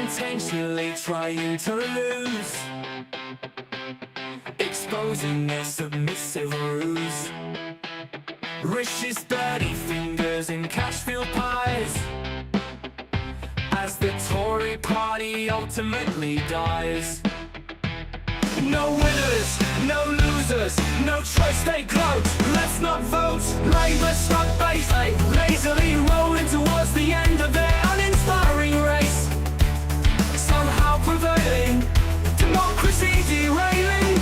intentionally trying to lose, exposing their submissive ruse. Rish's dirty fingers in cash-filled pies, as the Tory party ultimately dies. No winners, no losers, no choice they gloat. Let's not vote. Labour struck base, lazily rolling towards the end of their uninspiring race. Somehow prevailing, democracy derailing.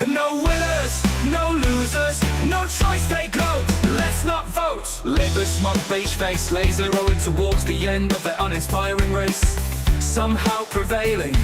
No winners, no losers, no choice they gloat. Let's not vote. Labour's smug beige face, laser rolling towards the end of their uninspiring race. Somehow prevailing,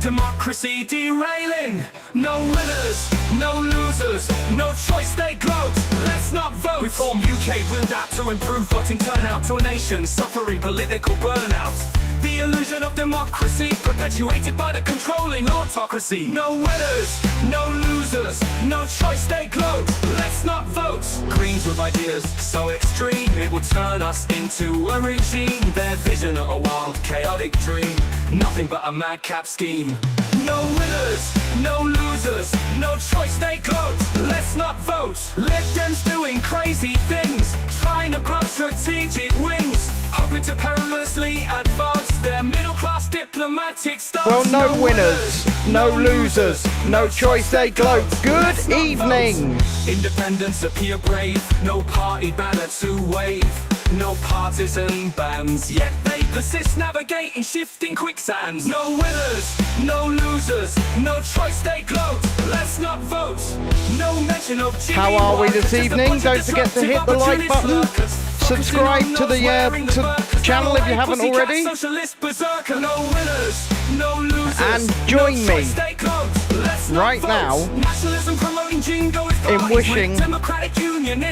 democracy derailing. No winners, no losers, no choice they gloat. Let's not vote. Reform UK will adapt to improve voting turnout to a nation suffering political burnout. The illusion of democracy perpetuated by the controlling autocracy. No winners, no losers, no choice they gloat. Let's not vote. Greens with ideas so extreme it will turn us into a regime. Their vision of a wild, chaotic dream, nothing but a madcap scheme. No winners, no losers, no choice they gloat. Let's not vote. Lib Dems doing crazy things, trying to grow strategic wings, hoping to perilously advance their middle-class diplomatic stance. Well, no winners, no losers, no choice they gloat. Good evening. Independents appear brave, no party banner to wave, no partisan bands, yet they persist navigating shifting quicksands. No winners, no losers, no choice they gloat. Let's not vote. No mention of Jimmy. How are we this Walker, just a evening? bunch of Don't forget to hit the like disruptive button. opportunist Subscribe to the channel if you haven't already. And join me right now in wishing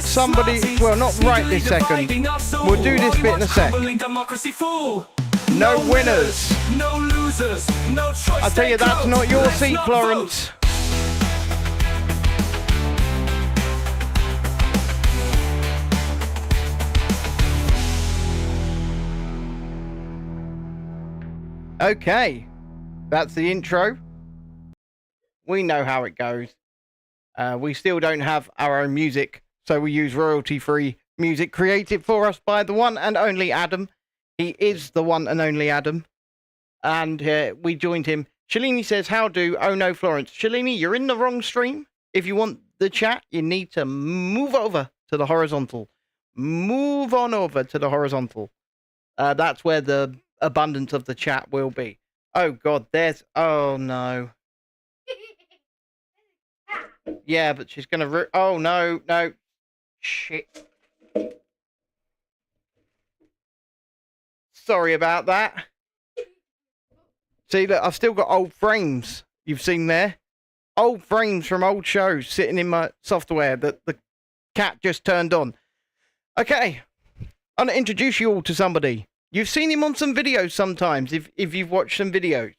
somebody, well, not right this second, we'll do this bit in a sec. No winners. I tell you, that's not your seat, Florence. Okay, that's the intro. We know how it goes. We still don't have our own music, so we use royalty-free music created for us by the one and only Adam. He is the one and only Adam. And we joined him. Shalini says, how do? Oh no, Florence. Shalini, you're in the wrong stream. If you want the chat, you need to move over to the horizontal. Move on over to the horizontal. That's where the abundance of the chat will be. Oh god, there's, oh no. Yeah, but she's gonna oh no, no. Shit. Sorry about that. See, look, I've still got old frames you've seen there. Old frames from old shows sitting in my software that the cat just turned on. Okay, I'm gonna introduce you all to somebody. You've seen him on some videos sometimes, if you've watched some videos.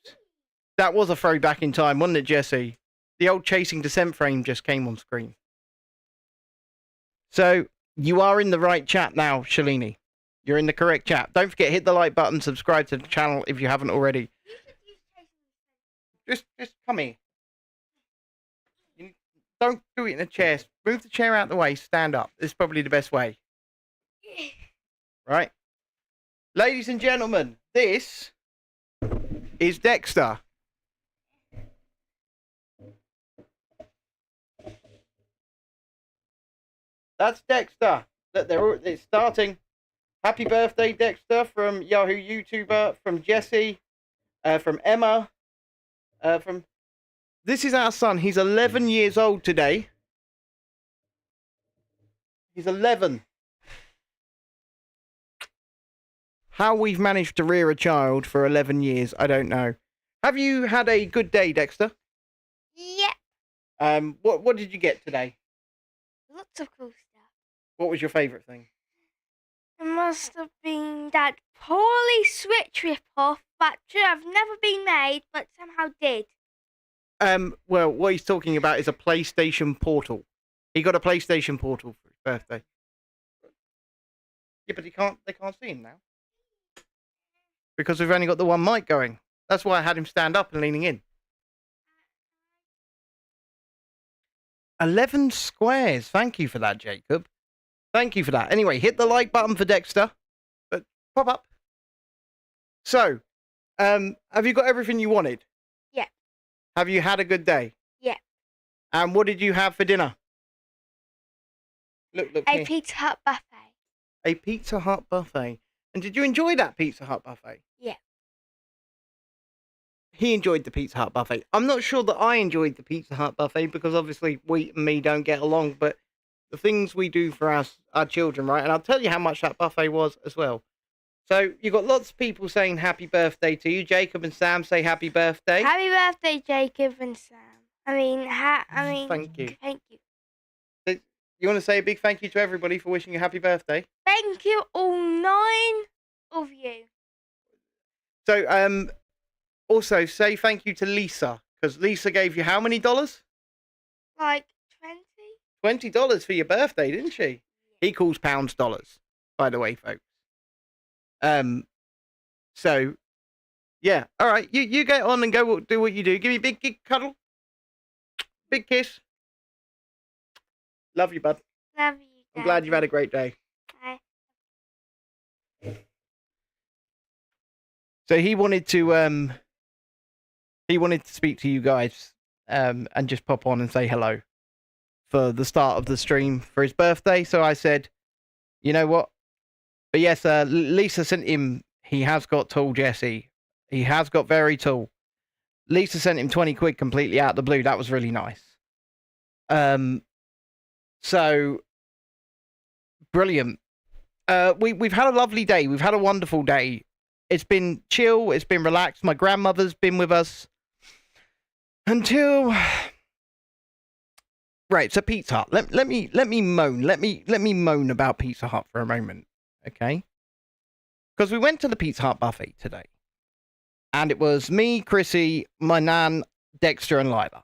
That was a throwback in time, wasn't it, Jesse? The old Chasing Descent frame just came on screen. So, you are in the right chat now, Shalini. You're in the correct chat. Don't forget, hit the like button, subscribe to the channel if you haven't already. Just come here. Don't do it in a chair. Move the chair out the way, stand up. This is probably the best way. Right? Ladies and gentlemen, this is Dexter. That's Dexter. Look, it's starting. Happy birthday, Dexter, from Yahoo YouTuber, from Jesse, from Emma, from... This is our son. He's 11 years old today. He's 11. How we've managed to rear a child for 11 years, I don't know. Have you had a good day, Dexter? Yeah. What did you get today? Lots of cool stuff. What was your favourite thing? It must have been that poorly Switch rip-off that should have never been made, but somehow did. Well, what he's talking about is a PlayStation Portal. He got a PlayStation Portal for his birthday. Yeah, but they can't see him now. because we've only got the one mic going. That's why I had him stand up and leaning in. 11 squares. Thank you for that, Jacob. Thank you for that. Anyway, hit the like button for Dexter. But pop up. So, have you got everything you wanted? Yeah. Have you had a good day? Yeah. And what did you have for dinner? Look A here. Pizza Hut buffet. A Pizza Hut buffet. And did you enjoy that Pizza Hut buffet? Yeah. He enjoyed the Pizza Hut buffet. I'm not sure that I enjoyed the Pizza Hut buffet because obviously we and me don't get along, but the things we do for our children, right? And I'll tell you how much that buffet was as well. So you've got lots of people saying happy birthday to you. Jacob and Sam say happy birthday. Happy birthday, Jacob and Sam. Thank you. Thank you. You want to say a big thank you to everybody for wishing you happy birthday? Thank you, all 9 of you. So, also say thank you to Lisa, because Lisa gave you how many dollars? Like 20? $20 for your birthday, didn't she? He calls pounds dollars, by the way, folks. So, yeah. All right, you get on and go do what you do. Give me a big cuddle. Big kiss. Love you, bud. Love you. I'm glad you've had a great day. Bye. So he wanted to speak to you guys and just pop on and say hello for the start of the stream for his birthday. So I said, you know what? But yes, Lisa sent him. He has got tall, Jesse. He has got very tall. Lisa sent him 20 quid completely out of the blue. That was really nice. So brilliant. We've had a lovely day. We've had a wonderful day. It's been chill. It's been relaxed. My grandmother's been with us until right. So Pizza Hut. Let me moan. Let me moan about Pizza Hut for a moment, okay? Because we went to the Pizza Hut buffet today, and it was me, Chrissy, my nan, Dexter, and Lila.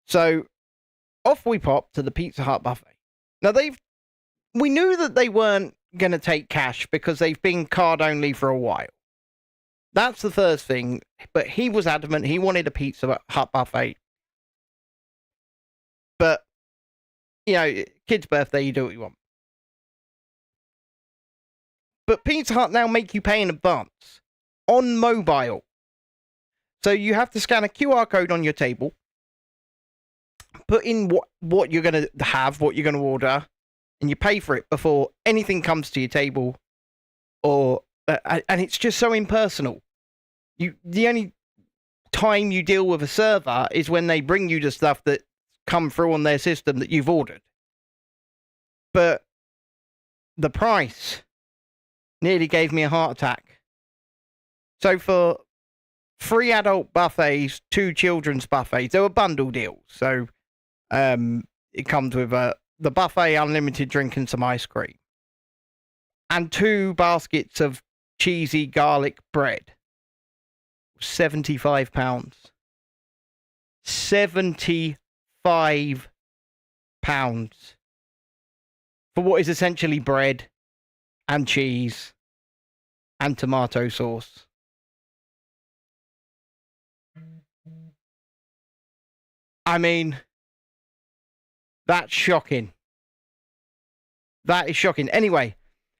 So off we popped to the Pizza Hut buffet. Now we knew that they weren't going to take cash because they've been card only for a while. That's the first thing. But he was adamant he wanted a Pizza Hut buffet. But, you know, kid's birthday, you do what you want. But Pizza Hut now make you pay in advance on mobile. So you have to scan a QR code on your table, put in what you're going to have, what you're going to order, and you pay for it before anything comes to your table. Or and it's just so impersonal. The only time you deal with a server is when they bring you the stuff that come through on their system that you've ordered. But the price nearly gave me a heart attack. So for 3 adult buffets, 2 children's buffets, they were bundle deals. So it comes with the buffet, unlimited drink and some ice cream. And 2 baskets of cheesy garlic bread. £75. £75 for what is essentially bread and cheese and tomato sauce. I mean, that's shocking. That is shocking. Anyway,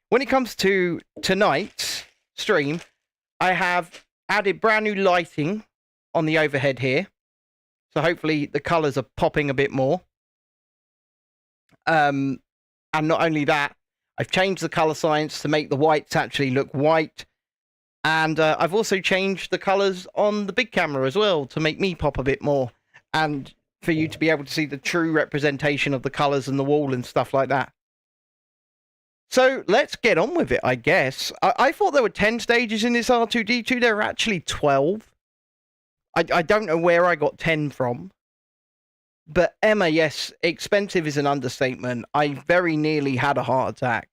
when it comes to tonight's stream, I have added brand new lighting on the overhead here. So hopefully the colours are popping a bit more. And not only that, I've changed the colour science to make the whites actually look white. And I've also changed the colours on the big camera as well to make me pop a bit more. And for you to be able to see the true representation of the colours and the wall and stuff like that. So let's get on with it, I guess. I thought there were 10 stages in this R2-D2. There are actually 12. I don't know where I got 10 from. But Emma, yes, expensive is an understatement. I very nearly had a heart attack.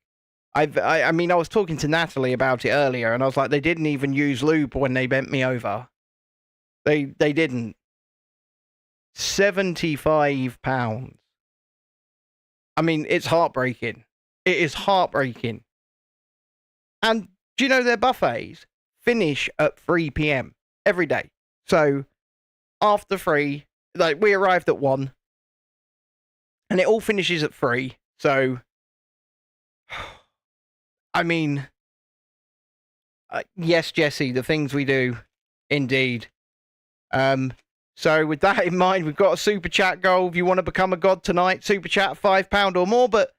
I mean, I was talking to Natalie about it earlier, and I was like, they didn't even use lube when they bent me over. They didn't. £75. I mean, it's heartbreaking. It is heartbreaking. And do you know their buffets? finish at 3 p.m. every day. So after 3, like we arrived at 1, and it all finishes at 3. So, I mean, yes, Jesse, the things we do, indeed. So with that in mind, we've got a super chat goal. If you want to become a god tonight, super chat £5 or more. But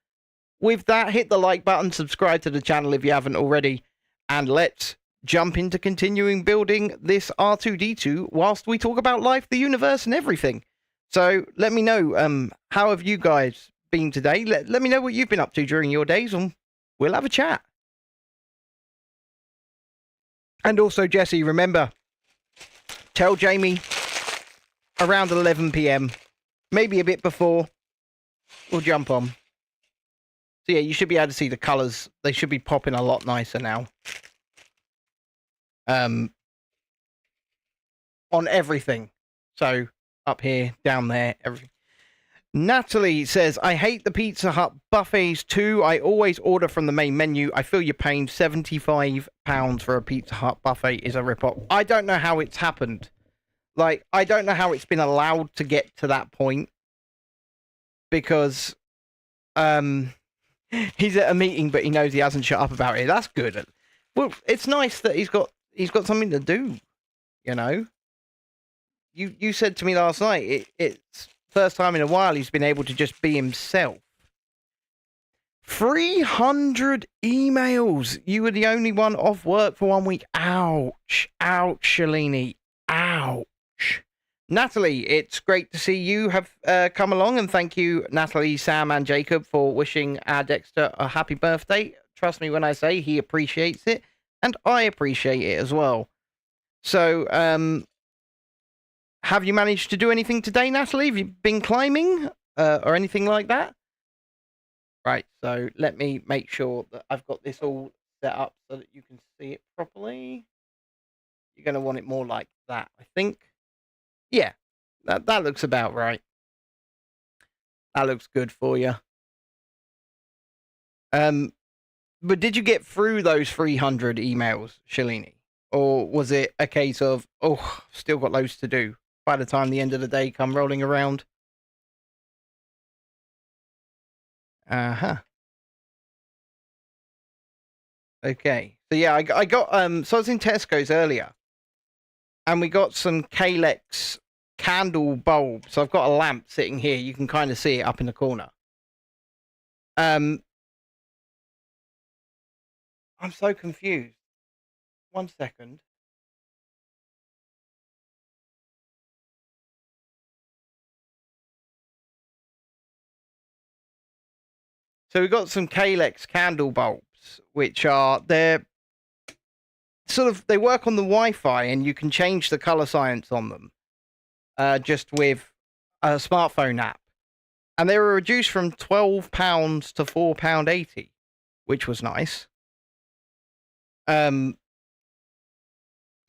with that, hit the like button, subscribe to the channel if you haven't already, and let's jump into continuing building this R2-D2 whilst we talk about life, the universe, and everything. So let me know, how have you guys been today? Let me know what you've been up to during your days, and we'll have a chat. And also, Jesse, remember, tell Jamie around 11 p.m, maybe a bit before, we'll jump on. So yeah, you should be able to see the colours. They should be popping a lot nicer now. On everything. So up here, down there, everything. Natalie says, I hate the Pizza Hut buffets too. I always order from the main menu. I feel you're paying £75 for a Pizza Hut buffet is a rip-off. I don't know how it's happened. Like, I don't know how it's been allowed to get to that point. Because he's at a meeting, but he knows he hasn't shut up about it. That's good. Well, it's nice that he's got something to do, you know? You said to me last night, it's first time in a while he's been able to just be himself. 300 emails. You were the only one off work for 1 week. Ouch. Ouch, Shalini. Ouch. Natalie, it's great to see you have come along, and thank you, Natalie, Sam, and Jacob, for wishing our Dexter a happy birthday. Trust me when I say he appreciates it, and I appreciate it as well. So, have you managed to do anything today, Natalie? Have you been climbing or anything like that? Right, so let me make sure that I've got this all set up so that you can see it properly. You're going to want it more like that, I think. Yeah, that looks about right. That looks good for you. But did you get through those 300 emails, Shalini? Or was it a case of, oh, still got loads to do by the time the end of the day come rolling around? Uh-huh. Okay. So yeah, I got so I was in Tesco's earlier, and we got some Kalex candle bulbs. So I've got a lamp sitting here. You can kind of see it up in the corner. I'm so confused. 1 second. So we got some Kalex candle bulbs, which are they work on the Wi-Fi, and you can change the color science on them. Just with a smartphone app. And they were reduced from £12 to £4.80, which was nice.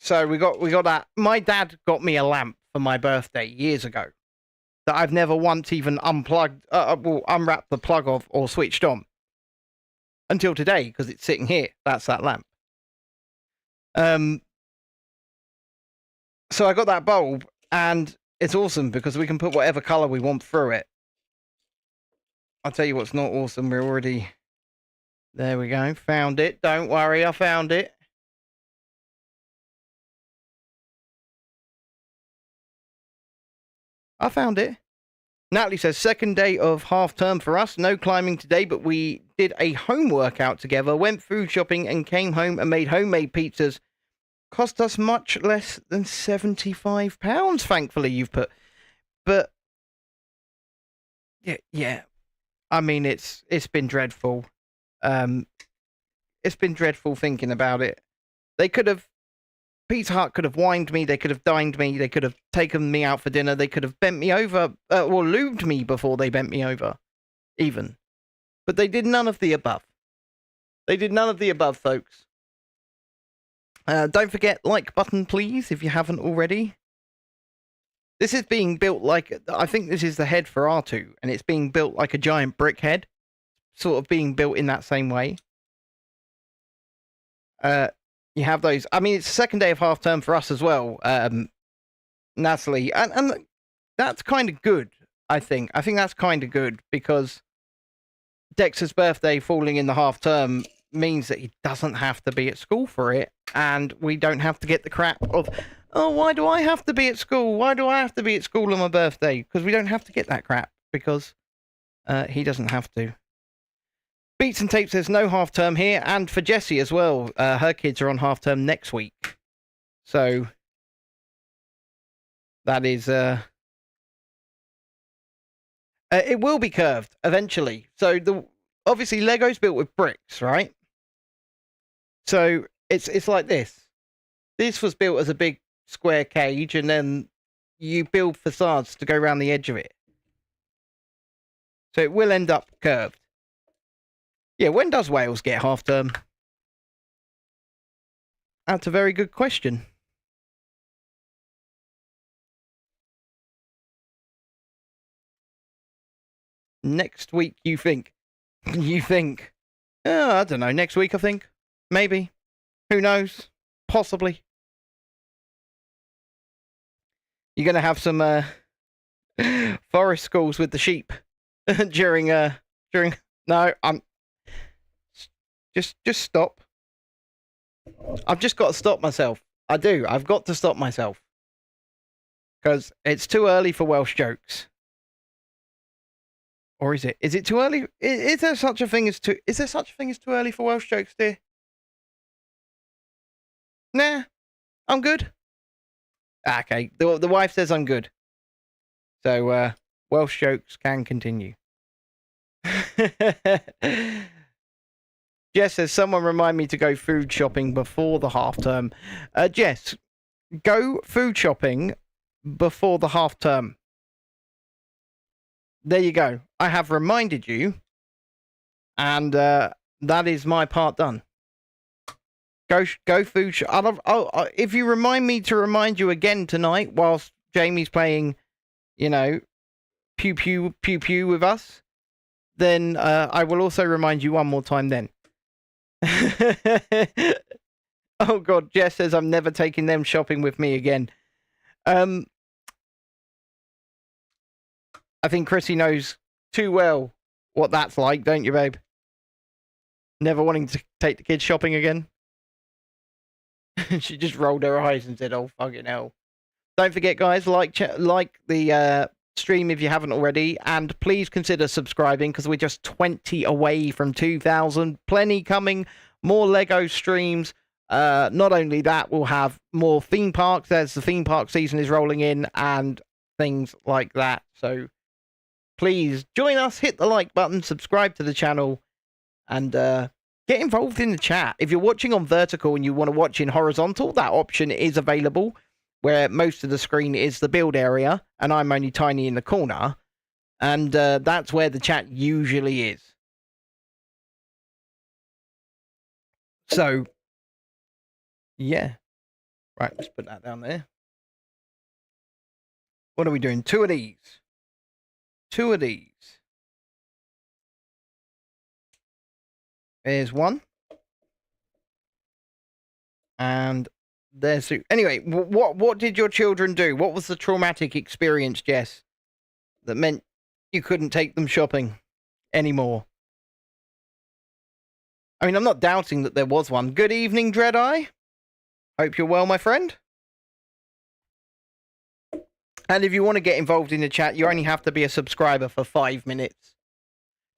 So we got that. My dad got me a lamp for my birthday years ago that I've never once even unwrapped the plug of or switched on until today, because it's sitting here. That's that lamp. So I got that bulb, and it's awesome because we can put whatever color we want through it. I'll tell you what's not awesome. We're already... There we go. Found it. Don't worry, I found it. I found it. Natalie says, second day of half term for us. No climbing today, but we did a home workout together, went food shopping, and came home and made homemade pizzas. Cost us much less than £75, thankfully, you've put. But, yeah. I mean, it's been dreadful. It's been dreadful thinking about it. Pizza Hut could have wined me, they could have dined me, they could have taken me out for dinner, they could have bent me over, or lubed me before they bent me over, even. But they did none of the above. They did none of the above, folks. Don't forget, like button, please, if you haven't already. This is being built like, I think this is the head for R2, and it's being built like a giant brick head, sort of being built in that same way. you have those. I mean, it's the second day of half term for us as well, Natalie, and that's kind of good. I think that's kind of good because Dexter's birthday falling in the half term means that he doesn't have to be at school for it, and we don't have to get the crap of, oh, why do I have to be at school? Why do I have to be at school on my birthday? Because we don't have to get that crap because he doesn't have to. Beats and Tape says no half term here, and for Jessie as well. Her kids are on half term next week, so that is it will be curved eventually. So obviously Lego's built with bricks, right? So it's like this. This was built as a big square cage, and then you build facades to go around the edge of it. So it will end up curved. Yeah, when does Wales get half term? That's a very good question. Next week, you think? You think? Oh, I don't know. Next week, I think. Maybe. Who knows? Possibly. You're going to have some forest schools with the sheep during. No, I'm. Just stop. I've just got to stop myself. I do. I've got to stop myself. Because it's too early for Welsh jokes. Or is it? Is it too early? Is there such a thing as too early for Welsh jokes, dear? Nah, I'm good. Okay, the wife says I'm good. So Welsh jokes can continue. Jess says, someone remind me to go food shopping before the half term. Jess, go food shopping before the half term. There you go. I have reminded you. And that is my part done. Go food shop. If you remind me to remind you again tonight whilst Jamie's playing, pew pew pew pew with us, then I will also remind you one more time then. Oh God, Jess says I'm never taking them shopping with me again. I think Chrissy knows too well what that's like, don't you, babe? Never wanting to take the kids shopping again. She just rolled her eyes and said, "Oh fucking hell!" Don't forget, guys, like the stream if you haven't already, and please consider subscribing because we're just 20 away from 2,000. Plenty coming, more Lego streams. Not only that, we'll have more theme parks as the theme park season is rolling in and things like that. So please join us, hit the like button, subscribe to the channel, and get involved in the chat. If you're watching on vertical and you want to watch in horizontal, that option is available, where most of the screen is the build area, and I'm only tiny in the corner, and that's where the chat usually is. So, yeah. Right, let's put that down there. What are we doing? Two of these. There's one. And there's two. Anyway, what did your children do? What was the traumatic experience, Jess, that meant you couldn't take them shopping anymore? I mean, I'm not doubting that there was one. Good evening, Dreadeye. Hope you're well, my friend. And if you want to get involved in the chat, you only have to be a subscriber for 5 minutes.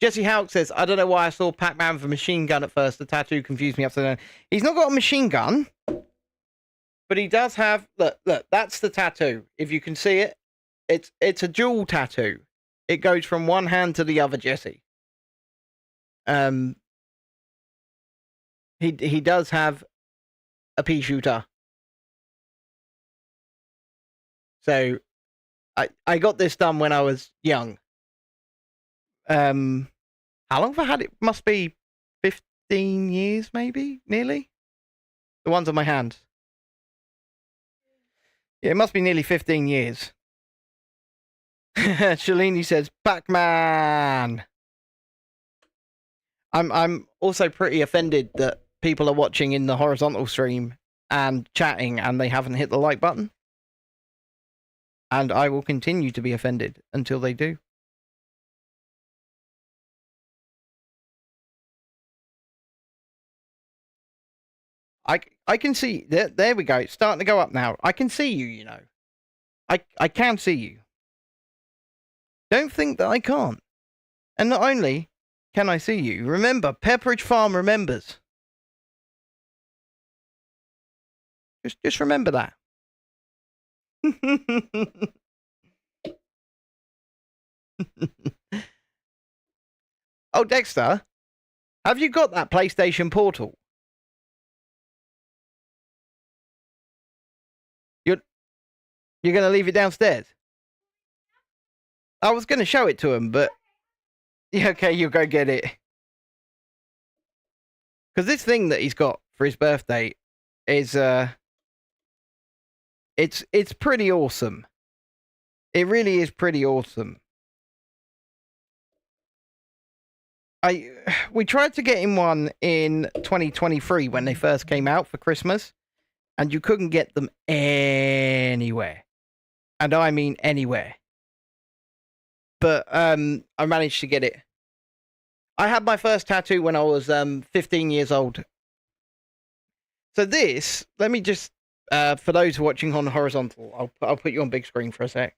Jesse Houck says, I don't know why I saw Pac-Man with a machine gun at first. The tattoo confused me upside down. He's not got a machine gun, but he does have... Look, that's the tattoo. If you can see it, it's a dual tattoo. It goes from one hand to the other, Jesse. He does have a pea shooter. So, I got this done when I was young. How long have I had it? Must be 15 years, maybe, nearly. The ones on my hands. Yeah, it must be nearly 15 years. Shalini says, Pac-Man. I'm also pretty offended that people are watching in the horizontal stream and chatting and they haven't hit the like button. And I will continue to be offended until they do. I can see, there we go, it's starting to go up now. I can see you, you know. I can see you. Don't think that I can't. And not only can I see you, remember, Pepperidge Farm remembers. Just remember that. Oh, Dexter, have you got that PlayStation Portal? You're going to leave it downstairs? I was going to show it to him, but... Yeah, okay, you'll go get it. Because this thing that he's got for his birthday is... It's pretty awesome. It really is pretty awesome. We tried to get him one in 2023 when they first came out for Christmas, and you couldn't get them anywhere. And I mean anywhere. But I managed to get it. I had my first tattoo when I was 15 years old. So this, let me just, for those watching on horizontal, I'll put you on big screen for a sec.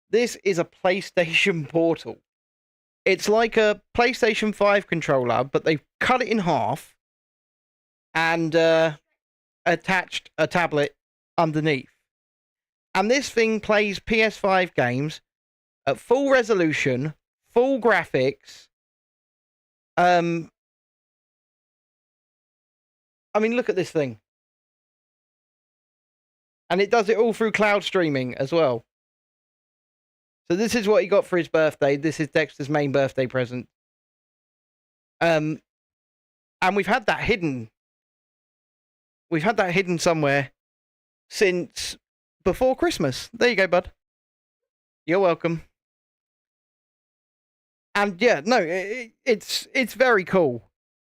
This is a PlayStation Portal. It's like a PlayStation 5 controller, but they've cut it in half and attached a tablet underneath. And this thing plays PS5 games at full resolution, full graphics. I mean, look at this thing. And it does it all through cloud streaming as well. So this is what he got for his birthday. This is Dexter's main birthday present. And we've had that hidden. We've had that hidden somewhere since before Christmas. There you go, bud. You're welcome. And yeah, no, it's very cool.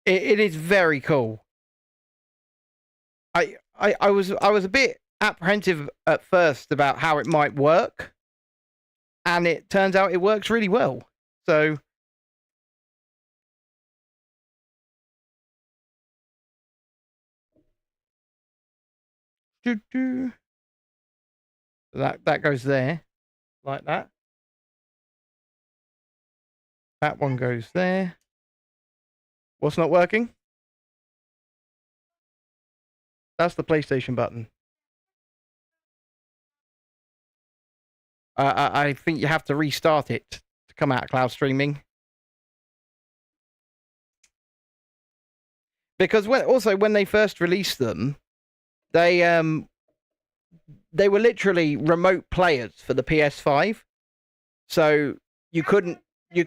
It is very cool. I was a bit apprehensive at first about how it might work. And it turns out it works really well. So that goes there like that. That one goes there. What's not working? That's the PlayStation button. I think you have to restart it to come out of cloud streaming. Because when they first released them, they were literally remote players for the PS5. So you couldn't you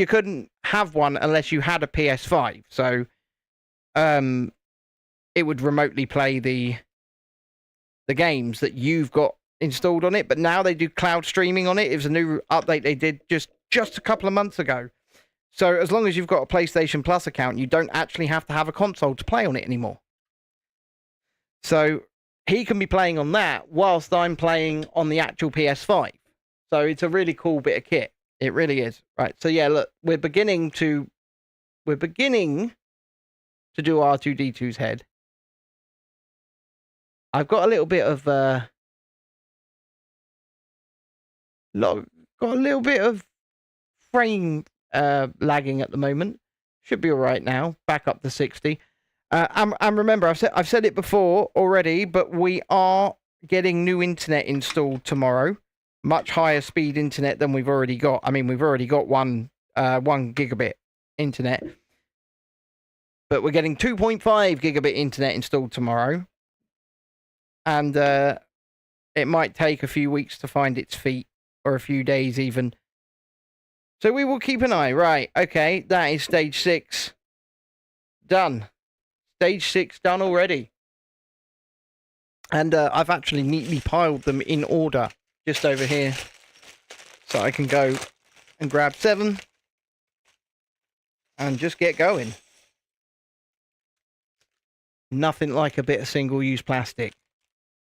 couldn't have one unless you had a PS5. So it would remotely play the games that you've got installed on it, but now they do cloud streaming on it. It was a new update they did just a couple of months ago. So as long as you've got a PlayStation Plus account, you don't actually have to have a console to play on it anymore. So he can be playing on that whilst I'm playing on the actual PS5. So it's a really cool bit of kit. It really is. Right. So yeah, look, we're beginning to do R2-D2's head. I've got a little bit of frame lagging at the moment. Should be all right now. Back up to 60. And remember, I've said it before already, but we are getting new internet installed tomorrow. Much higher speed internet than we've already got. I mean, we've already got 1 gigabit internet, but we're getting 2.5 gigabit internet installed tomorrow. And it might take a few weeks to find its feet, or a few days even. So we will keep an eye. Right, okay, that is stage 6 done. Stage 6 done already. And I've actually neatly piled them in order just over here. So I can go and grab 7. and just get going. Nothing like a bit of single-use plastic.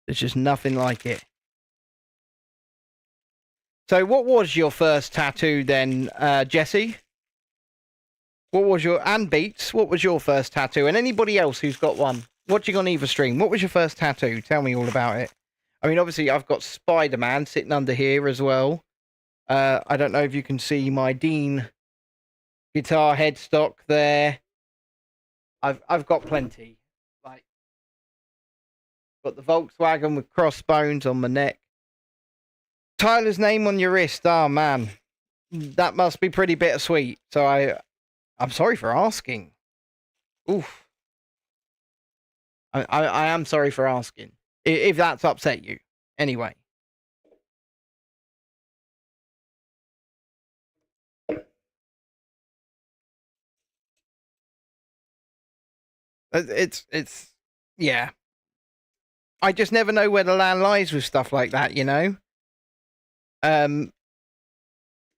There's just nothing like it. So what was your first tattoo then, Jesse? What was your... And Beats, what was your first tattoo? And anybody else who's got one watching on either stream, what was your first tattoo? Tell me all about it. I mean, obviously, I've got Spider-Man sitting under here as well. I don't know if you can see my Dean guitar headstock there. I've got plenty. Like, got the Volkswagen with crossbones on my neck. Tyler's name on your wrist. Oh, man. That must be pretty bittersweet. So I'm sorry for asking. Oof. I am sorry for asking. If that's upset you. Anyway. It's yeah. I just never know where the land lies with stuff like that, you know? I'm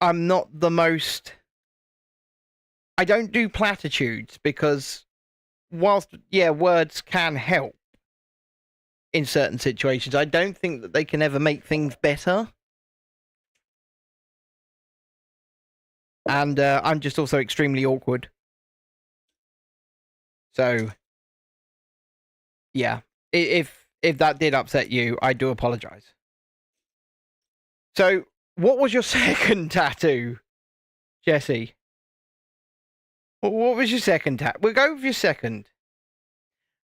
not the most... I don't do platitudes because whilst, yeah, words can help in certain situations, I don't think that they can ever make things better. And I'm just also extremely awkward. So, yeah, if that did upset you, I do apologize. So, what was your second tattoo, Jesse? What was your second tattoo? We'll go with your second.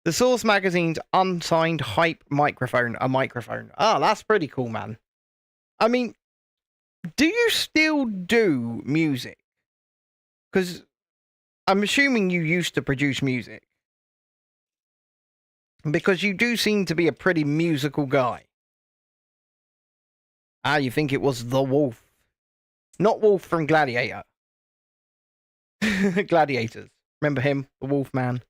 The Source Magazine's unsigned hype microphone. A microphone. Ah, that's pretty cool, man. I mean, do you still do music? Because I'm assuming you used to produce music. Because you do seem to be a pretty musical guy. Ah, you think it was the Wolf. Not Wolf from Gladiator. Gladiators. Remember him? The Wolf Man.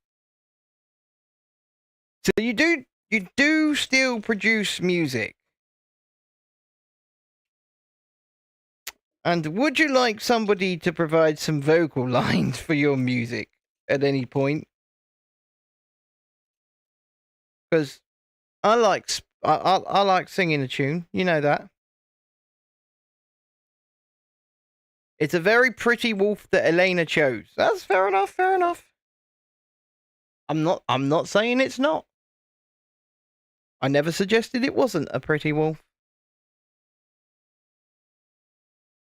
So you do still produce music. And would you like somebody to provide some vocal lines for your music at any point? Because I like singing a tune. You know that. It's a very pretty wolf that Elena chose. That's fair enough, fair enough. I'm not saying it's not. I never suggested it wasn't a pretty wolf.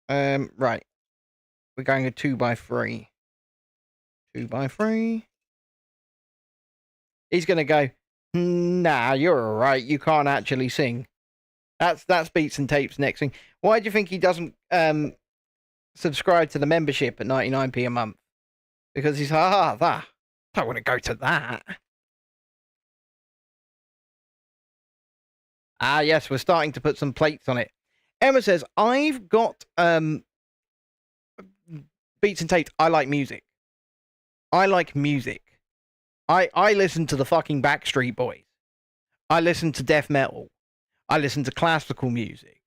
Right. We're going a 2x3. 2x3. He's gonna go, nah, you're alright, you can't actually sing. That's Beats and Tapes next thing. Why do you think he doesn't subscribe to the membership at 99p a month? Because he's that. I don't want to go to that. Ah, yes, we're starting to put some plates on it. Emma says, I've got Beats and Tapes. I like music. I like music. I listen to the fucking Backstreet Boys. I listen to death metal. I listen to classical music.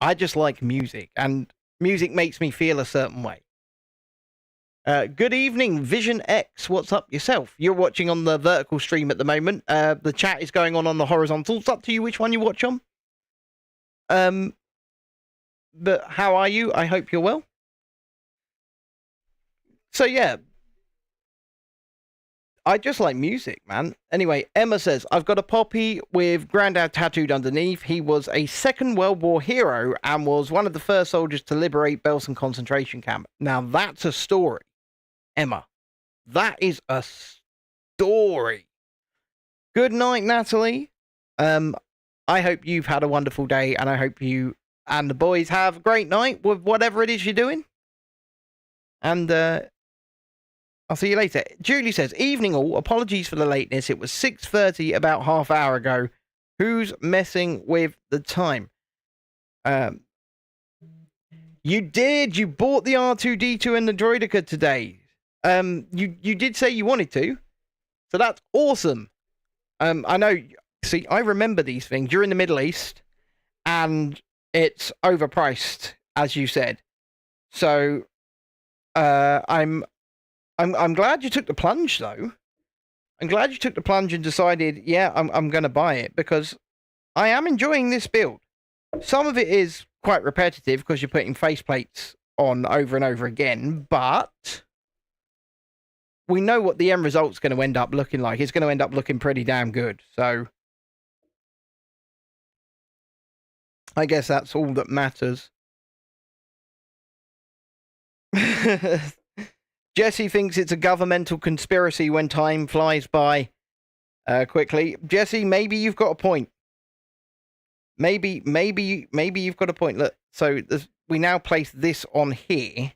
I just like music, and music makes me feel a certain way. Good evening, Vision X. What's up yourself? You're watching on the vertical stream at the moment. The chat is going on the horizontal. It's up to you which one you watch on. But how are you? I hope you're well. So yeah, I just like music, man. Anyway, Emma says, I've got a poppy with Grandad tattooed underneath. He was a Second World War hero and was one of the first soldiers to liberate Belsen concentration camp. Now that's a story, Emma. That is a story. Good night, Natalie. I hope you've had a wonderful day, and I hope you and the boys have a great night with whatever it is you're doing. And I'll see you later. Julie says, evening all, apologies for the lateness. It was 6:30 about half hour ago. Who's messing with the time? You did. You bought the R2-D2 and the Droidica today. You did say you wanted to. So that's awesome. I know, see, I remember these things. You're in the Middle East and it's overpriced, as you said. So, I'm I'm glad you took the plunge, though. I'm glad you took the plunge and decided, yeah, I'm going to buy it, because I am enjoying this build. Some of it is quite repetitive because you're putting faceplates on over and over again, but we know what the end result's going to end up looking like. It's going to end up looking pretty damn good. So I guess that's all that matters. Jesse thinks it's a governmental conspiracy when time flies by quickly. Jesse, maybe you've got a point. Maybe you've got a point. Look, so we now place this on here.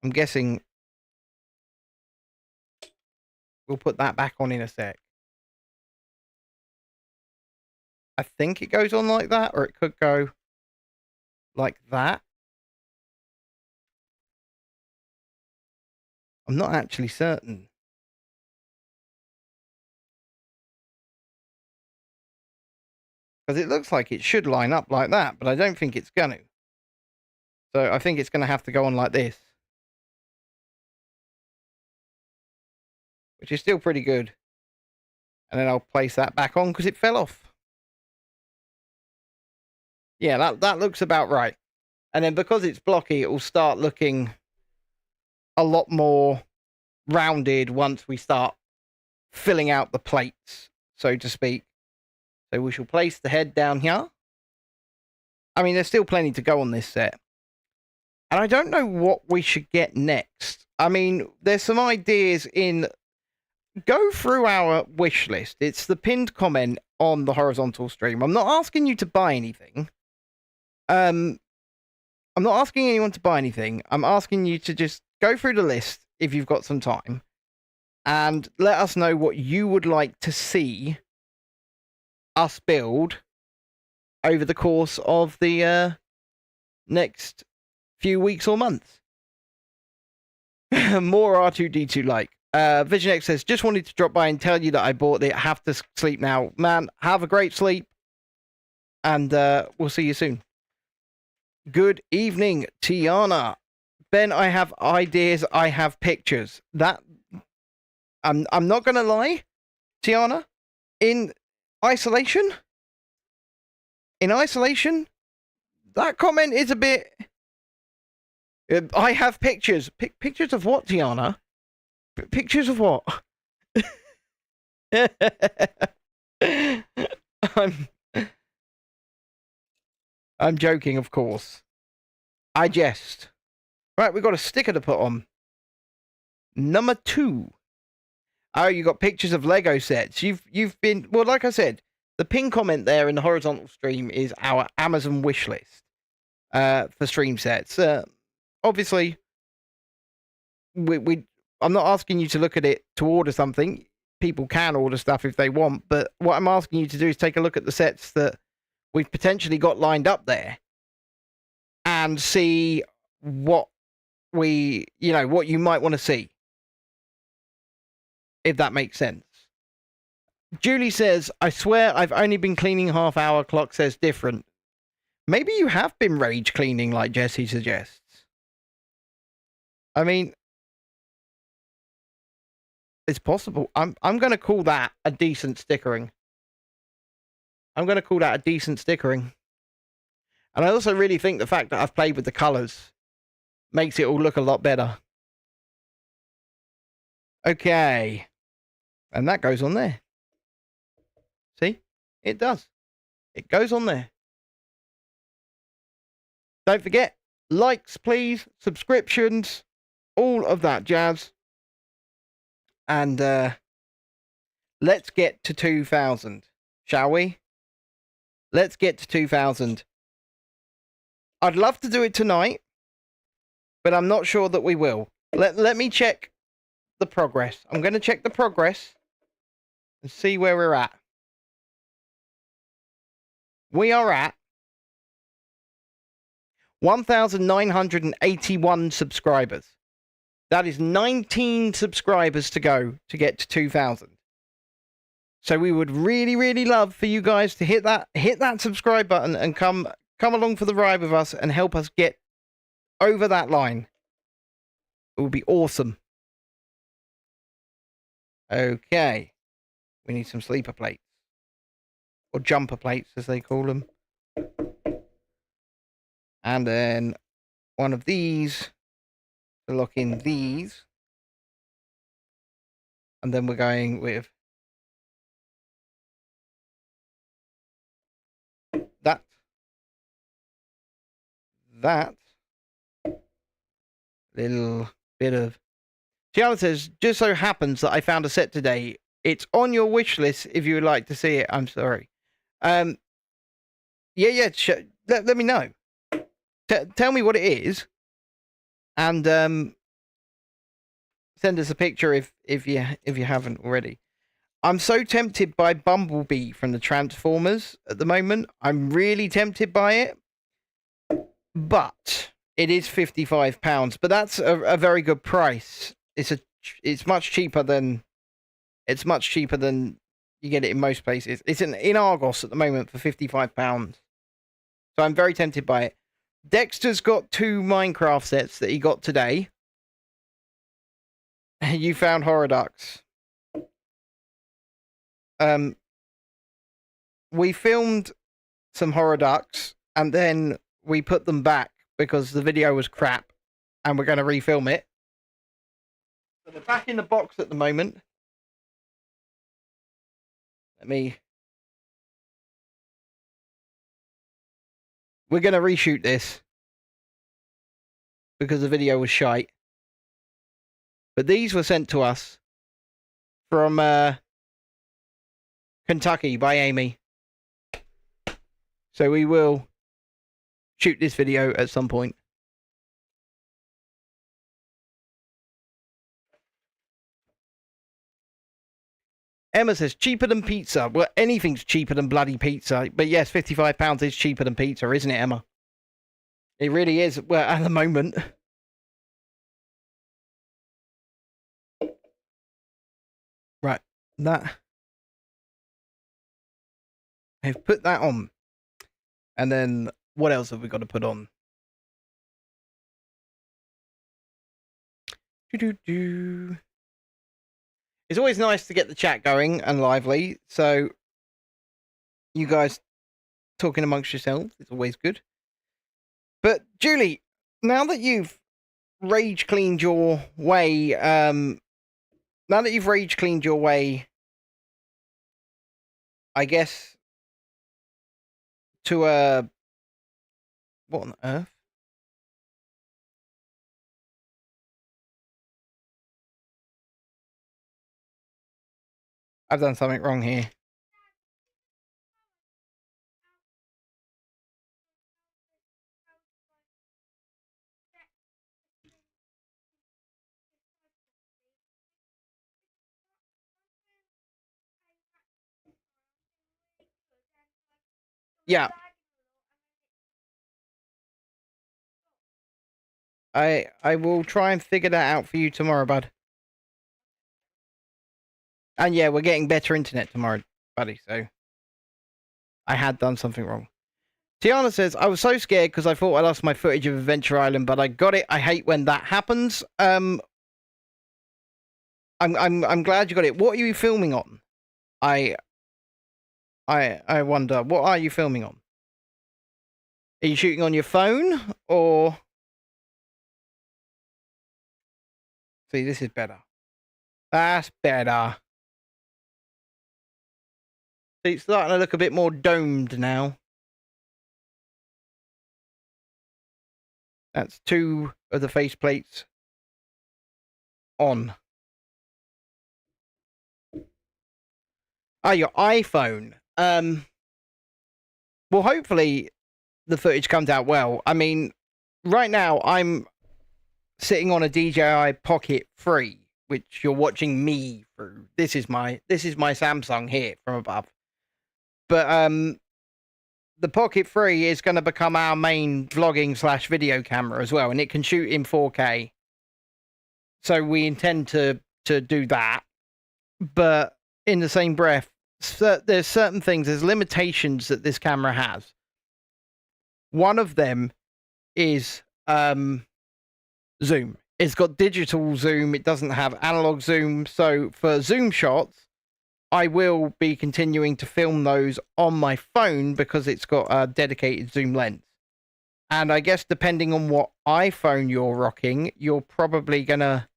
I'm guessing we'll put that back on in a sec. I think it goes on like that, or it could go like that. I'm not actually certain. Because it looks like it should line up like that, but I don't think it's going to. So I think it's going to have to go on like this. Which is still pretty good. And then I'll place that back on because it fell off. Yeah, that looks about right. And then because it's blocky, it will start looking a lot more rounded once we start filling out the plates, so to speak. So we shall place the head down here. I mean, there's still plenty to go on this set. And I don't know what we should get next. I mean, there's some ideas in... Go through our wish list. It's the pinned comment on the horizontal stream. I'm not asking you to buy anything. I'm not asking anyone to buy anything. I'm asking you to just go through the list if you've got some time. And let us know what you would like to see us build over the course of the next few weeks or months. More R2-D2 like. Vision X says, just wanted to drop by and tell you that I bought it. Have to sleep now. Man, have a great sleep. And we'll see you soon. Good evening, Tiana. Ben, I have ideas. I have pictures. That I'm not gonna lie, Tiana. In isolation, that comment is a bit. I have pictures. Pictures of what, Tiana? Pictures of what? I'm joking, of course. I jest. Right, we've got a sticker to put on. Number 2. Oh, you got pictures of Lego sets. You've been, well, like I said, the pin comment there in the horizontal stream is our Amazon wish list for stream sets. Obviously, I'm not asking you to look at it to order something. People can order stuff if they want, but what I'm asking you to do is take a look at the sets that we've potentially got lined up there and see what what you might want to see. If that makes sense. Julie says, I swear I've only been cleaning half hour. Clock says different. Maybe you have been rage cleaning like Jesse suggests. I mean, it's possible. I'm going to call that a decent stickering. And I also really think the fact that I've played with the colours makes it all look a lot better. Okay. And that goes on there. See? It does. It goes on there. Don't forget, likes, please, subscriptions, all of that jazz. And let's get to 2,000, shall we? Let's get to 2,000. I'd love to do it tonight, but I'm not sure that we will. Let me check the progress. I'm going to check the progress and see where we're at. We are at 1,981 subscribers. That is 19 subscribers to go to get to 2,000. So we would really, really love for you guys to hit that subscribe button and come along for the ride with us and help us get over that line. It would be awesome. Okay. We need some sleeper plates. Or jumper plates, as they call them. And then one of these to lock in these. And then we're going with that. That. Little bit of... Tiana says, just so happens that I found a set today. It's on your wish list if you would like to see it. I'm sorry. Yeah. Let me know. Tell me what it is. And send us a picture if you haven't already. I'm so tempted by Bumblebee from the Transformers at the moment. I'm really tempted by it. But it is £55. But that's a very good price. It's much cheaper than you get it in most places. It's in Argos at the moment for £55. So I'm very tempted by it. Dexter's got 2 Minecraft sets that he got today. You found horror ducks. We filmed some horror ducks and then we put them back because the video was crap and we're going to refilm it. So they're back in the box at the moment. We're going to reshoot this because the video was shite. But these were sent to us from Kentucky by Amy. So we will shoot this video at some point. Emma says, cheaper than pizza. Well, anything's cheaper than bloody pizza. But yes, £55 is cheaper than pizza, isn't it, Emma? It really is. Well, at the moment. Right. I've put that on. And then what else have we got to put on? It's always nice to get the chat going and lively. So you guys talking amongst yourselves is always good. But Julie, now that you've rage cleaned your way, I guess, to what on earth? I've done something wrong here. Yeah. I will try and figure that out for you tomorrow, bud. And yeah, we're getting better internet tomorrow, buddy, so I had done something wrong. Tiana says, I was so scared because I thought I lost my footage of Adventure Island, but I got it. I hate when that happens. I'm glad you got it. What are you filming on? I wonder, what are you filming on? Are you shooting on your phone or... See, this is better. That's better. See, it's starting to look a bit more domed now. That's 2 of the faceplates on. Oh, your iPhone. Well, hopefully the footage comes out well. I mean, right now I'm sitting on a DJI Pocket 3, which you're watching me through. This is my Samsung here from above. But the Pocket 3 is going to become our main vlogging / video camera as well, and it can shoot in 4K. So we intend to do that. But in the same breath, there's certain things, there's limitations that this camera has. One of them is zoom. it's got digital zoom. It doesn't have analog zoom. So for zoom shots, I will be continuing to film those on my phone because it's got a dedicated zoom lens. And I guess depending on what iPhone you're rocking, you're probably going to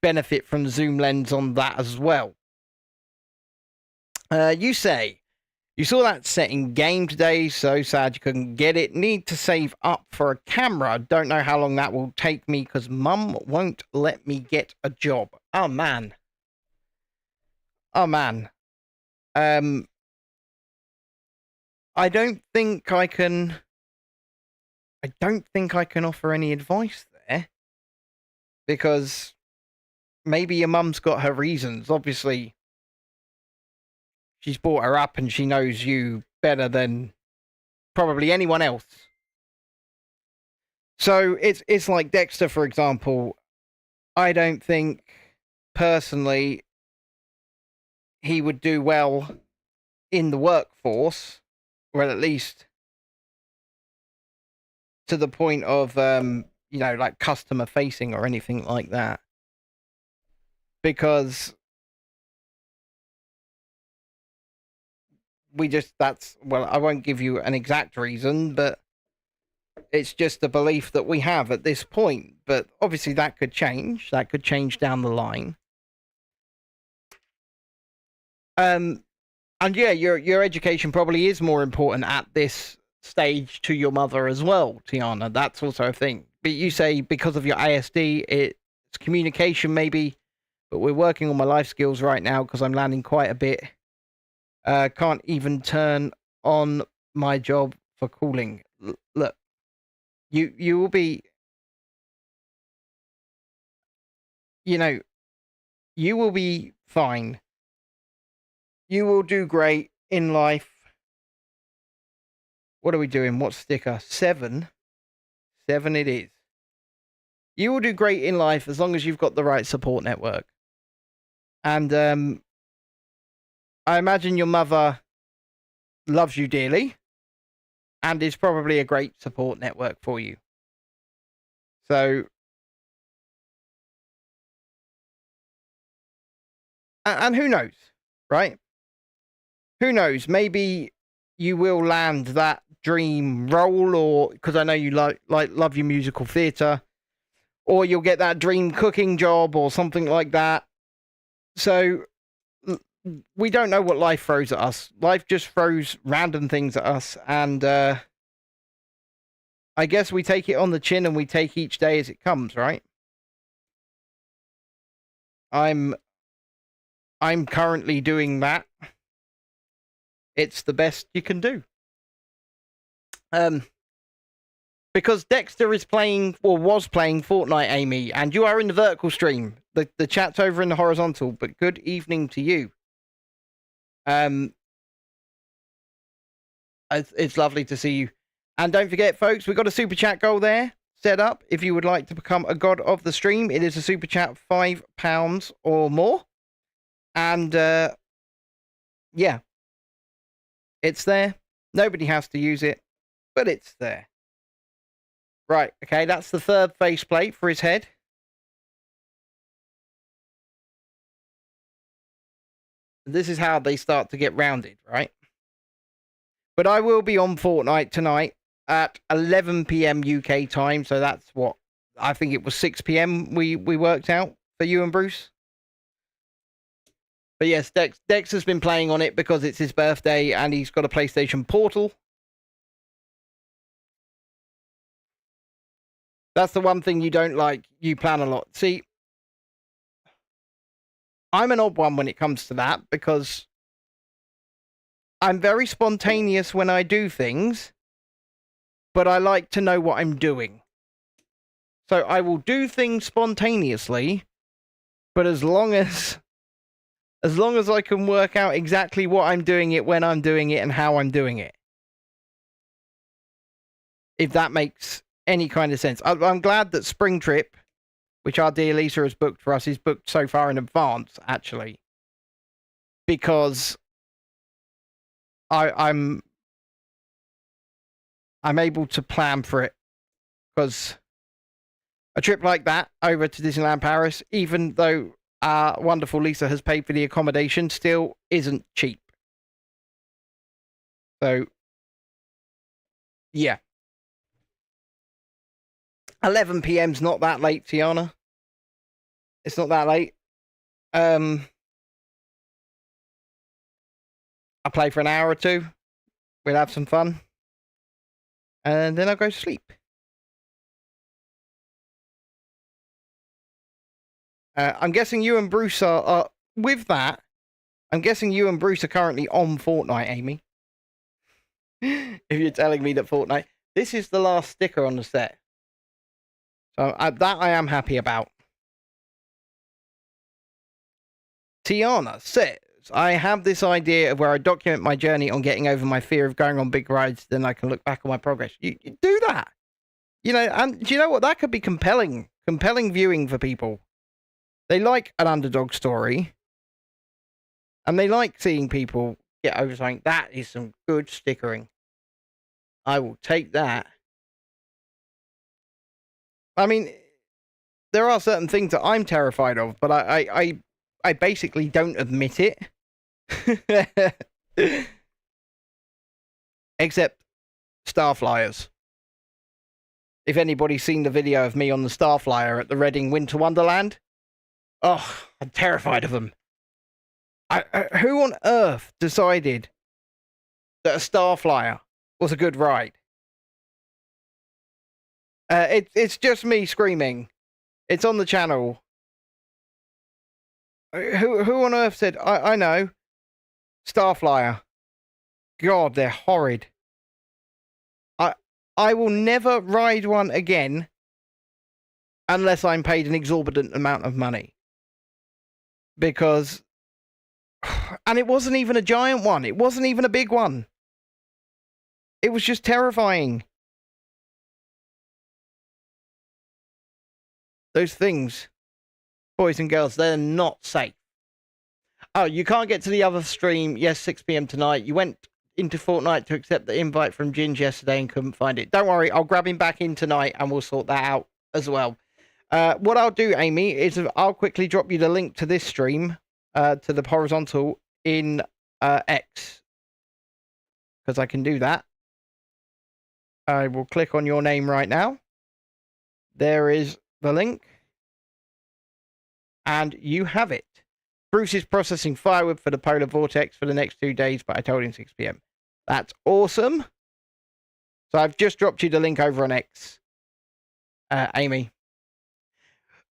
benefit from the zoom lens on that as well. You say, you saw that set in game today, so sad you couldn't get it. Need to save up for a camera. Don't know how long that will take me because Mum won't let me get a job. Oh, man. Oh, man. I don't think I can offer any advice there. Because maybe your mum's got her reasons. Obviously, she's brought her up and she knows you better than probably anyone else. So it's like Dexter, for example. I don't think, personally, he would do well in the workforce, or at least to the point of, like customer facing or anything like that. Because I won't give you an exact reason, but it's just the belief that we have at this point. But obviously that could change. That could change down the line. And yeah, your education probably is more important at this stage to your mother as well, Tiana. That's also a thing. But you say because of your ASD, it's communication maybe, but we're working on my life skills right now because I'm landing quite a bit. Can't even turn on my job for calling. Look, you will be, you will be fine. You will do great in life. What are we doing? What sticker? 7. 7 it is. You will do great in life as long as you've got the right support network. And I imagine your mother loves you dearly and is probably a great support network for you. So, and who knows, right? Who knows? Maybe you will land that dream role, or because I know you love your musical theatre, or you'll get that dream cooking job or something like that. So we don't know what life throws at us. Life just throws random things at us, and I guess we take it on the chin and we take each day as it comes, right? I'm currently doing that. It's the best you can do. Because Dexter is playing, or was playing Fortnite, Amy, and you are in the vertical stream. The chat's over in the horizontal, but good evening to you. It's lovely to see you. And don't forget, folks, we've got a super chat goal there set up. If you would like to become a god of the stream, it is a super chat of £5 or more. And, yeah. It's there. Nobody has to use it, but it's there. Right, okay, that's the third faceplate for his head. This is how they start to get rounded, right? But I will be on Fortnite tonight at 11 p.m. UK time, so that's what, I think it was 6 p.m. we worked out for you and Bruce. But yes, Dex has been playing on it because it's his birthday and he's got a PlayStation Portal. That's the one thing you don't like. You plan a lot. See, I'm an odd one when it comes to that because I'm very spontaneous when I do things, but I like to know what I'm doing. So I will do things spontaneously, but as long as I can work out exactly what I'm doing it, when I'm doing it, and how I'm doing it. If that makes any kind of sense. I'm glad that Spring Trip, which our dear Lisa has booked for us, is booked so far in advance, actually. Because I'm able to plan for it. Because A trip like that over to Disneyland Paris, even though our wonderful Lisa has paid for the accommodation, still isn't cheap. So, yeah. 11 p.m.'s not that late, Tiana. It's not that late. I'll play for an hour or two. We'll have some fun. And then I'll go to sleep. I'm guessing you and Bruce are with that. I'm guessing you and Bruce are currently on Fortnite, Amy. If you're telling me that Fortnite... This is the last sticker on the set. So that I am happy about. Tiana says, I have this idea of where I document my journey on getting over my fear of going on big rides, then I can look back on my progress. You do that. You know, and do you know what? That could be compelling viewing for people. They like an underdog story. And they like seeing people get over something. That is some good stickering. I will take that. I mean, there are certain things that I'm terrified of, but I basically don't admit it. Except Starflyers. If anybody's seen the video of me on the Starflyer at the Reading Winter Wonderland, oh, I'm terrified of them. Who on earth decided that a Starflyer was a good ride? It's just me screaming. It's on the channel. Who on earth said, I know, Starflyer. God, they're horrid. I will never ride one again unless I'm paid an exorbitant amount of money. Because... And it wasn't even a giant one. It wasn't even a big one. It was just terrifying. Those things, boys and girls, they're not safe. Oh, you can't get to the other stream. Yes, 6 p.m. tonight. You went into Fortnite to accept the invite from Ginge yesterday and couldn't find it. Don't worry, I'll grab him back in tonight and we'll sort that out as well. What I'll do, Amy, is I'll quickly drop you the link to this stream, to the horizontal in X. Because I can do that. I will click on your name right now. There is the link. And you have it. Bruce is processing firewood for the polar vortex for the next 2 days, but I told him 6 p.m. That's awesome. So I've just dropped you the link over on X, Amy.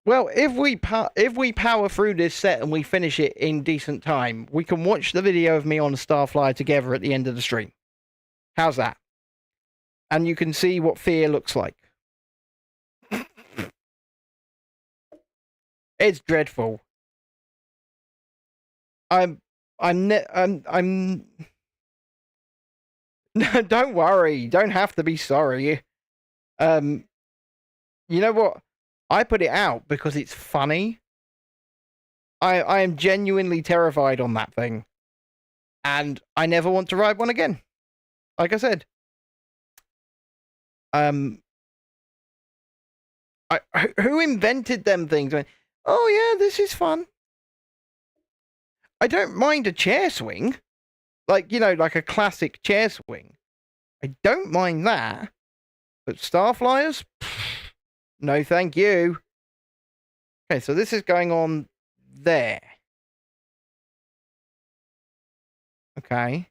Well, if we power through this set and we finish it in decent time, we can watch the video of me on the Starflyer together at the end of the stream. How's that? And you can see what fear looks like. It's dreadful. I'm no, don't worry. You don't have to be sorry. You know what? I put it out because it's funny. I am genuinely terrified on that thing. And I never want to ride one again. Like I said. Who invented them things? Oh yeah, this is fun. I don't mind a chair swing. Like, you know, like a classic chair swing. I don't mind that. But Starflyers? No, thank you. Okay, so this is going on there. Okay.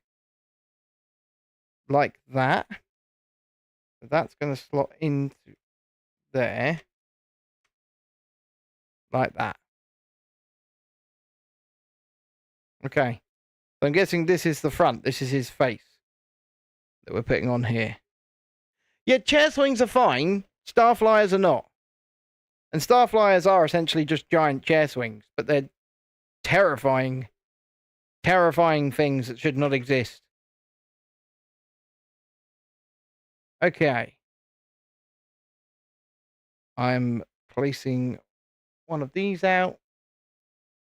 Like that. So that's going to slot into there. Like that. Okay. So I'm guessing this is the front. This is his face that we're putting on here. Yeah, chair swings are fine. Starflyers are not. And Starflyers are essentially just giant chair swings, but they're terrifying, terrifying things that should not exist. Okay. I'm placing one of these out.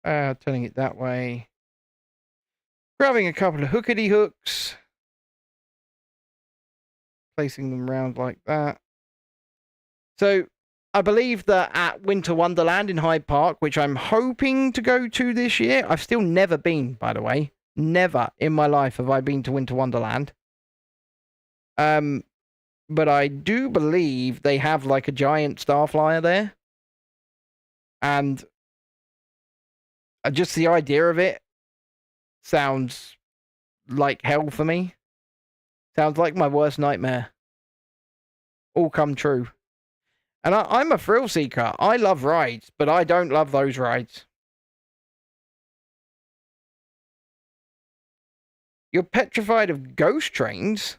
Turning it that way. Grabbing a couple of hookity hooks. Placing them round like that. So, I believe that at Winter Wonderland in Hyde Park, which I'm hoping to go to this year. I've still never been, by the way. Never in my life have I been to Winter Wonderland. But I do believe they have like a giant Starflyer there. And just the idea of it sounds like hell for me. Sounds like my worst nightmare. All come true. And I'm a thrill seeker. I love rides, but I don't love those rides. You're petrified of ghost trains?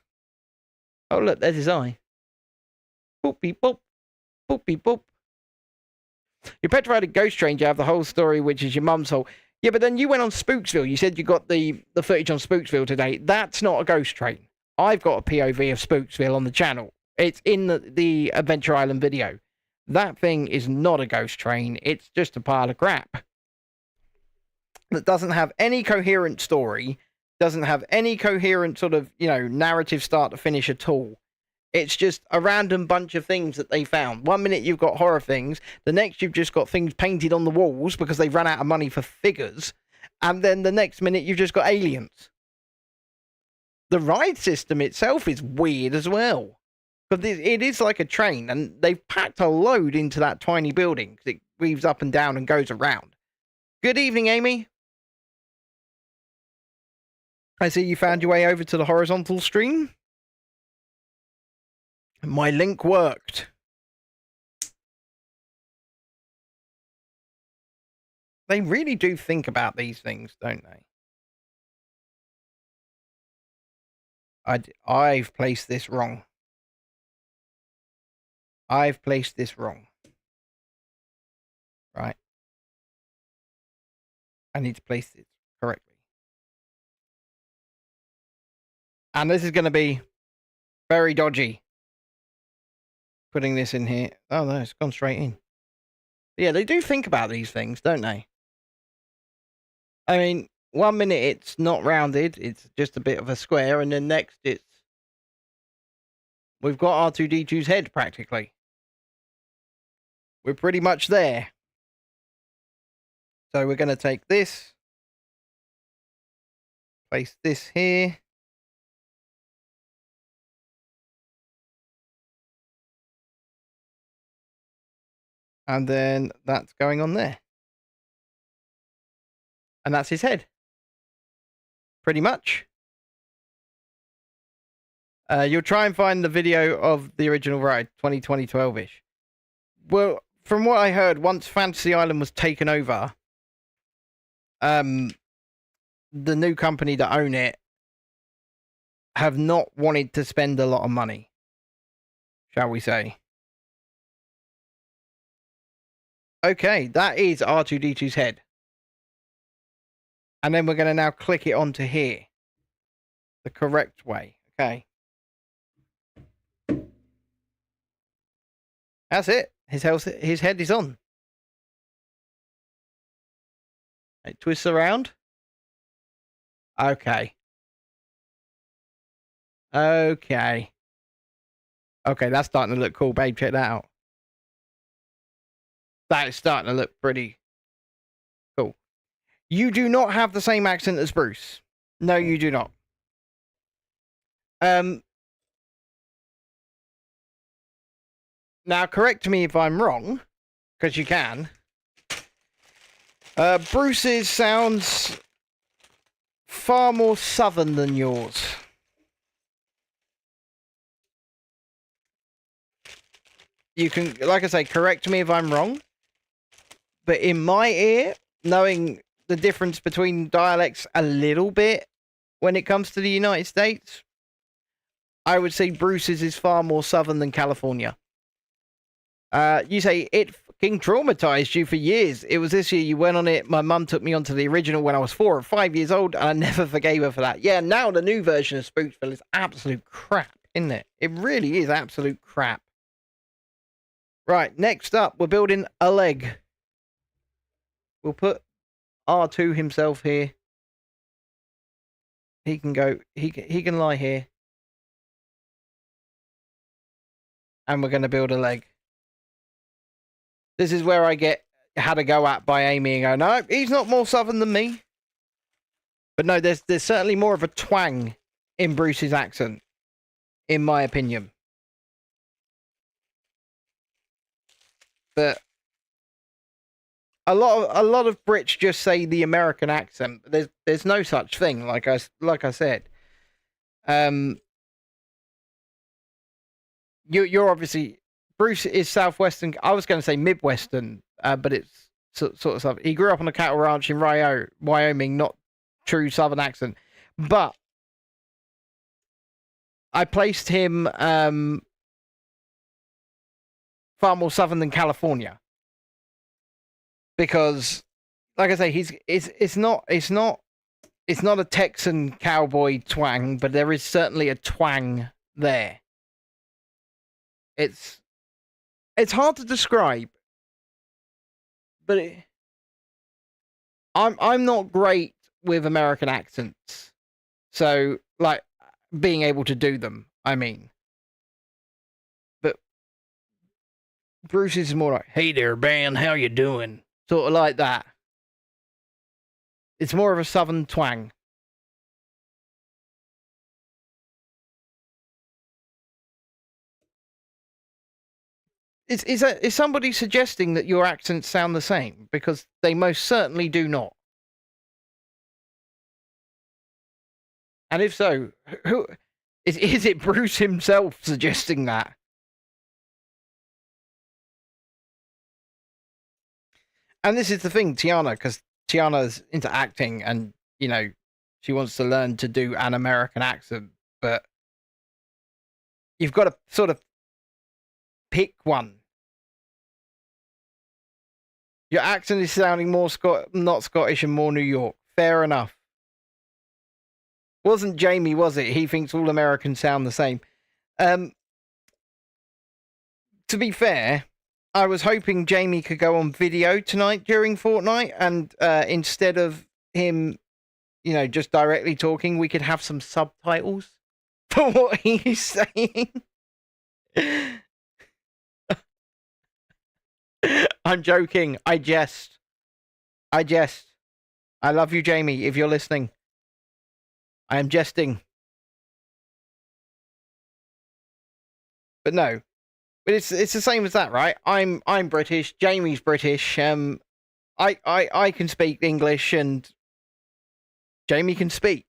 Oh, look, there's his eye. Boopy boop. Boopy boop. You're petrified of ghost trains. You have the whole story, which is your mum's whole. Yeah, but then you went on Spooksville. You said you got the footage on Spooksville today. That's not a ghost train. I've got a POV of Spooksville on the channel. It's in the Adventure Island video. That thing is not a ghost train. It's just a pile of crap. That doesn't have any coherent story. Doesn't have any coherent sort of, narrative start to finish at all. It's just a random bunch of things that they found. One minute you've got horror things. The next you've just got things painted on the walls because they've run out of money for figures. And then the next minute you've just got aliens. The ride system itself is weird as well. But it is like a train, and they've packed a load into that tiny building because it weaves up and down and goes around. Good evening, Amy. I see you found your way over to the horizontal stream. My link worked. They really do think about these things, don't they? I've placed this wrong. I've placed this wrong. Right. I need to place it correctly. And this is going to be very dodgy. Putting this in here. Oh, no, it's gone straight in. Yeah, they do think about these things, don't they? I mean, 1 minute it's not rounded. It's just a bit of a square. And then next we've got R2-D2's head, practically. We're pretty much there. So we're going to take this. Place this here. And then that's going on there. And that's his head. Pretty much. You'll try and find the video of the original ride, 2012-ish. Well, from what I heard, once Fantasy Island was taken over, the new company that own it have not wanted to spend a lot of money, shall we say. Okay, that is R2-D2's head. And then we're going to now click it onto here. The correct way. Okay. That's it. His head is on. It twists around. Okay. Okay. Okay, that's starting to look cool, babe. Check that out. That is starting to look pretty cool. You do not have the same accent as Bruce. No, you do not. Now, correct me if I'm wrong, because you can. Bruce's sounds far more southern than yours. You can, like I say, correct me if I'm wrong. But in my ear, knowing the difference between dialects a little bit when it comes to the United States, I would say Bruce's is far more southern than California. You say it fucking traumatized you for years. It was this year you went on it. My mum took me onto the original when I was 4 or 5 years old, and I never forgave her for that. Yeah, now the new version of Spooksville is absolute crap, isn't it? It really is absolute crap. Right, next up, we're building a leg. We'll put R2 himself here. He can go, he can lie here. And we're going to build a leg. This is where I get had a go at by Amy and go, no, he's not more southern than me. But no, there's certainly more of a twang in Bruce's accent, in my opinion. But a lot of Brits just say the American accent. There's no such thing. Like I said, you're obviously Bruce is southwestern. I was going to say midwestern, but it's sort of stuff. He grew up on a cattle ranch in Wyoming, not true southern accent, but I placed him far more southern than California. Because, like I say, it's not a Texan cowboy twang, but there is certainly a twang there. It's hard to describe, but I'm not great with American accents, so like being able to do them. I mean, but Bruce is more like, "Hey there, Ben, how you doing?" Sort of like that. It's more of a southern twang. Is somebody suggesting that your accents sound the same? Because they most certainly do not. And if so, who is it Bruce himself suggesting that? And this is the thing, Tiana, because Tiana's into acting and, you know, she wants to learn to do an American accent, but you've got to sort of pick one. Your accent is sounding more not Scottish and more New York. Fair enough. Wasn't Jamie, was it? He thinks all Americans sound the same. To be fair, I was hoping Jamie could go on video tonight during Fortnite, and instead of him, you know, just directly talking, we could have some subtitles for what he's saying. I'm joking. I jest. I love you, Jamie, if you're listening. I am jesting. But no. But it's the same as that, right? I'm British, Jamie's British, I can speak English and Jamie can speak.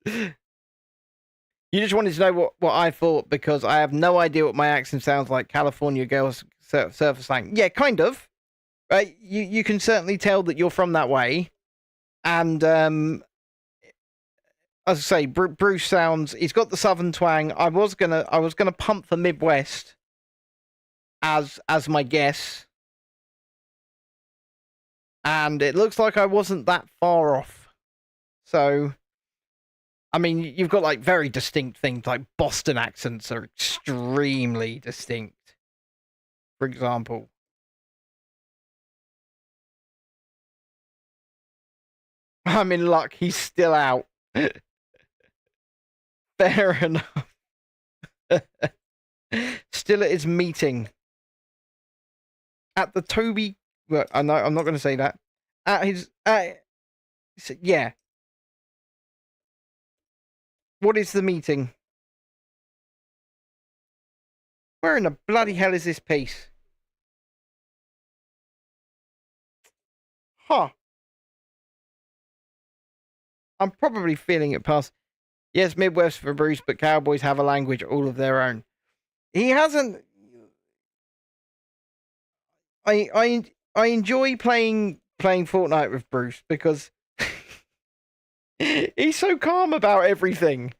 You just wanted to know what I thought, because I have no idea what my accent sounds like. California girls surface slang. Yeah, kind of. Right? You can certainly tell that you're from that way. And as I say, Bruce sounds. He's got the southern twang. I was gonna pump for Midwest as my guess, and it looks like I wasn't that far off. So, I mean, you've got like very distinct things, like Boston accents are extremely distinct. For example. I'm in luck. He's still out. Fair enough. Still at his meeting. At the Toby... Well, I'm not going to say that. At his... yeah. What is the meeting? Where in the bloody hell is this piece? Huh. I'm probably feeling it past. Yes, Midwest for Bruce, but Cowboys have a language all of their own. He hasn't. I enjoy playing Fortnite with Bruce because he's so calm about everything.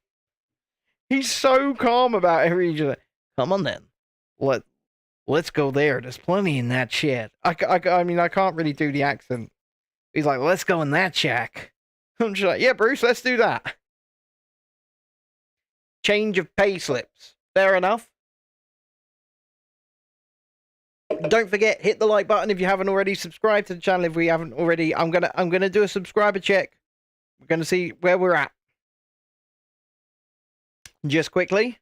He's so calm about everything. Come on then, let's go there. There's plenty in that shed. I mean, I can't really do the accent. He's like, let's go in that shack. I'm just like, yeah, Bruce, let's do that. Change of pay slips. Fair enough. Don't forget, hit the like button if you haven't already. Subscribe to the channel if we haven't already. I'm gonna do a subscriber check. We're gonna see where we're at. Just quickly,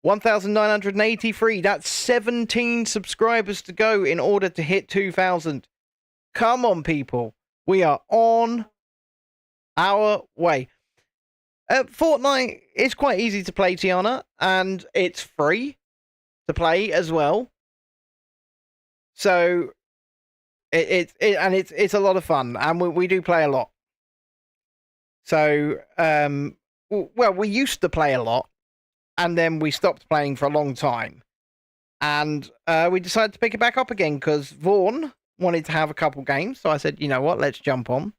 1,983. That's 17 subscribers to go in order to hit 2,000. Come on, people. We are on our way. Fortnite is quite easy to play, Tiana, and it's free to play as well. So it's a lot of fun, and we do play a lot. So well, we used to play a lot, and then we stopped playing for a long time, and we decided to pick it back up again because Vaughn wanted to have a couple games. So I said, you know what, let's jump on,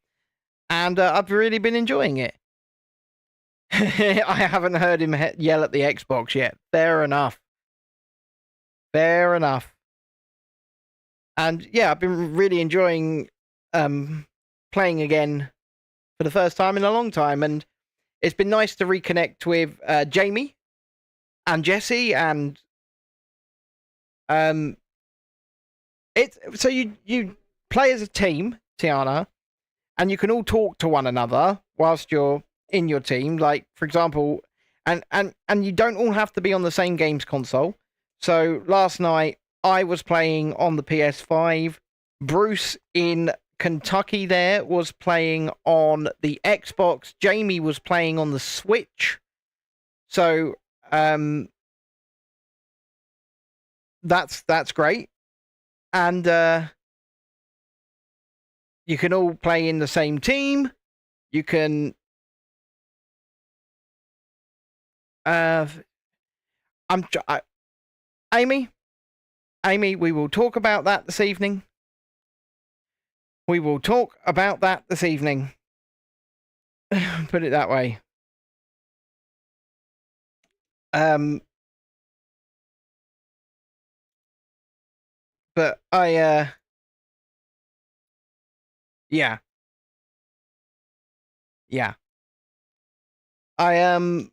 and I've really been enjoying it. I haven't heard him yell at the Xbox yet. Fair enough. Fair enough. And yeah, I've been really enjoying playing again for the first time in a long time, and it's been nice to reconnect with Jamie and Jesse, and it's so you play as a team, Tiana, and you can all talk to one another whilst you're in your team. Like, for example, and you don't all have to be on the same games console. So last night I was playing on the PS5. Bruce in Kentucky there was playing on the Xbox. Jamie was playing on the Switch. So that's great. And you can all play in the same team. You can Amy, we will talk about that this evening. We will talk about that this evening. Put it that way. But yeah. And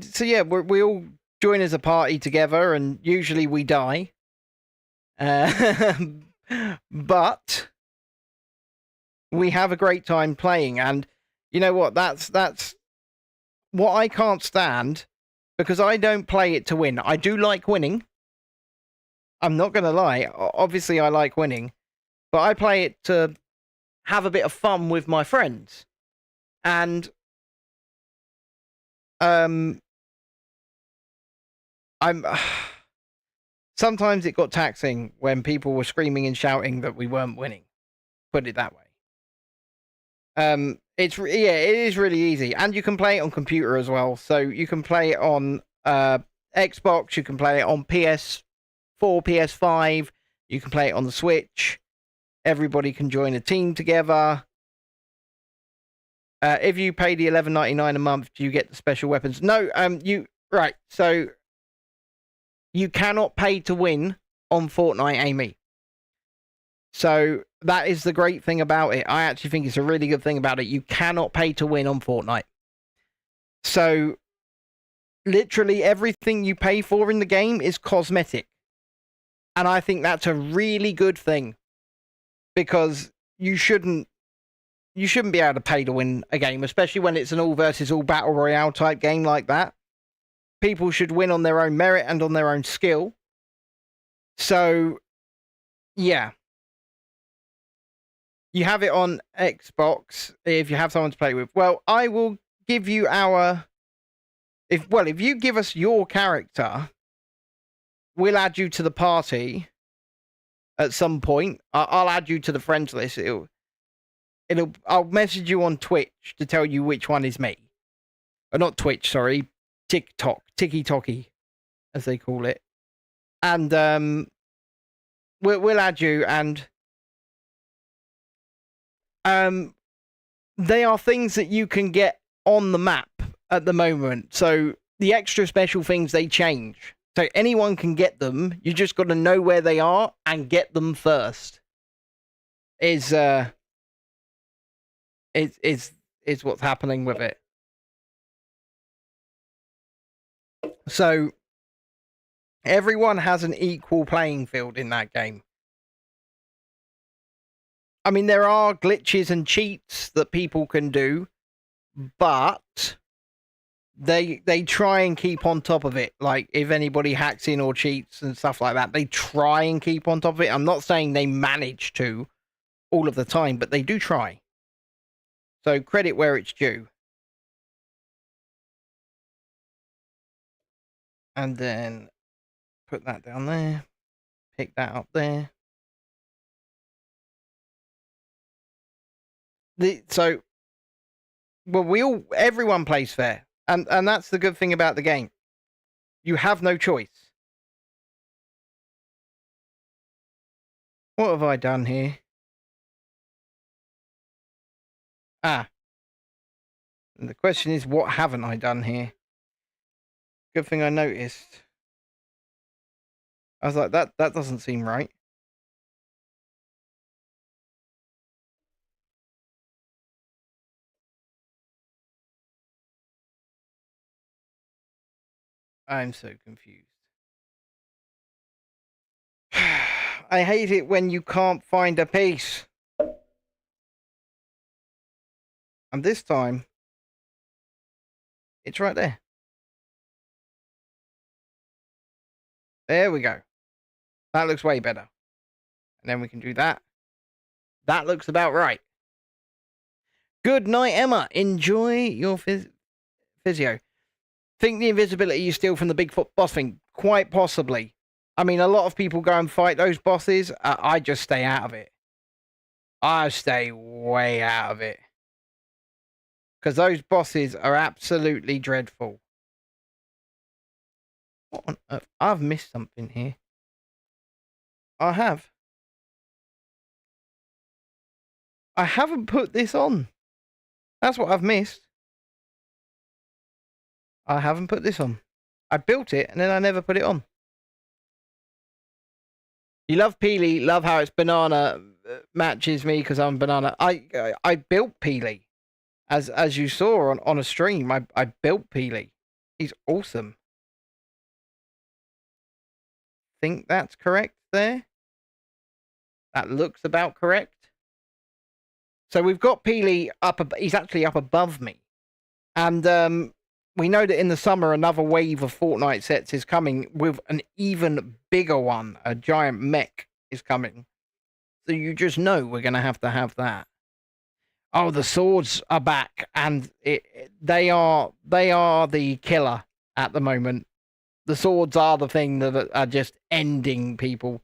so yeah, we all join as a party together, and usually we die. But we have a great time playing, and you know what? That's what I can't stand, because I don't play it to win. I do like winning. I'm not going to lie. Obviously, I like winning, but I play it to have a bit of fun with my friends. And I'm sometimes it got taxing when people were screaming and shouting that we weren't winning. Put it that way. It is really easy, and you can play it on computer as well. So you can play it on Xbox, you can play it on PS4, PS5, you can play it on the Switch. Everybody can join a team together. If you pay the $11.99 a month, do you get the special weapons? No, right. So you cannot pay to win on Fortnite, Amy. So that is the great thing about it. I actually think it's a really good thing about it. You cannot pay to win on Fortnite. So literally everything you pay for in the game is cosmetic. And I think that's a really good thing, because you shouldn't be able to pay to win a game, especially when it's an all versus all battle royale type game like that. People should win on their own merit and on their own skill. So, yeah. You have it on Xbox if you have someone to play with. Well, I will give you if you give us your character, we'll add you to the party at some point. I'll add you to the friends list. I'll message you on Twitch to tell you which one is me. Or not Twitch, sorry. TikTok. Tiki-Toki, as they call it. And we'll add you, and they are things that you can get on the map at the moment. So the extra special things, they change. So anyone can get them. You just got to know where they are and get them first. Is what's happening with it. So everyone has an equal playing field in that game. I mean, there are glitches and cheats that people can do, but they try and keep on top of it. Like, if anybody hacks in or cheats and stuff like that, they try and keep on top of it. I'm not saying they manage to all of the time, but they do try. So credit where it's due. And then put that down there. Pick that up there. Well, everyone plays fair. And that's the good thing about the game. You have no choice. What have I done here? And the question is, what haven't I done here? Good thing I noticed. I was like, that doesn't seem right. I'm so confused. I hate it when you can't find a piece. And this time, it's right there. There we go. That looks way better. And then we can do that. That looks about right. Good night, Emma. Enjoy your physio. Think the invisibility you steal from the Bigfoot boss thing? Quite possibly. I mean, a lot of people go and fight those bosses. I just stay out of it. I stay way out of it. Because those bosses are absolutely dreadful. What on earth? I've missed something here. I have. I haven't put this on. That's what I've missed. I haven't put this on. I built it and then I never put it on. You love Peely, love how it's banana matches me because I'm banana. I built Peely. As you saw on a stream, I built Peely. He's awesome. Think that's correct there? That looks about correct. So we've got Peely up, he's actually up above me. And we know that in the summer, another wave of Fortnite sets is coming with an even bigger one. A giant mech is coming. So you just know we're going to have that. Oh, the swords are back, and they are the killer at the moment. The swords are the thing that are just ending people.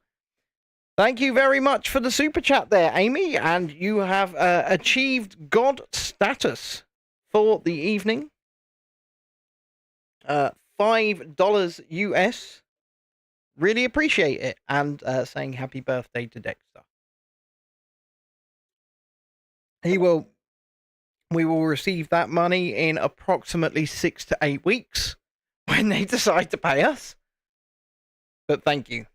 Thank you very much for the super chat there, Amy, and you have achieved God status for the evening. $5 US. Really appreciate it, and saying happy birthday to Dexter. We will receive that money in approximately 6 to 8 weeks when they decide to pay us. But thank you.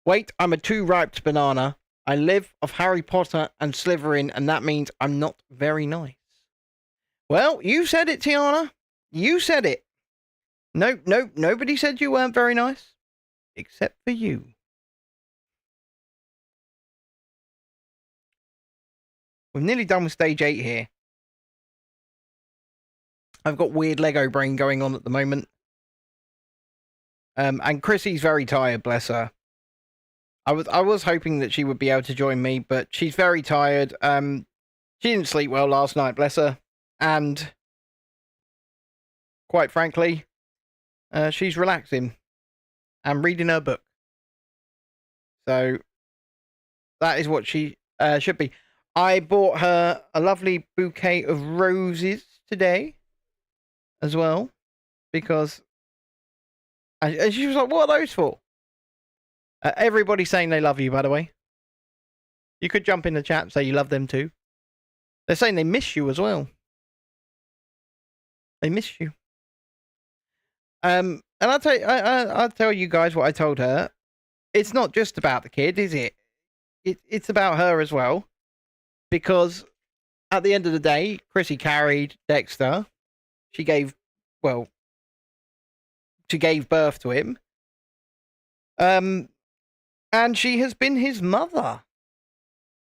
Wait, I'm a too-ripe banana. I live off Harry Potter and Slytherin, and that means I'm not very nice. Well, you said it, Tiana. You said it. No, nobody said you weren't very nice. Except for you. We're nearly done with stage 8 here. I've got weird Lego brain going on at the moment. And Chrissy's very tired, bless her. I was hoping that she would be able to join me, but she's very tired. She didn't sleep well last night, bless her. And quite frankly, she's relaxing and reading her book. So that is what she should be. I bought her a lovely bouquet of roses today as well, because and she was like, what are those for? Everybody's saying they love you, by the way. You could jump in the chat and say you love them too. They're saying they miss you as well. They miss you. And I'll tell you guys what I told her. It's not just about the kid, is it? It's about her as well. Because at the end of the day, Chrissy carried Dexter. She gave birth to him. And she has been his mother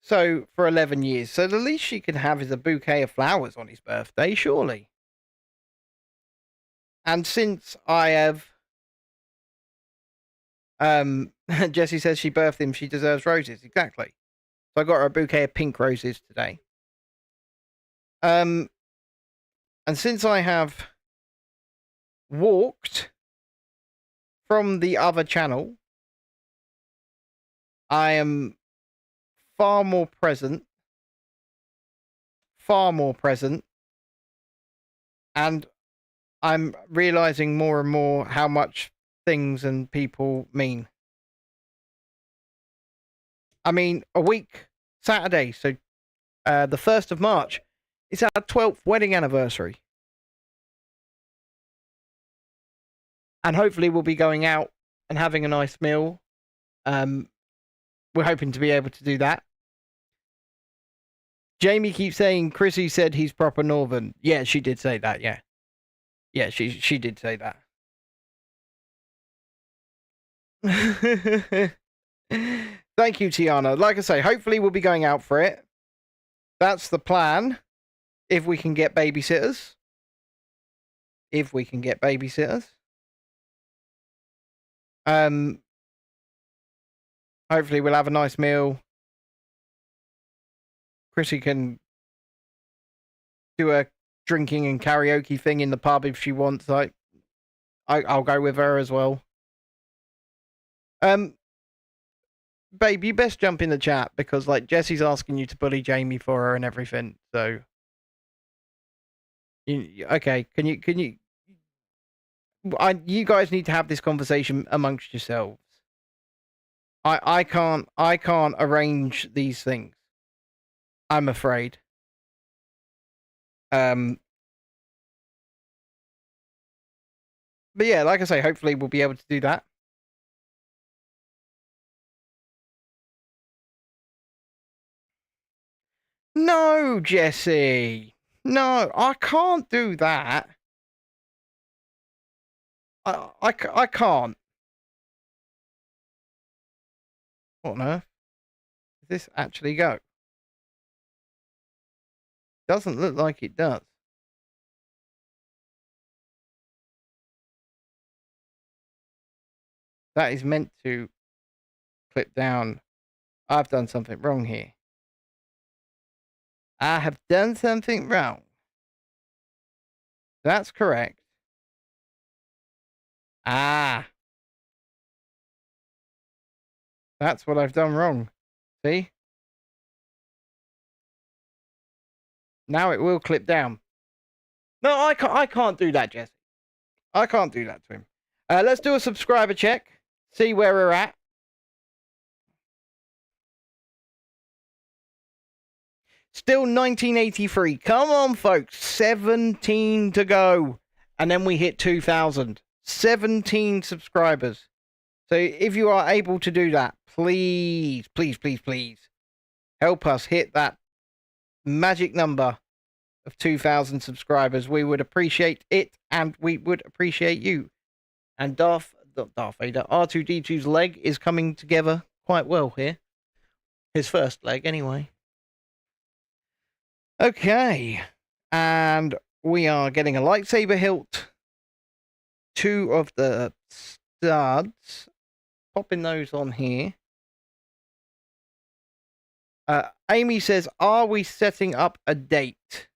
So for 11 years. So the least she can have is a bouquet of flowers on his birthday, surely. And since I have, Jessie says she birthed him, she deserves roses. Exactly. So I got her a bouquet of pink roses today. And since I have walked from the other channel, I am far more present, and I'm realizing more and more how much things and people mean. I mean, a week, Saturday, so the 1st of March, it's our 12th wedding anniversary. And hopefully we'll be going out and having a nice meal. We're hoping to be able to do that. Jamie keeps saying Chrissy said he's proper Northern. Yeah, she did say that, yeah. Yeah, she did say that. Thank you, Tiana. Like I say, hopefully we'll be going out for it. That's the plan. If we can get babysitters. Hopefully we'll have a nice meal. Chrissy can do a drinking and karaoke thing in the pub if she wants. I'll go with her as well. Babe, you best jump in the chat because like Jessie's asking you to bully Jamie for her and everything. So, okay, can you? You guys need to have this conversation amongst yourselves. I can't arrange these things. I'm afraid. But yeah, like I say, hopefully we'll be able to do that. No, Jessie. No, I can't do that. I can't. What on earth? Does this actually go? Doesn't look like it does. That is meant to clip down. I've done something wrong here. I have done something wrong. That's correct. Ah. That's what I've done wrong. See? Now it will clip down. No, I can't do that, Jesse. I can't do that to him. Let's do a subscriber check. See where we're at. Still 1983. Come on, folks. 17 to go. And then we hit 2,000. 17 subscribers. So if you are able to do that, please, please, please, please help us hit that magic number of 2,000 subscribers. We would appreciate it, and we would appreciate you. And Darth Vader, R2-D2's leg is coming together quite well here. His first leg, anyway. Okay. And we are getting a lightsaber hilt. 2 of the studs. Popping those on here. Amy says, are we setting up a date?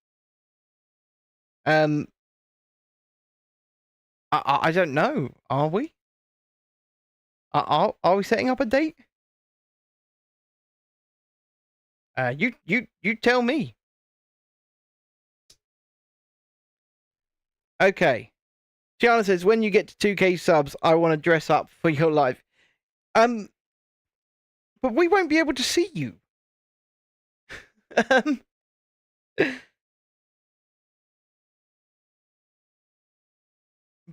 I don't know. Are we? Are we setting up a date? You tell me. Okay. Gianna says, when you get to 2K subs, I want to dress up for your life. But we won't be able to see you.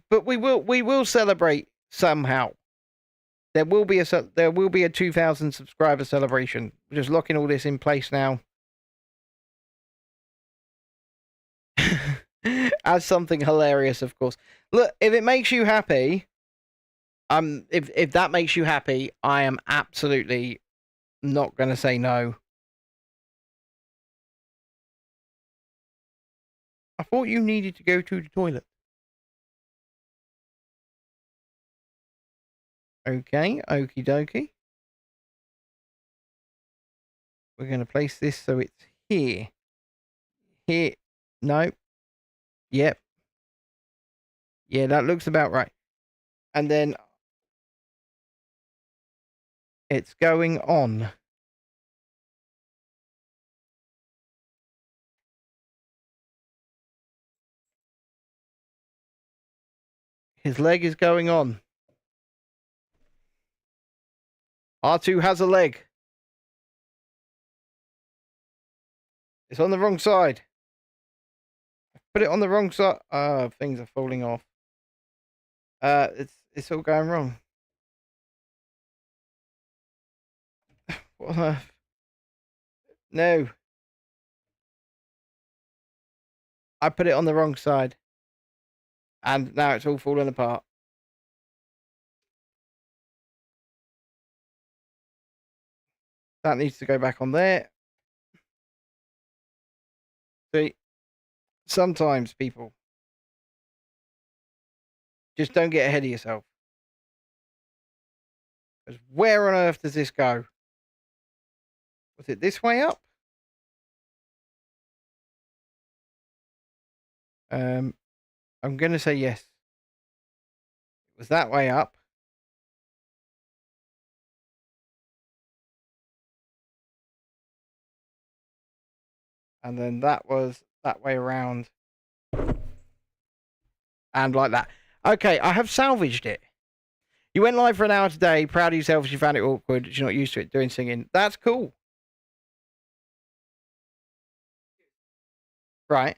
But we will celebrate somehow. There will be a 2,000 subscriber celebration. We're just locking all this in place now. As something hilarious, of course. Look, if it makes you happy, if that makes you happy, I am absolutely not going to say no. I thought you needed to go to the toilet. Okay, okie dokie. We're going to place this so it's here. Here. No. Yep. Yeah, that looks about right. And then it's going on. His leg is going on. R2 has a leg. It's on the wrong side. Put it on the wrong side. Oh, things are falling off. It's all going wrong. What on earth? No. I put it on the wrong side. And now it's all falling apart. That needs to go back on there. See, sometimes people just don't get ahead of yourself. Because where on earth does this go? Was it this way up? I'm going to say yes. It was that way up. And then that was that way around. And like that. Okay, I have salvaged it. You went live for an hour today. Proud of yourself as you found it awkward. You're not used to it doing singing. That's cool. Right.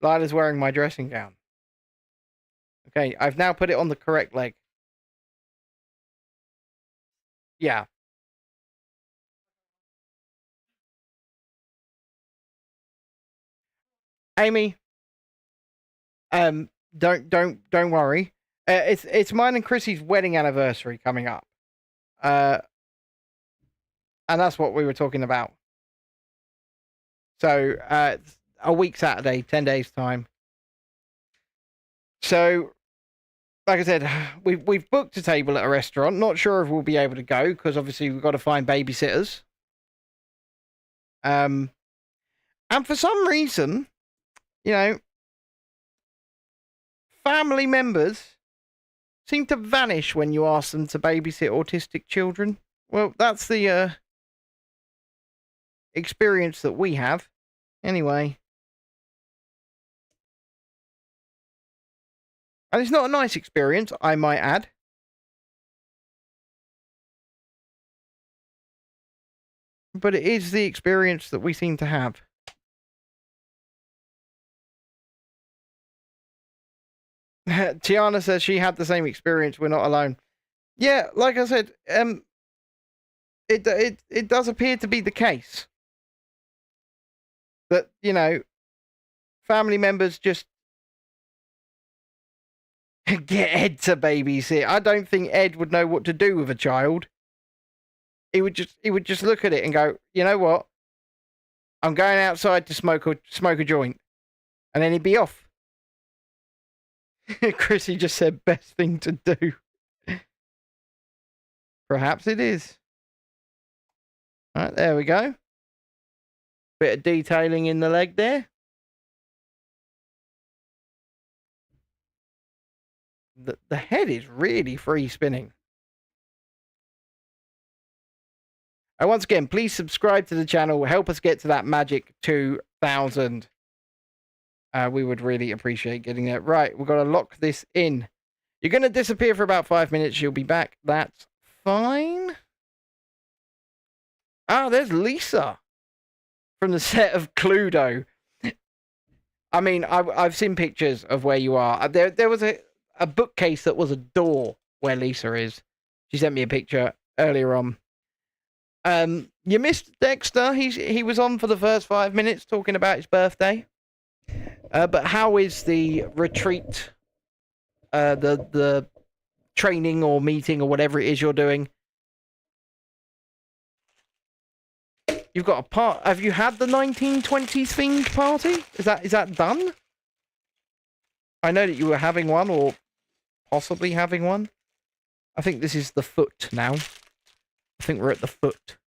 Lila's wearing my dressing gown. Okay, I've now put it on the correct leg. Yeah. Amy, don't worry. It's mine and Chrissy's wedding anniversary coming up. And that's what we were talking about. So, a week Saturday, 10 days time. So, like I said, we've booked a table at a restaurant. Not sure if we'll be able to go because obviously we've got to find babysitters. And for some reason, you know, family members seem to vanish when you ask them to babysit autistic children. Well, that's the experience that we have. Anyway. And it's not a nice experience, I might add. But it is the experience that we seem to have. Tiana says she had the same experience. We're not alone. Yeah, like I said, it does appear to be the case that, you know, family members just get Ed to babysit. I don't think Ed would know what to do with a child. He would just look at it and go, you know what? I'm going outside to smoke a joint, and then he'd be off. Chrissy just said best thing to do. Perhaps it is. All right, there we go. Bit of detailing in the leg there. The head is really free spinning. And once again, please subscribe to the channel. Help us get to that magic 2,000. We would really appreciate getting there. Right, we've got to lock this in. You're going to disappear for about 5 minutes. You'll be back. That's fine. Ah, there's Lisa from the set of Cluedo. I mean, I've seen pictures of where you are. There was a bookcase that was a door where Lisa is. She sent me a picture earlier on. You missed Dexter. He was on for the first 5 minutes talking about his birthday. But how is the retreat, the training or meeting or whatever it is you're doing? You've got a part. Have you had the 1920s themed party? Is that done? I know that you were having one, or possibly having one. I think this is the foot now. I think we're at the foot.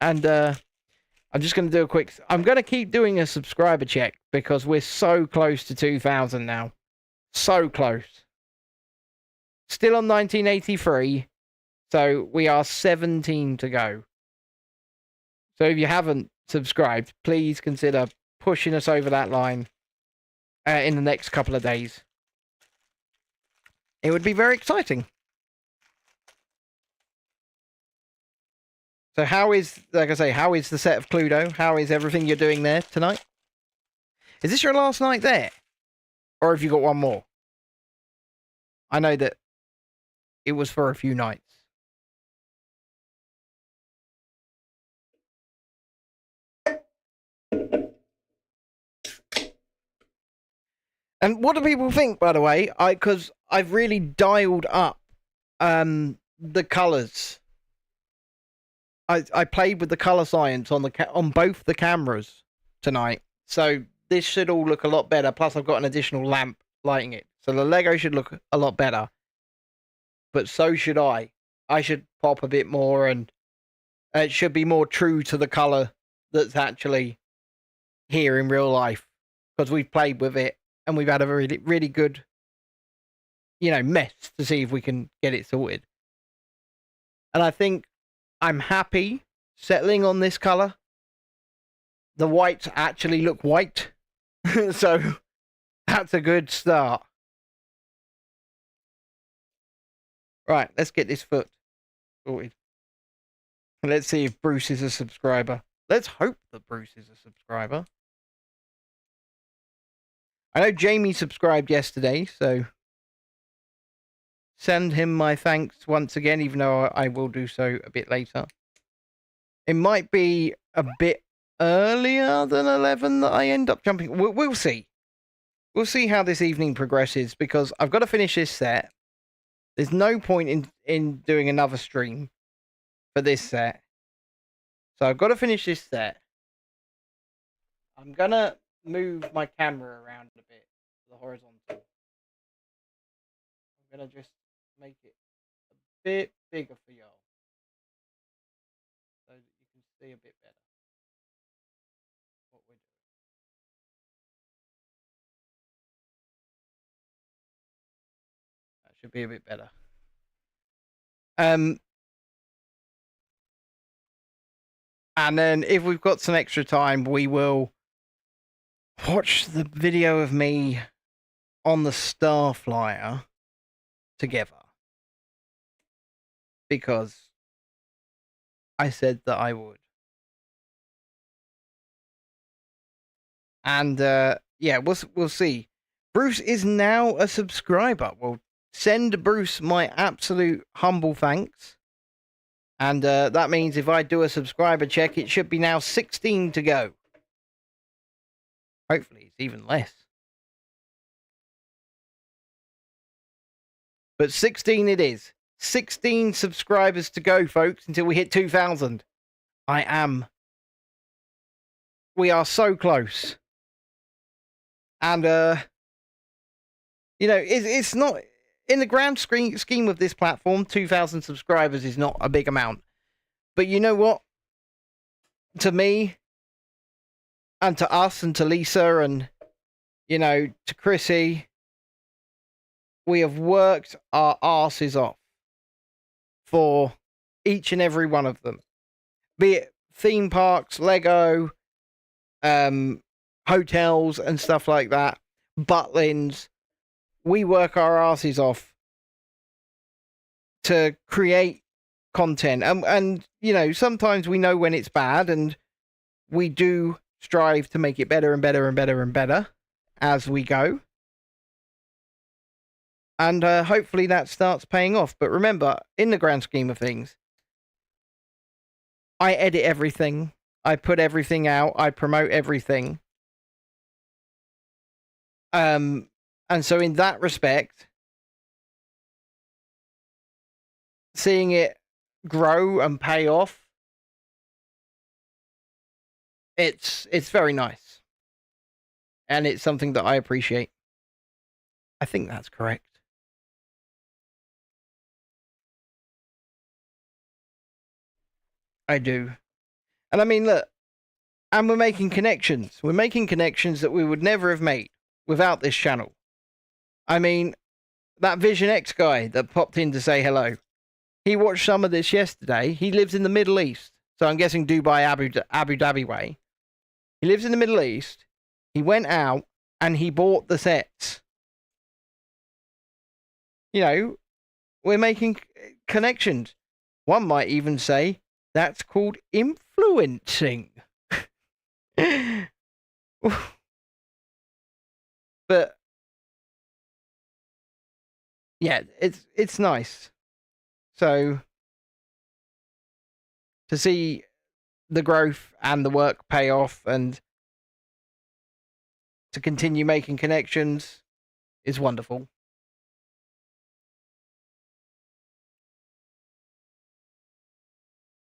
And I'm just going to do a quick... I'm going to keep doing a subscriber check because we're so close to 2,000 now. So close. Still on 1983. So we are 17 to go. So if you haven't subscribed, please consider pushing us over that line in the next couple of days. It would be very exciting. So how is, like I say, how is the set of Cluedo? How is everything you're doing there tonight? Is this your last night there? Or have you got one more? I know that it was for a few nights. And what do people think, by the way? Because I've really dialed up the colours. I played with the colour science on on both the cameras tonight, so this should all look a lot better. Plus, I've got an additional lamp lighting it, so the Lego should look a lot better. But so should I. I should pop a bit more, and it should be more true to the colour that's actually here in real life, because we've played with it and we've had a really, really good, mess to see if we can get it sorted. And I think I'm happy settling on this colour. The whites actually look white. So that's a good start. Right, let's get this foot sorted. Let's see if Bruce is a subscriber. Let's hope that Bruce is a subscriber. I know Jamie subscribed yesterday, so send him my thanks once again, even though I will do so a bit later. It might be a bit earlier than 11 that I end up jumping. We'll see. We'll see how this evening progresses, because I've got to finish this set. There's no point in doing another stream for this set. So I've got to finish this set. I'm going to move my camera around a bit to the horizontal. I'm going to just make it a bit bigger for y'all, so that you can see a bit better what we're doing. That should be a bit better. And then if we've got some extra time, we will watch the video of me on the Star Flyer together, because I said that I would. And yeah, we'll see. Bruce is now a subscriber. Well, send Bruce my absolute humble thanks. And that means if I do a subscriber check, it should be now 16 to go. Hopefully it's even less. But 16 it is. 16 subscribers to go, folks, until we hit 2,000. We are so close. And, it's not... In the grand scheme of this platform, 2,000 subscribers is not a big amount. But you know what? To me, and to us, and to Lisa, and, to Chrissy, we have worked our asses off for each and every one of them. Be it theme parks, Lego, hotels, and stuff like that, Butlins. We work our asses off to create content. And sometimes we know when it's bad, and we do strive to make it better and better and better and better as we go. And hopefully that starts paying off. But remember, in the grand scheme of things, I edit everything. I put everything out. I promote everything. And so in that respect, seeing it grow and pay off, it's very nice. And it's something that I appreciate. I think that's correct. I do. And I mean, look, and we're making connections. We're making connections that we would never have made without this channel. I mean, that Vision X guy that popped in to say hello, he watched some of this yesterday. He lives in the Middle East. So I'm guessing Dubai, Abu Dhabi way. He lives in the Middle East. He went out and he bought the sets. You know, we're making connections. One might even say that's called influencing. But yeah, it's nice. So to see the growth and the work pay off and to continue making connections is wonderful.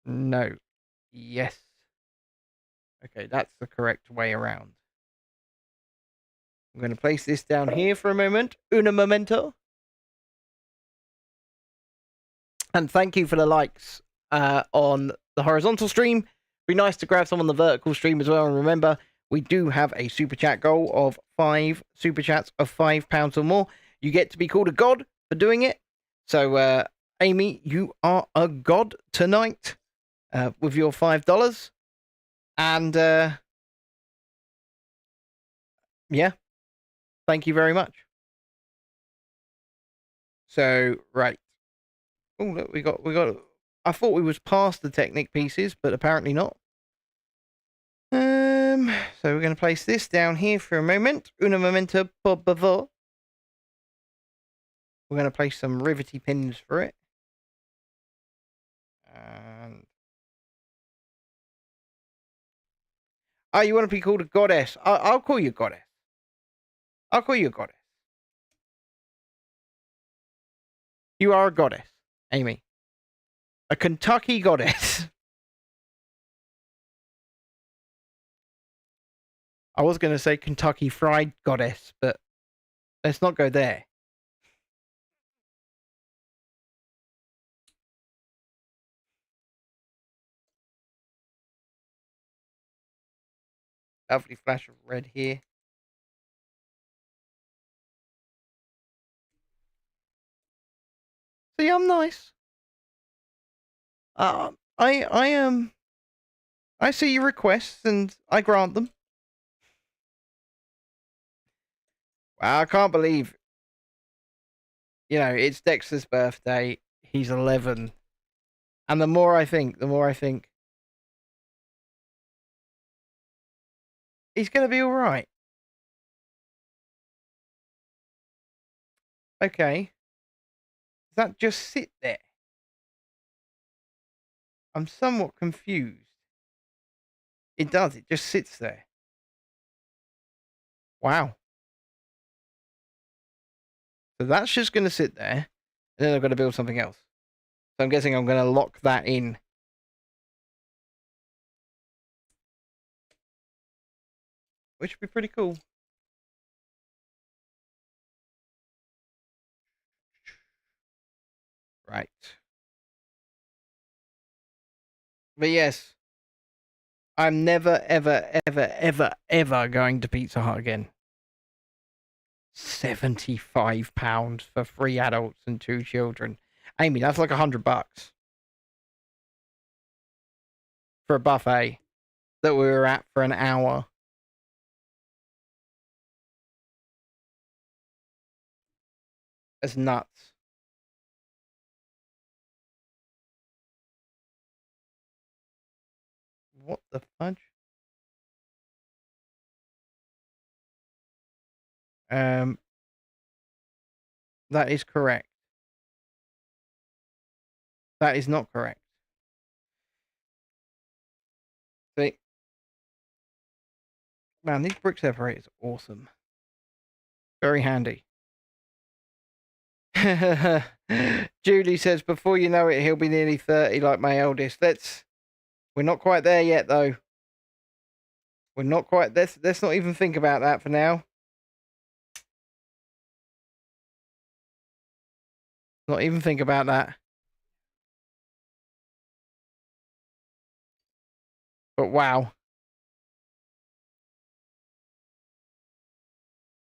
No. Yes. Okay, that's the correct way around. I'm going to place this down here for a moment. Una momento. And thank you for the likes on the horizontal stream. Be nice to grab some on the vertical stream as well. And remember, we do have a super chat goal of 5 super chats of £5 or more. You get to be called a god for doing it. So, Amy, you are a god tonight with your $5. And yeah, thank you very much. So, right. Oh, look, we got. I thought we was past the Technic pieces, but apparently not. So we're going to place this down here for a moment. Una momento, por favor. We're going to place some rivety pins for it. And oh, you want to be called a goddess? I'll call you a goddess. I'll call you a goddess. You are a goddess, Amy. A Kentucky goddess. I was going to say Kentucky Fried Goddess, but let's not go there. Lovely flash of red here. See, I'm nice. I see your requests and I grant them. Wow, I can't believe, it's Dexter's birthday. He's 11. And the more I think, he's going to be all right. Okay. Does that just sit there? I'm somewhat confused. It does. It just sits there. Wow. So that's just going to sit there. And then I've got to build something else. So I'm guessing I'm going to lock that in. Which would be pretty cool. Right. But yes. I'm never, ever, ever, ever, ever going to Pizza Hut again. £75 for 3 adults and 2 children. Amy, that's like $100 for a buffet that we were at for an hour. That's nuts. What the fudge? That is correct. That is not correct. See? Man, these brick separators are awesome. Very handy. Julie says, before you know it, he'll be nearly 30 like my eldest. We're not quite there yet, though. We're not quite... Let's not even think about that for now. Not even think about that. But wow.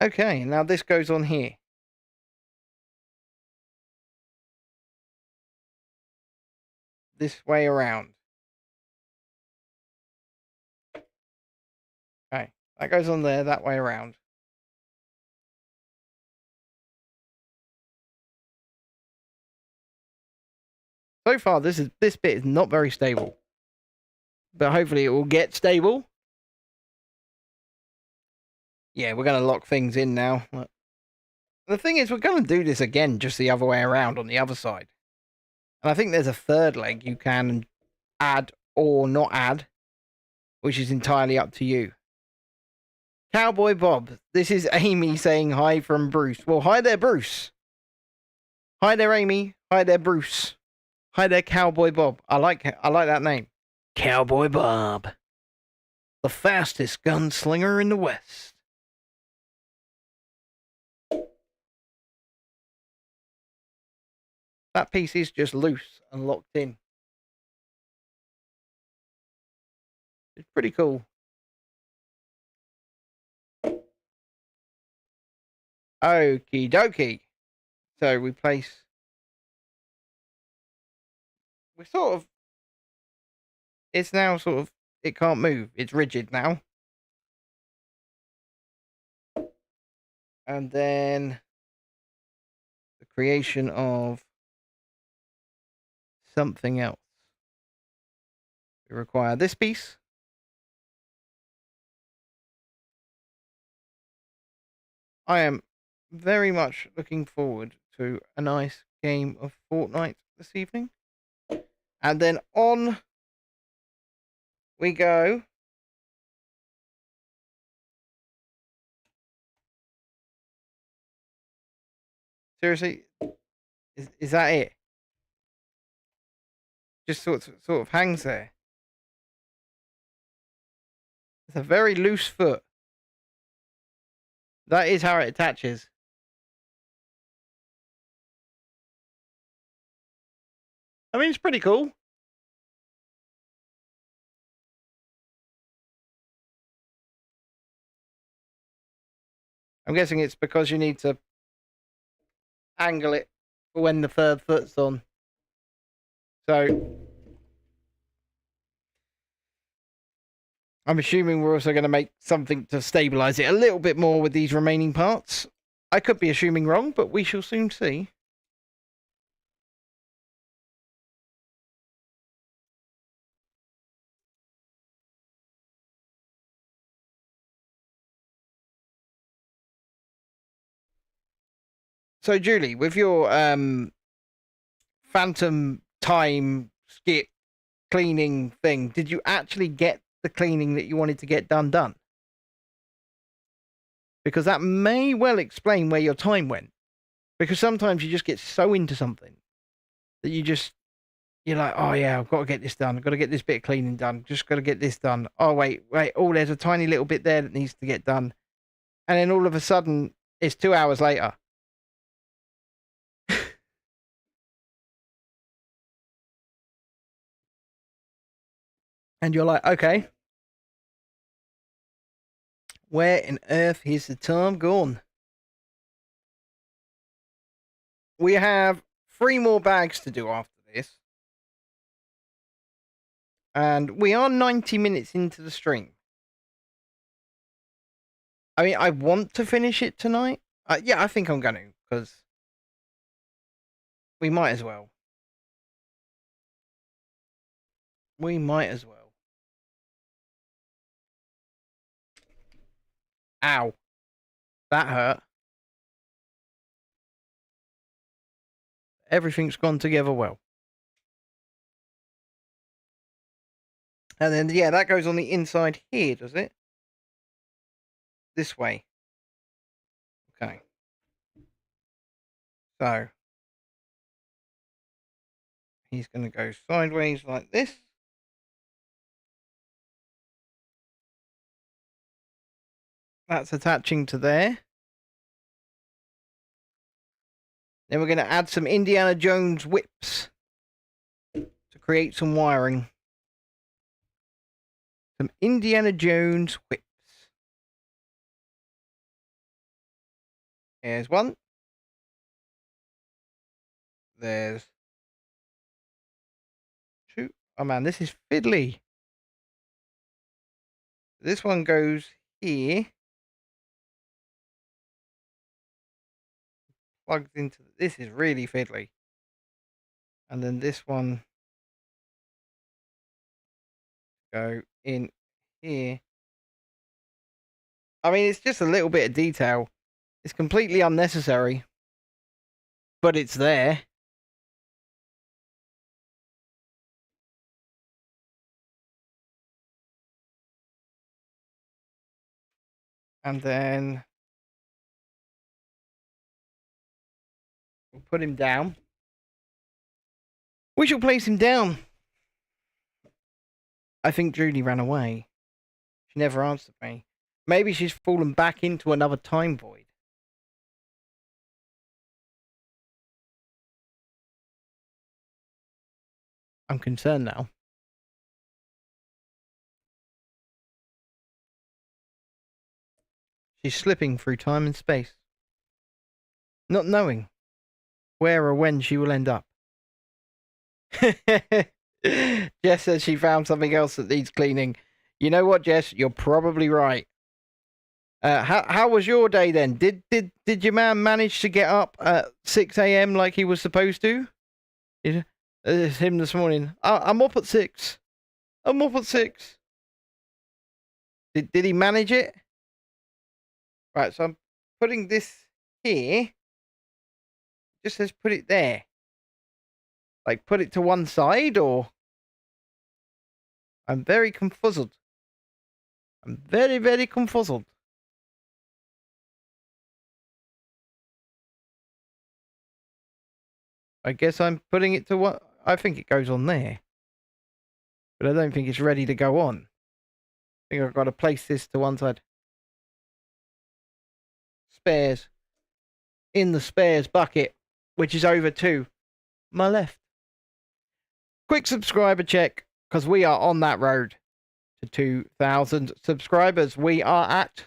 Okay, now this goes on here. This way around. Okay, that goes on there, that way around. So far, this bit is not very stable. But hopefully it will get stable. Yeah, we're going to lock things in now. The thing is, we're going to do this again just the other way around on the other side. And I think there's a third leg you can add or not add, which is entirely up to you. Cowboy Bob, this is Amy saying hi from Bruce. Well, hi there, Bruce. Hi there, Amy. Hi there, Bruce. Hi there, Cowboy Bob. I like that name. Cowboy Bob. The fastest gunslinger in the West. That piece is just loose and locked in. It's pretty cool. Okie dokie. So we place... We're sort of... It's now sort of... It can't move. It's rigid now. And then... The creation of... something else. We require this piece. I am very much looking forward to a nice game of Fortnite this evening. And then on we go. Seriously? Is that it? Just sort of hangs there. It's a very loose foot. That is how it attaches. I mean, it's pretty cool. I'm guessing it's because you need to angle it for when the third foot's on. So I'm assuming we're also going to make something to stabilize it a little bit more with these remaining parts. I could be assuming wrong, but we shall soon see. So, Julie, with your phantom time skip cleaning thing, did you actually get the cleaning that you wanted to get done? Because that may well explain where your time went. Because sometimes you just get so into something that you're like, oh yeah, I've got to get this done. I've got to get this bit of cleaning done. Just got to get this done. Oh, wait. Oh, there's a tiny little bit there that needs to get done. And then all of a sudden, it's 2 hours later. And you're like, okay, where in earth is the time gone? We have 3 more bags to do after this. And we are 90 minutes into the stream. I mean, I want to finish it tonight. Yeah, I think I'm going to, because we might as well. We might as well. Ow. That hurt. Everything's gone together well. And then, yeah, that goes on the inside here, does it? This way. Okay. So, He's going to go sideways like this. That's attaching to there. Then we're going to add some Indiana Jones whips to create some wiring. Some Indiana Jones whips. There's one. There's two. Oh man, this is fiddly. This one goes here. Plugs into... This is really fiddly. And then this one go in here. I mean, it's just a little bit of detail. It's completely unnecessary. But it's there. And then we'll put him down. We shall place him down. I think Julie ran away. She never answered me. Maybe she's fallen back into another time void. I'm concerned now. She's slipping through time and space, not knowing where or when she will end up. Jess says she found something else that needs cleaning. You know what, Jess? You're probably right. How was your day then? Did your man manage to get up at 6 a.m. like he was supposed to? It's him this morning. I'm up at 6. I'm up at 6. Did he manage it? Right, so I'm putting this here. Just says put it there. Like put it to one side, or... I'm very confuzzled. I'm very, very confuzzled. I guess I'm putting it to what... I think it goes on there. But I don't think it's ready to go on. I think I've got to place this to one side. Spares. In the spares bucket, which is over to my left. Quick subscriber check, because we are on that road to 2,000 subscribers. We are at...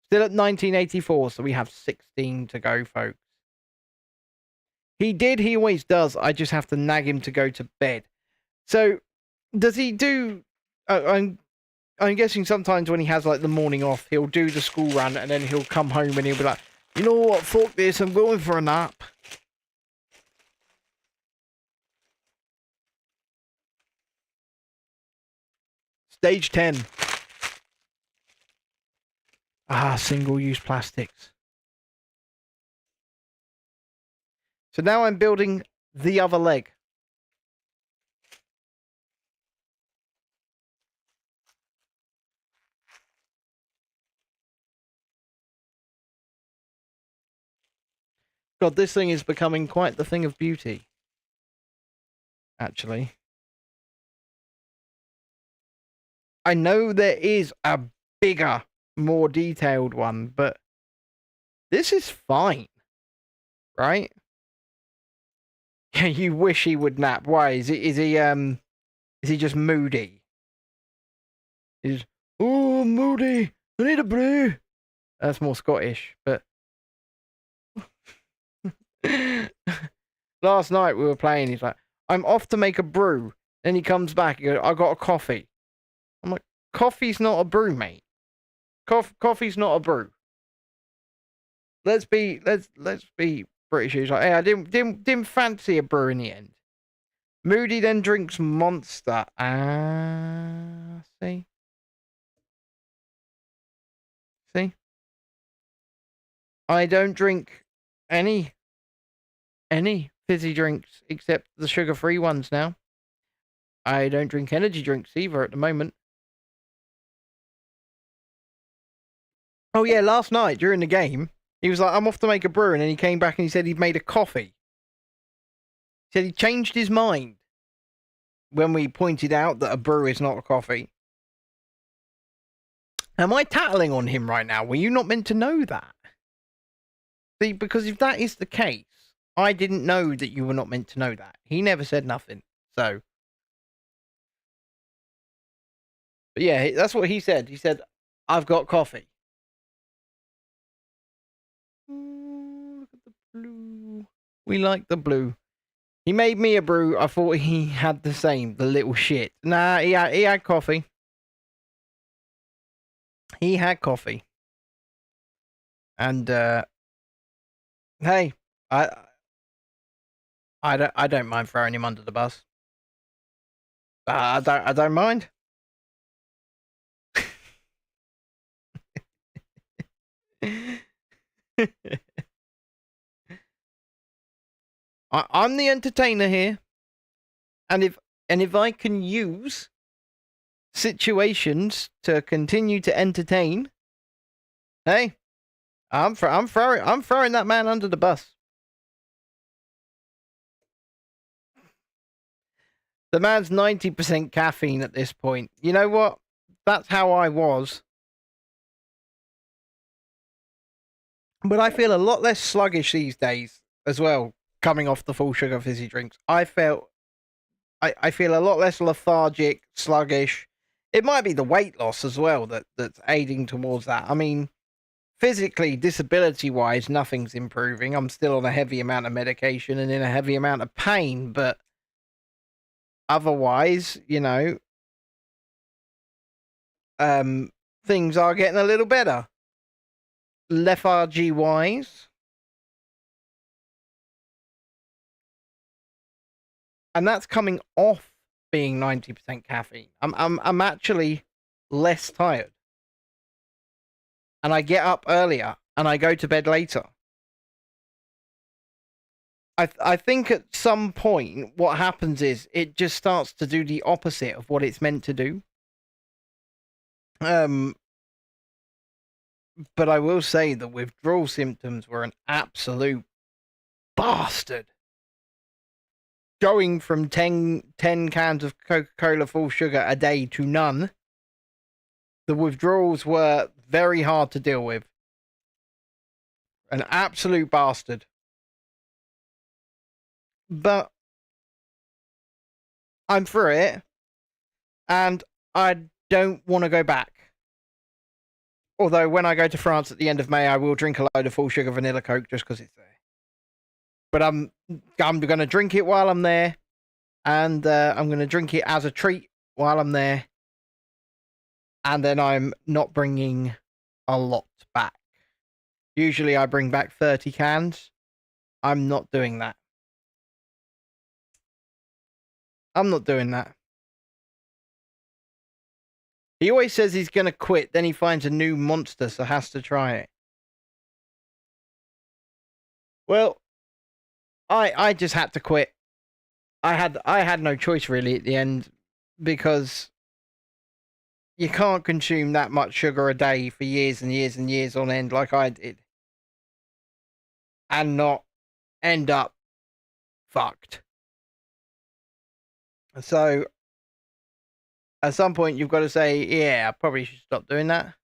still at 1984, so we have 16 to go, folks. He always does. I just have to nag him to go to bed. So, does he do... I'm guessing sometimes when he has, like, the morning off, he'll do the school run, and then he'll come home and he'll be like, you know what, fuck this, I'm going for a nap. Stage 10. Single-use plastics. So now I'm building the other leg. God, this thing is becoming quite the thing of beauty. Actually. I know there is a bigger, more detailed one, but this is fine. Right? Yeah, you wish he would nap. Why? Is he just moody? Oh, moody. I need a brew. That's more Scottish, but last night we were playing, he's like, I'm off to make a brew. Then he comes back, he goes, I got a coffee. I'm like, coffee's not a brew, mate. Coffee's not a brew. Let's be British. He's like, hey, I didn't fancy a brew in the end. Moody then drinks Monster. See? See? I don't drink any fizzy drinks except the sugar-free ones now. I don't drink energy drinks either at the moment. Oh yeah, last night during the game, he was like, I'm off to make a brew, and then he came back and he said he'd made a coffee. said he changed his mind when we pointed out that a brew is not a coffee. Am I tattling on him right now? Were you not meant to know that? See, because if that is the case, I didn't know that you were not meant to know that. He never said nothing. So, but yeah, that's what he said. He said, I've got coffee. Ooh, look at the blue. We like the blue. He made me a brew. I thought he had the same, the little shit. Nah, he had coffee. He had coffee. And, hey, I don't mind throwing him under the bus. I don't mind. I'm the entertainer here, and if I can use situations to continue to entertain, hey, I'm throwing that man under the bus. The man's 90% caffeine at this point. You know what? That's how I was. But I feel a lot less sluggish these days as well, coming off the full sugar fizzy drinks. I feel a lot less lethargic, sluggish. It might be the weight loss as well that's aiding towards that. I mean, physically, disability-wise, nothing's improving. I'm still on a heavy amount of medication and in a heavy amount of pain, but otherwise, you know, things are getting a little better. Lethargy-wise. And that's coming off being 90% caffeine. I'm actually less tired. And I get up earlier and I go to bed later. I think at some point what happens is it just starts to do the opposite of what it's meant to do. But I will say the withdrawal symptoms were an absolute bastard. Going from 10 cans of Coca-Cola full sugar a day to none, the withdrawals were very hard to deal with. An absolute bastard. But I'm through it, and I don't want to go back. Although when I go to France at the end of May, I will drink a load of full sugar vanilla Coke just because it's there. But I'm going to drink it while I'm there, and I'm going to drink it as a treat while I'm there, and then I'm not bringing a lot back. Usually I bring back 30 cans. I'm not doing that. I'm not doing that. He always says he's going to quit, then he finds a new monster, so has to try it. Well, I just had to quit. I had no choice really at the end, because you can't consume that much sugar a day for years and years and years on end like I did and not end up fucked. So at some point you've got to say, yeah, I probably should stop doing that.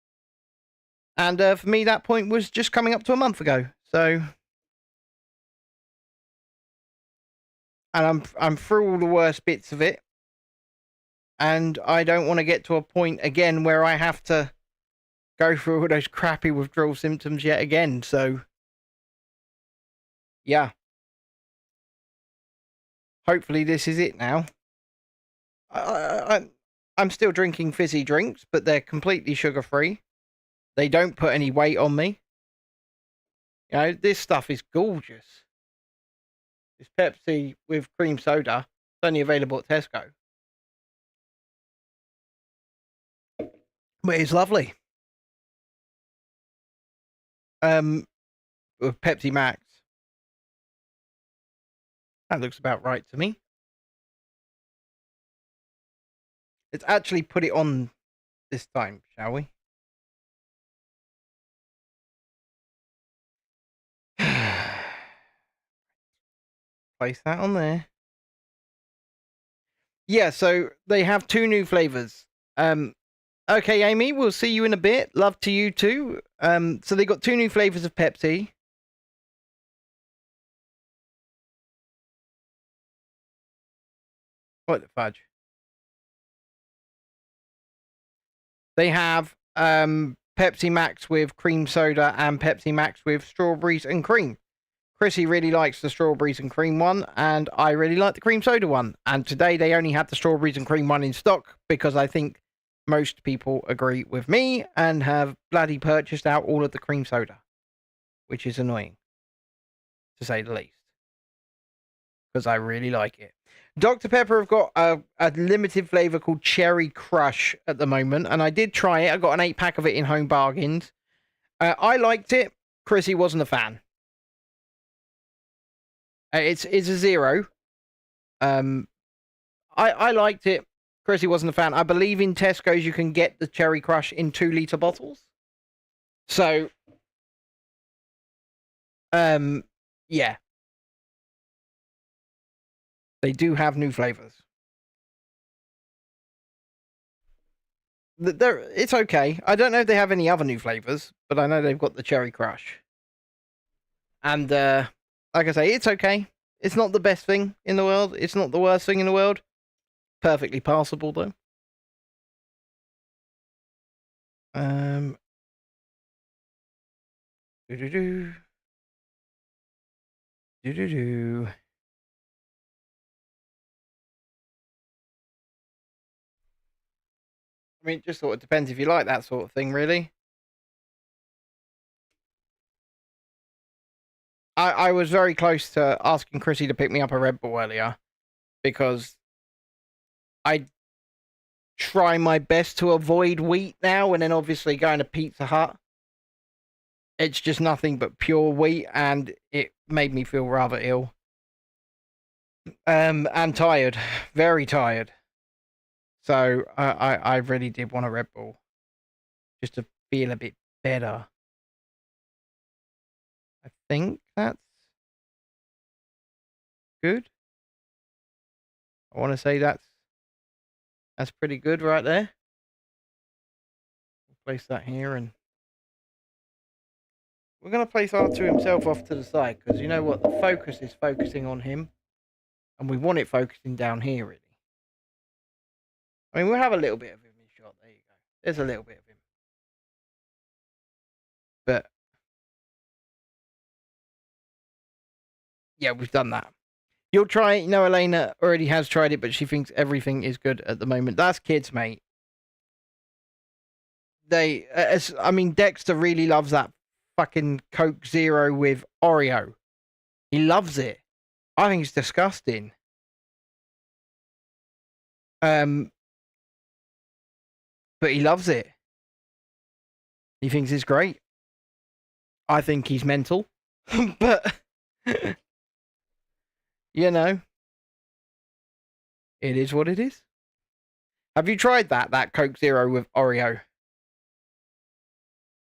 And for me, that point was just coming up to a month ago. So, and I'm through all the worst bits of it, and I don't want to get to a point again where I have to go through all those crappy withdrawal symptoms yet again. So, yeah. Hopefully this is it now. I'm still drinking fizzy drinks, but they're completely sugar-free. They don't put any weight on me. You know, this stuff is gorgeous. It's Pepsi with cream soda. It's only available at Tesco. But it's lovely. With Pepsi Max. That looks about right to me. Let's actually put it on this time, shall we? Place that on there. Yeah, so they have 2 new flavors. Okay, Amy, we'll see you in a bit. Love to you too. So they got 2 new flavors of Pepsi. What the fudge? They have Pepsi Max with cream soda and Pepsi Max with strawberries and cream. Chrissy really likes the strawberries and cream one, and I really like the cream soda one. And today they only had the strawberries and cream one in stock because I think most people agree with me and have bloody purchased out all of the cream soda, which is annoying, to say the least, because I really like it. Dr. Pepper have got a limited flavour called Cherry Crush at the moment, and I did try it. I got an 8-pack of it in Home Bargains. I liked it. Chrissy wasn't a fan. It's a 0. I liked it. Chrissy wasn't a fan. I believe in Tesco's you can get the Cherry Crush in 2-litre bottles. So, yeah. They do have new flavours. It's okay. I don't know if they have any other new flavours, but I know they've got the Cherry Crush. And, like I say, it's okay. It's not the best thing in the world. It's not the worst thing in the world. Perfectly passable, though. Do-do-do. Do-do-do. I mean, it just sort of depends if you like that sort of thing, really. I was very close to asking Chrissy to pick me up a Red Bull earlier because I try my best to avoid wheat now, and then obviously going to Pizza Hut, it's just nothing but pure wheat, and it made me feel rather ill. And tired, very tired. So I really did want a Red Bull just to feel a bit better. I think that's good. I want to say that's pretty good right there. We'll place that here, and we're going to place R2 himself off to the side because you know what? The focus is focusing on him, and we want it focusing down here, really. I mean, we'll have a little bit of him in shot. There you go. There's a little bit of him. But yeah, we've done that. You'll try it. You know, Elena already has tried it, but she thinks everything is good at the moment. That's kids, mate. I mean, Dexter really loves that fucking Coke Zero with Oreo. He loves it. I think it's disgusting. But he loves it. He thinks it's great. I think he's mental. But, you know, it is what it is. Have you tried that Coke Zero with Oreo?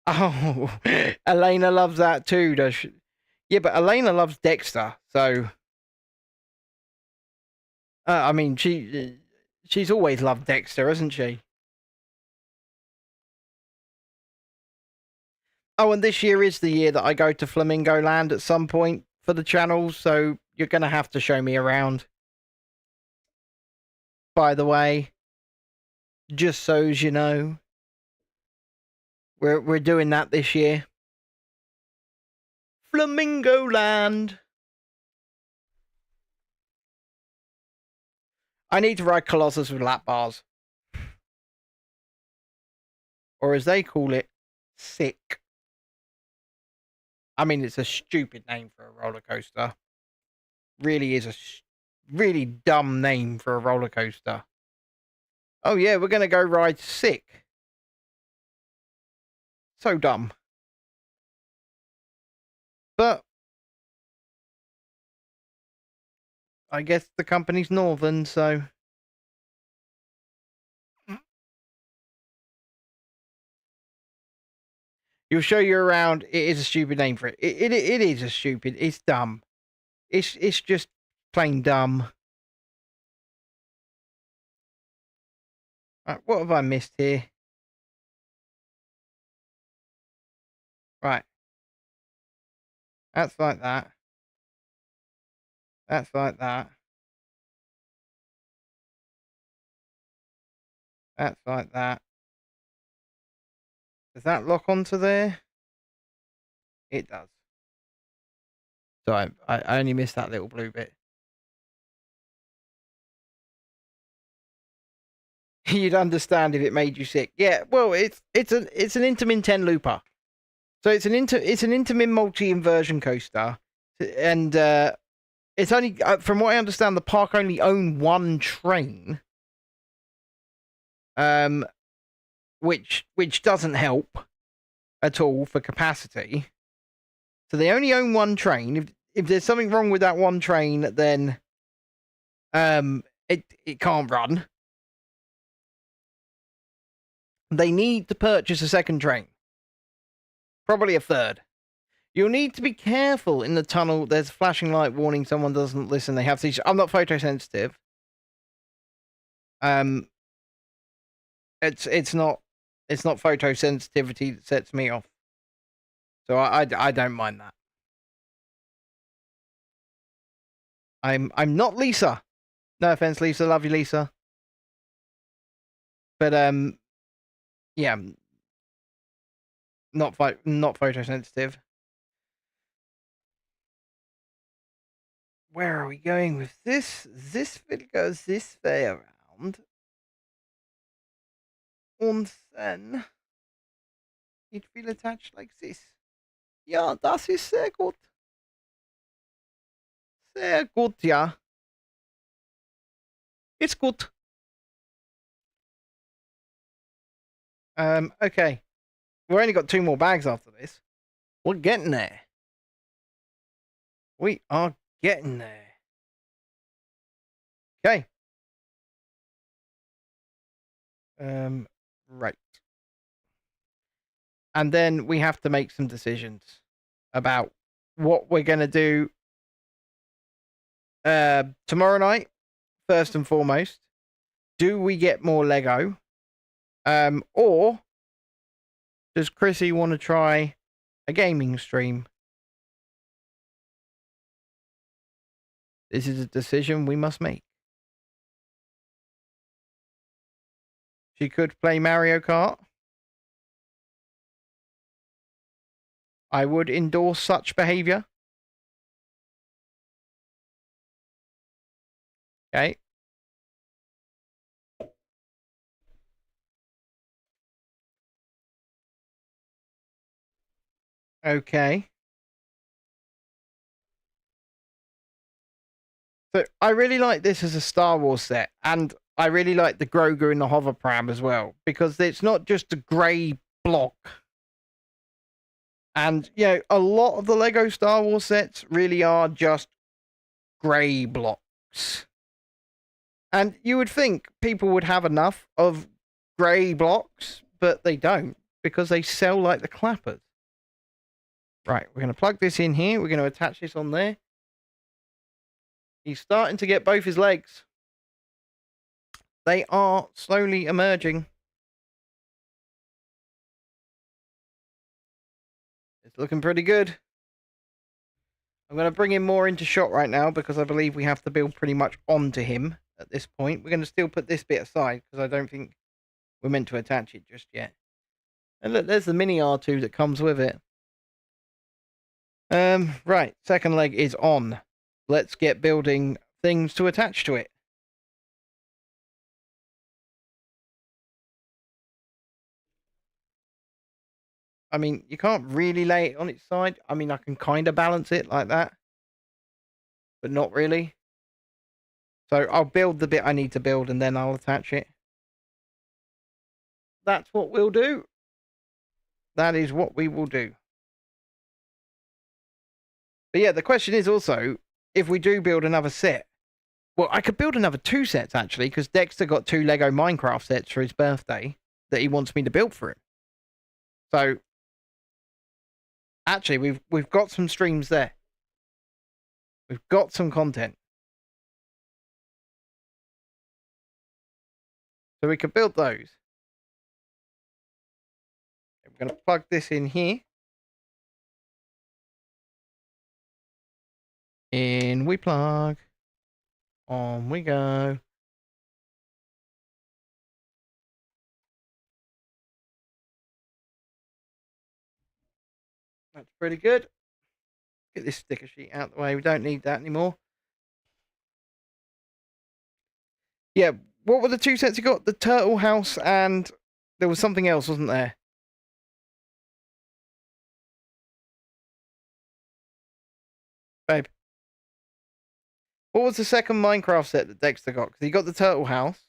Oh, Elena loves that too, does she? Yeah, but Elena loves Dexter, so... I mean, she's always loved Dexter, hasn't she? Oh, and this year is the year that I go to Flamingo Land at some point for the channel, so you're going to have to show me around. By the way, just so as you know, we're doing that this year. Flamingo Land. I need to ride Colossus with lap bars. Or as they call it, sick. I mean, it's a stupid name for a roller coaster. Really is a really dumb name for a roller coaster. Oh yeah, we're going to go ride Sick. So dumb. But I guess the company's Northern, so... He'll show you around. It is a stupid name for it. It is a stupid. It's dumb. It's just plain dumb. Right, what have I missed here? Right. That's like that. That's like that. That's like that. Does that lock onto there? It does. So I only missed that little blue bit. You'd understand if it made you sick. Yeah, well, it's an Intamin 10 looper. So it's an Intamin multi inversion coaster, and it's only from what I understand, the park only own one train, which doesn't help at all for capacity. So they only own one train. If there's something wrong with that one train, then it can't run. They need to purchase a second train. Probably a third. You'll need to be careful in the tunnel. There's a flashing light warning someone doesn't listen. They have to. I'm not photosensitive. It's not photosensitivity that sets me off. So I don't mind that. I'm not Lisa. No offense, Lisa. Love you, Lisa. But yeah, not photosensitive. Where are we going with this? This bit goes this way around. Und then it will attach like this. Ja, das ist sehr gut. Sehr gut, ja. It's good. Okay. We've only got 2 more bags after this. We're getting there. We are getting there. Okay. Right. And then we have to make some decisions about what we're going to do tomorrow night, first and foremost. Do we get more Lego? Or does Chrissy want to try a gaming stream? This is a decision we must make. She could play Mario Kart. I would endorse such behavior. Okay. Okay. So I really like this as a Star Wars set, and I really like the Grogu and the hover pram as well, because it's not just a grey block. And, you know, a lot of the Lego Star Wars sets really are just grey blocks. And you would think people would have enough of grey blocks, but they don't, because they sell like the clappers. Right, we're going to plug this in here. We're going to attach this on there. He's starting to get both his legs. They are slowly emerging. It's looking pretty good. I'm going to bring him more into shot right now because I believe we have to build pretty much onto him at this point. We're going to still put this bit aside because I don't think we're meant to attach it just yet. And look, there's the mini R2 that comes with it. Right, second leg is on. Let's get building things to attach to it. I mean, you can't really lay it on its side. I mean, I can kind of balance it like that, but not really. So I'll build the bit I need to build and then I'll attach it. That's what we'll do. That is what we will do. But yeah, the question is also, if we do build another set, well, I could build another 2 sets actually, because Dexter got 2 Lego Minecraft sets for his birthday that he wants me to build for him. So actually, we've got some streams there. We've got some content. So we could build those. I'm going to plug this in here. In we plug. On we go. That's pretty good. Get this sticker sheet out of the way. We don't need that anymore. Yeah, what were the two sets you got? The turtle house and there was something else, wasn't there? Babe. What was the second Minecraft set that Dexter got? Because he got the turtle house.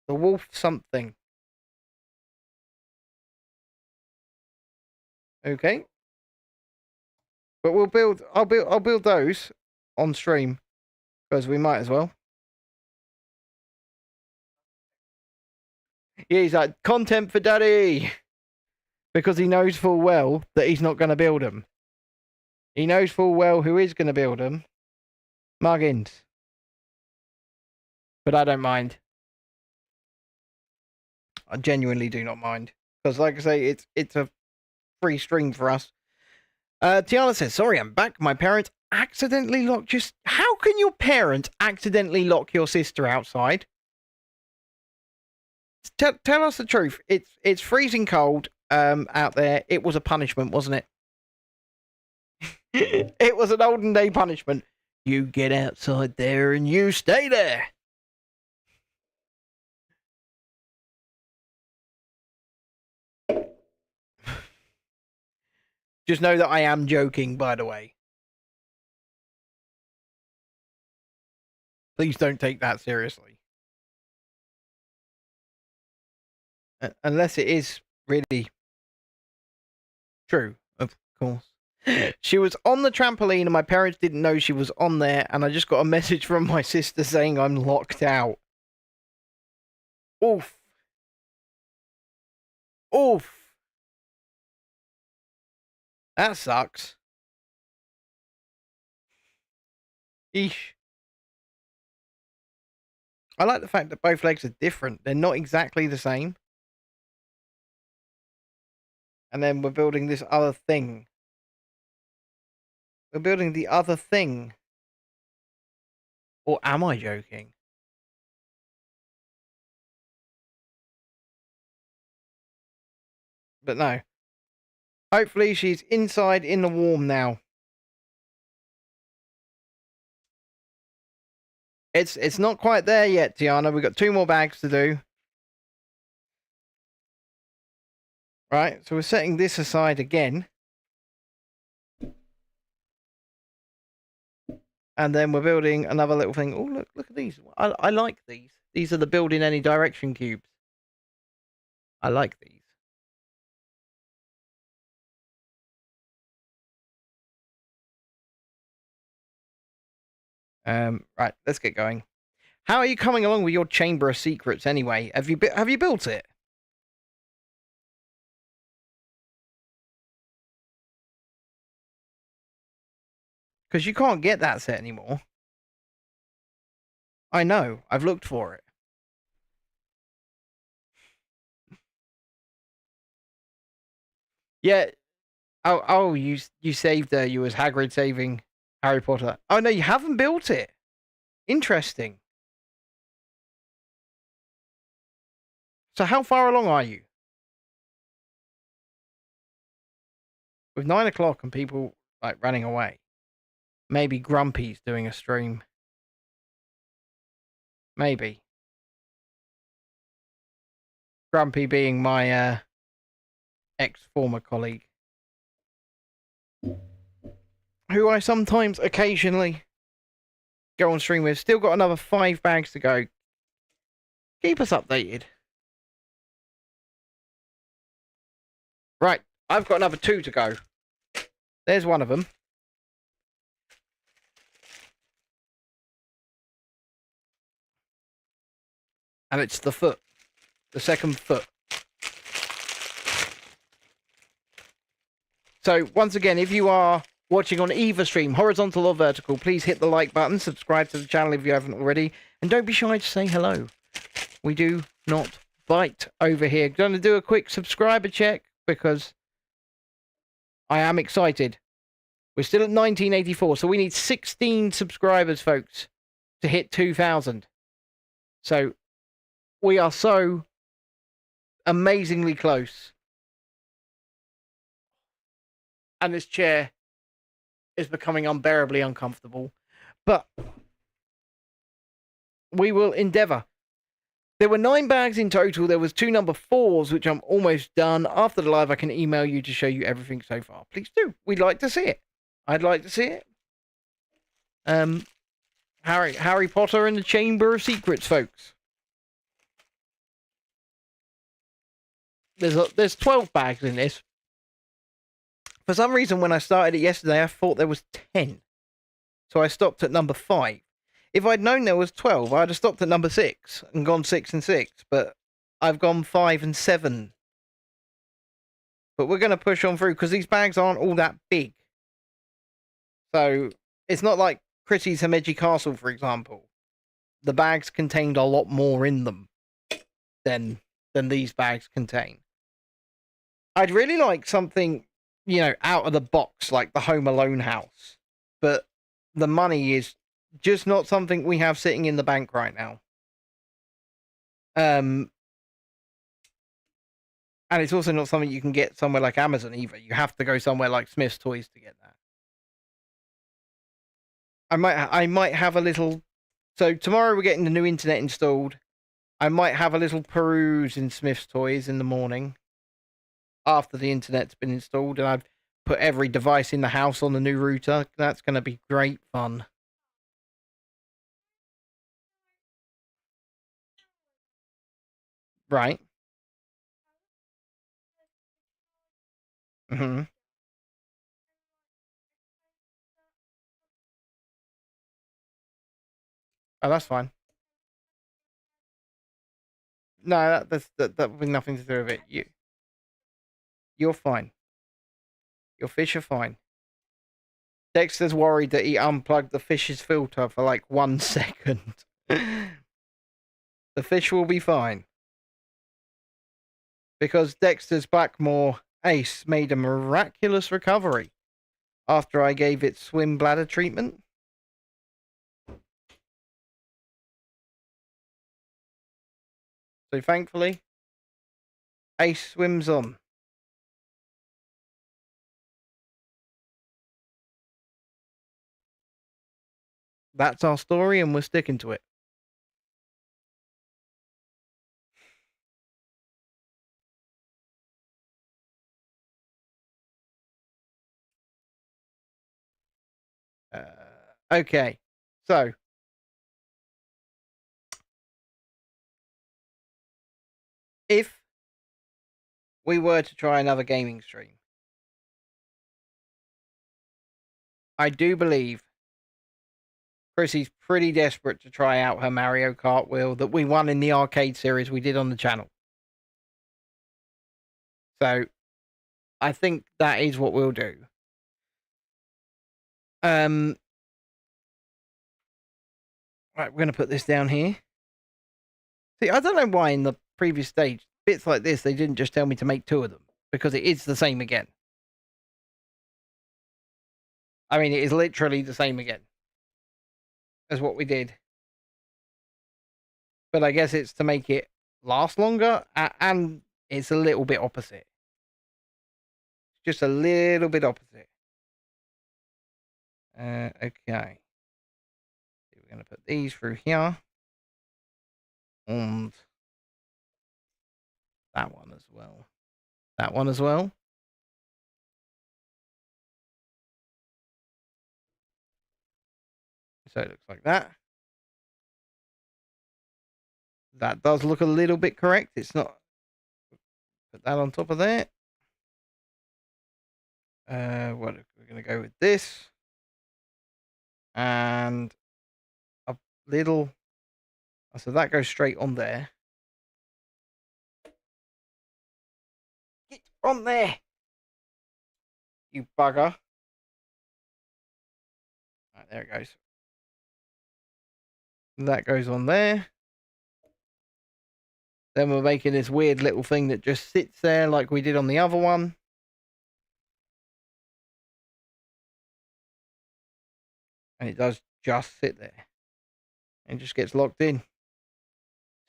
The wolf something. Okay. But I'll build those on stream. Because we might as well. Yeah, he's like, content for daddy. Because he knows full well that he's not going to build them. He knows full well who is going to build them. Muggins. But I don't mind. I genuinely do not mind. Because like I say, it's a free stream for us. Tiana says, sorry, I'm back. My parents accidentally locked your... How can your parents accidentally lock your sister outside? Tell us the truth. It's freezing cold out there. It was a punishment, wasn't it? It was an olden day punishment. You get outside there and you stay there. Just know that I am joking, by the way. Please don't take that seriously. Unless it is really true, of course. She was on the trampoline and my parents didn't know she was on there, and I just got a message from my sister saying I'm locked out. Oof. Oof. That sucks. Eesh. I like the fact that both legs are different. They're not exactly the same. And then we're building this other thing. We're building the other thing. Or am I joking? But no. Hopefully she's inside in the warm now. It's not quite there yet, Tiana. We've got 2 more bags to do. Right, so we're setting this aside again. And then we're building another little thing. Oh, look at these. I like these. These are the build in any direction cubes. I like these. Right, let's get going. How are you coming along with your Chamber of Secrets anyway? Have you built it? Because you can't get that set anymore. I know. I've looked for it. Yeah. Oh, you saved her. You was Hagrid saving Harry Potter. Oh, no, you haven't built it. Interesting. So how far along are you? With 9 o'clock and people like running away. Maybe Grumpy's doing a stream. Maybe. Grumpy being my ex-former colleague. Who I sometimes, occasionally, go on stream with. Still got another 5 bags to go. Keep us updated. Right, I've got another 2 to go. There's one of them. And it's the foot. The second foot. So, once again, if you are watching on either stream, horizontal or vertical, please hit the like button, subscribe to the channel if you haven't already, and don't be shy to say hello. We do not bite over here. Going to do a quick subscriber check because I am excited. We're still at 1984, so we need 16 subscribers, folks, to hit 2,000. So we are so amazingly close. And this chair is becoming unbearably uncomfortable. But we will endeavour. There were 9 bags in total. There was 2 number 4s, which I'm almost done. After the live, I can email you to show you everything so far. Please do. We'd like to see it. I'd like to see it. Harry Potter and the Chamber of Secrets, folks. There's 12 bags in this. For some reason, when I started it yesterday, I thought there was 10. So I stopped at number 5. If I'd known there was 12, I'd have stopped at number 6 and gone 6 and 6. But I've gone 5 and 7. But we're going to push on through because these bags aren't all that big. So it's not like Chrissy's Himeji Castle, for example. The bags contained a lot more in them than these bags contain. I'd really like something, out of the box, like the Home Alone house. But the money is just not something we have sitting in the bank right now. And it's also not something you can get somewhere like Amazon either. You have to go somewhere like Smith's Toys to get that. I might have a little... So tomorrow we're getting the new internet installed. I might have a little peruse in Smith's Toys in the morning. After the internet's been installed, and I've put every device in the house on the new router. That's going to be great fun. Right. Mm-hmm. Oh, that's fine. No, that will be nothing to do with it. You're fine. Your fish are fine. Dexter's worried that he unplugged the fish's filter for like 1 second. The fish will be fine. Because Dexter's Blackmore Ace made a miraculous recovery after I gave it swim bladder treatment. So thankfully, Ace swims on. That's our story and we're sticking to it. Okay, so if we were to try another gaming stream, I do believe Chrissy's pretty desperate to try out her Mario Kart wheel that we won in the arcade series we did on the channel. So I think that is what we'll do. Right, we're going to put this down here. See, I don't know why in the previous stage, bits like this, they didn't just tell me to make 2 of them. Because it is the same again. I mean, it is literally the same again as what we did. But I guess it's to make it last longer. And it's a little bit opposite. Just a little bit opposite. Okay. We're going to put these through here. And that one as well. That one as well. So it looks like that. That does look a little bit correct. It's not. Put that on top of there. What we're going to go with this. And a little. So that goes straight on there. Get on there, you bugger. Right, there it goes. That goes on there. Then we're making this weird little thing that just sits there like we did on the other one. And it does just sit there. And just gets locked in.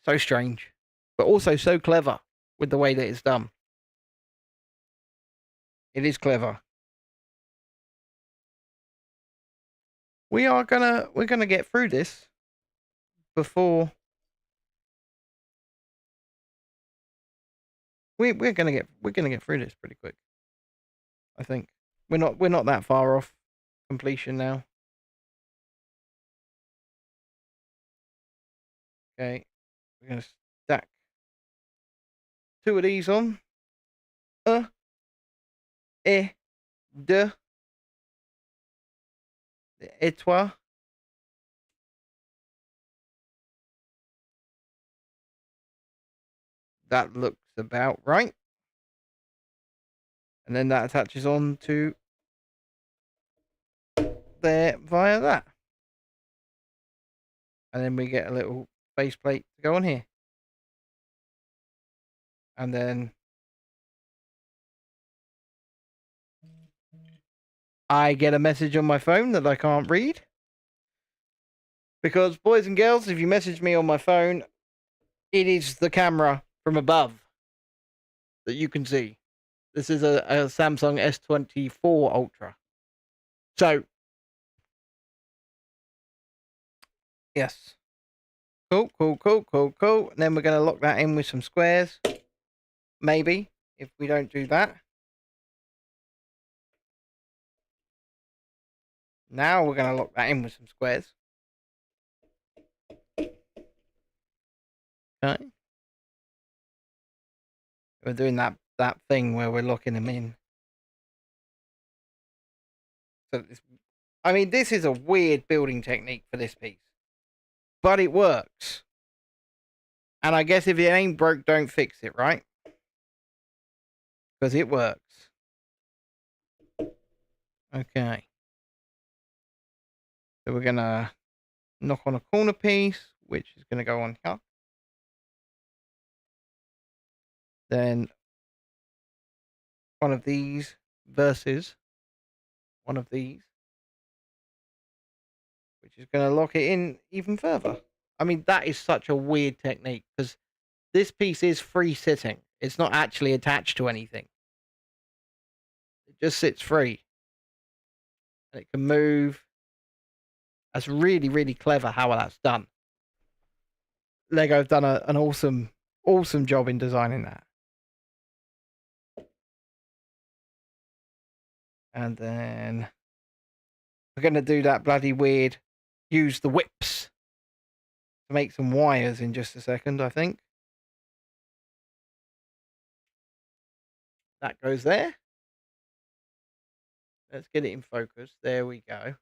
So strange. But also so clever with the way that it's done. It is clever. We're gonna get through this before we're gonna get through this pretty quick. I think we're not that far off completion now. Okay, we're gonna stack 2 of these on. De, et toi. That looks about right. And then that attaches on to there via that. And then we get a little base plate to go on here. And then I get a message on my phone that I can't read. Because, boys and girls, if you message me on my phone, it is the camera from above that you can see. This is a Samsung S24 Ultra. So, yes. Cool. And then we're going to lock that in with some squares. Maybe, if we don't do that. Now we're going to lock that in with some squares. Okay. We're doing that thing where we're locking them in. So this is a weird building technique for this piece. But it works. And I guess if it ain't broke, don't fix it, right? Because it works. Okay. So we're going to knock on a corner piece, which is going to go on here. Then one of these versus one of these, which is going to lock it in even further. I mean, that is such a weird technique because this piece is free sitting. It's not actually attached to anything. It just sits free. And it can move. That's really, really clever how that's done. Lego have done an awesome job in designing that. And then we're going to do that bloody weird, use the whips to make some wires in just a second, I think. That goes there. Let's get it in focus. There we go.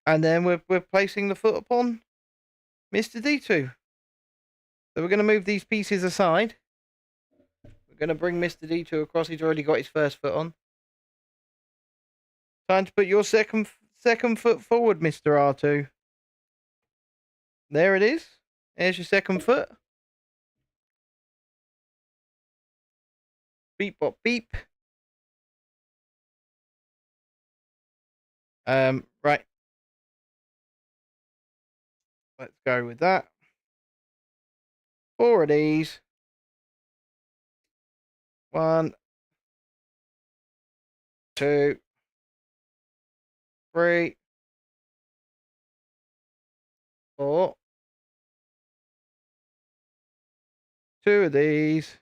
And then we're placing the foot upon Mr. D2. So we're going to move these pieces aside. We're going to bring Mr. D2 across. He's already got his first foot on. Time to put your second foot forward, Mr. R2. There it is. There's your second foot. Beep bop beep. Right. Let's go with that. 4 of these. 1, 2, 3, 4. 2 of these.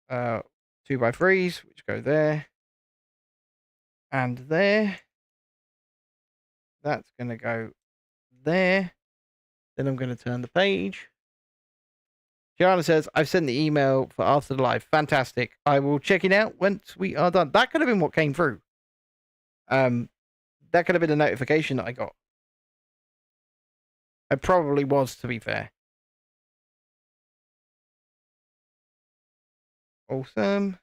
2x3s, which go there. And there. That's going to go there. Then I'm going to turn the page. Gianna says, I've sent the email for After the Live. Fantastic. I will check it out once we are done. That could have been what came through. That could have been a notification that I got. It probably was, to be fair. Awesome.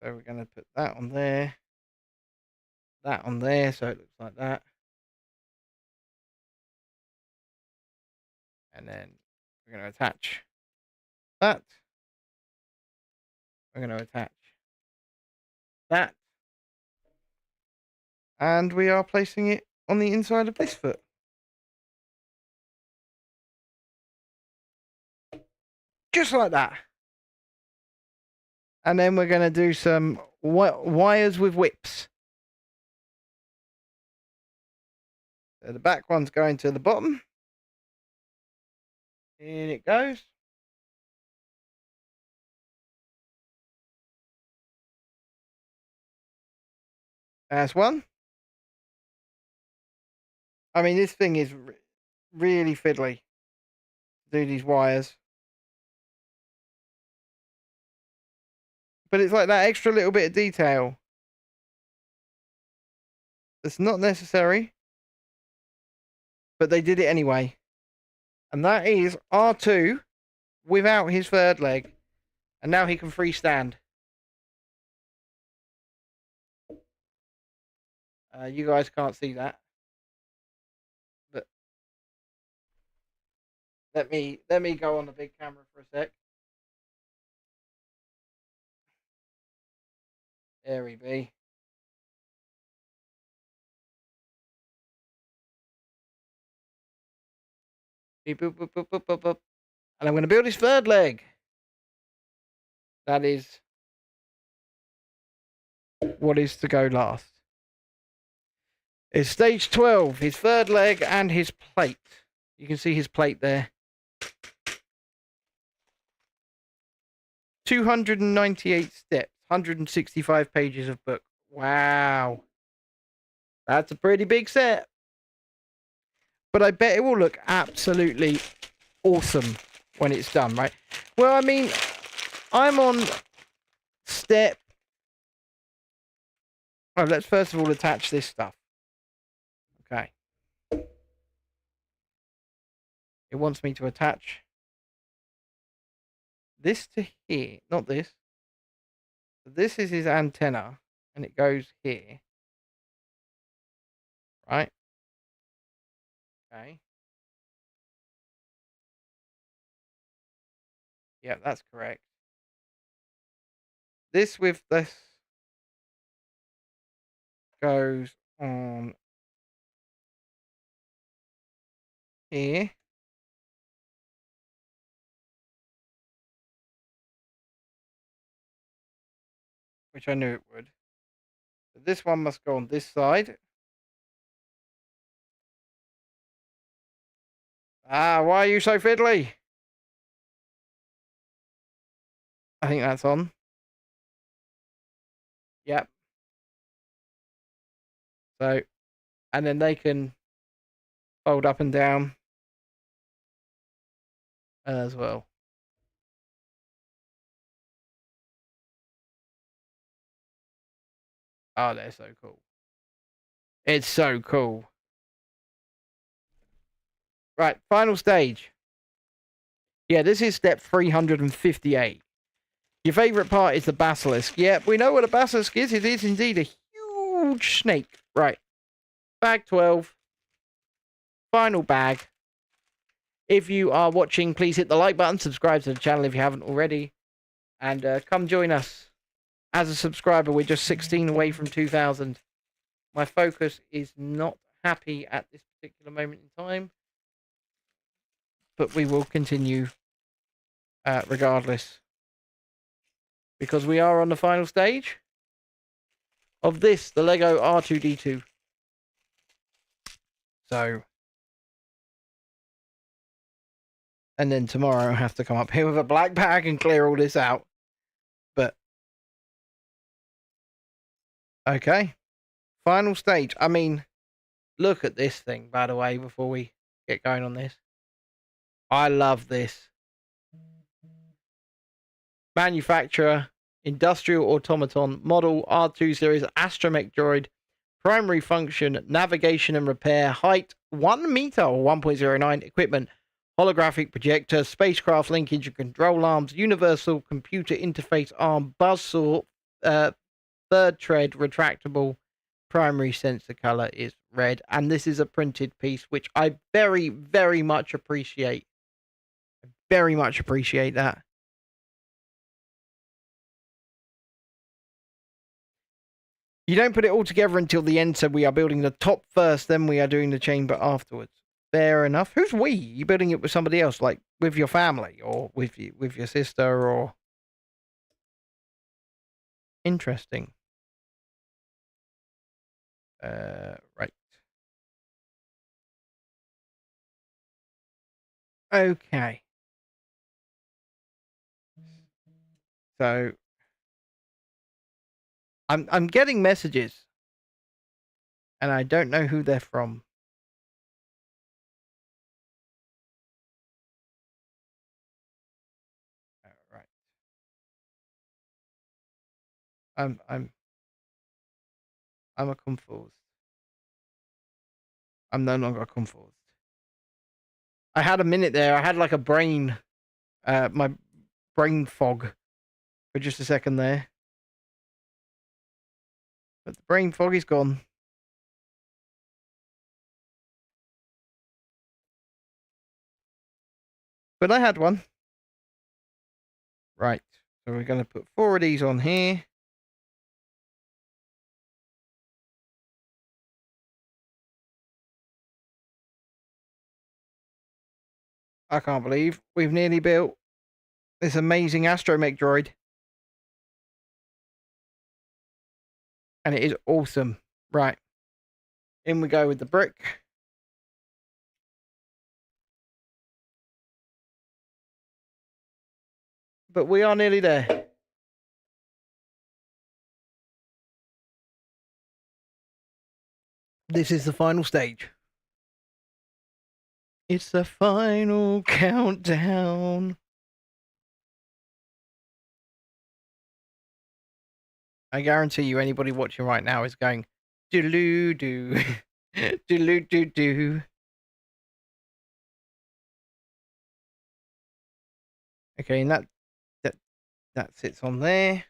So we're going to put that on there. That on there, so it looks like that. And then we're going to attach that. We're going to attach that. And we are placing it on the inside of this foot. Just like that. And then we're going to do some wires with whips. So the back one's going to the bottom. In it goes. That's one. I mean, this thing is really fiddly to do these wires. But it's like that extra little bit of detail that's not necessary. But they did it anyway. And that is R2 without his third leg. And now he can freestand. You guys can't see that. But let me go on the big camera for a sec. There we be. Beep, boop, boop, boop, boop, boop, boop. And I'm going to build his third leg. That is what is to go last. It's stage 12, his third leg and his plate. You can see his plate there. 298 steps, 165 pages of book. Wow. That's a pretty big set. But I bet it will look absolutely awesome when it's done, right? Well, I mean, I'm on step... Oh, let's first of all attach this stuff. Okay. It wants me to attach this to here. Not this. This is his antenna, and it goes here. Right? Okay. Yeah, that's correct. This with this goes on here. Which I knew it would. So this one must go on this side. Ah, why are you so fiddly? I think that's on. Yep. So, and then they can fold up and down as well. Oh, they're so cool. It's so cool. Right, final stage. Yeah, this is step 358. Your favourite part is the basilisk. Yeah, we know what a basilisk is. It is indeed a huge snake. Right. Bag 12. Final bag. If you are watching, please hit the like button. Subscribe to the channel if you haven't already. And come join us as a subscriber. We're just 16 away from 2,000. My focus is not happy at this particular moment in time. But we will continue regardless. Because we are on the final stage of this, the Lego R2-D2. So, and then tomorrow I have to come up here with a black bag and clear all this out. But, okay. Final stage. I mean, look at this thing, by the way, before we get going on this. I love this. Manufacturer, Industrial Automaton, Model R2 Series, Astromech Droid, Primary Function, Navigation and Repair, Height 1 meter or 1.09, Equipment holographic projector, spacecraft linkage and control arms, universal computer interface arm, buzzsaw, third tread, retractable, primary sensor color is red, and this is a printed piece, which I very, very much appreciate. I very much appreciate that. You don't put it all together until the end, so we are building the top first, then we are doing the chamber afterwards. Fair enough. Who's we? You building it with somebody else, like with your family, or with your sister, or... Interesting. Right. Okay. So I'm getting messages, and I don't know who they're from. Right. I'm a confused. I'm no longer confused. I had a minute there. I had like a brain, my brain fog for just a second there. But the brain fog is gone. But I had one. Right. So we're going to put 4 of these on here. I can't believe we've nearly built this amazing astromech droid. And it is awesome. Right. In we go with the brick. But we are nearly there. This is the final stage. It's the final countdown. I guarantee you anybody watching right now is going, doodaloo-doo, doodaloo-doo-doo. Okay, and that sits on there.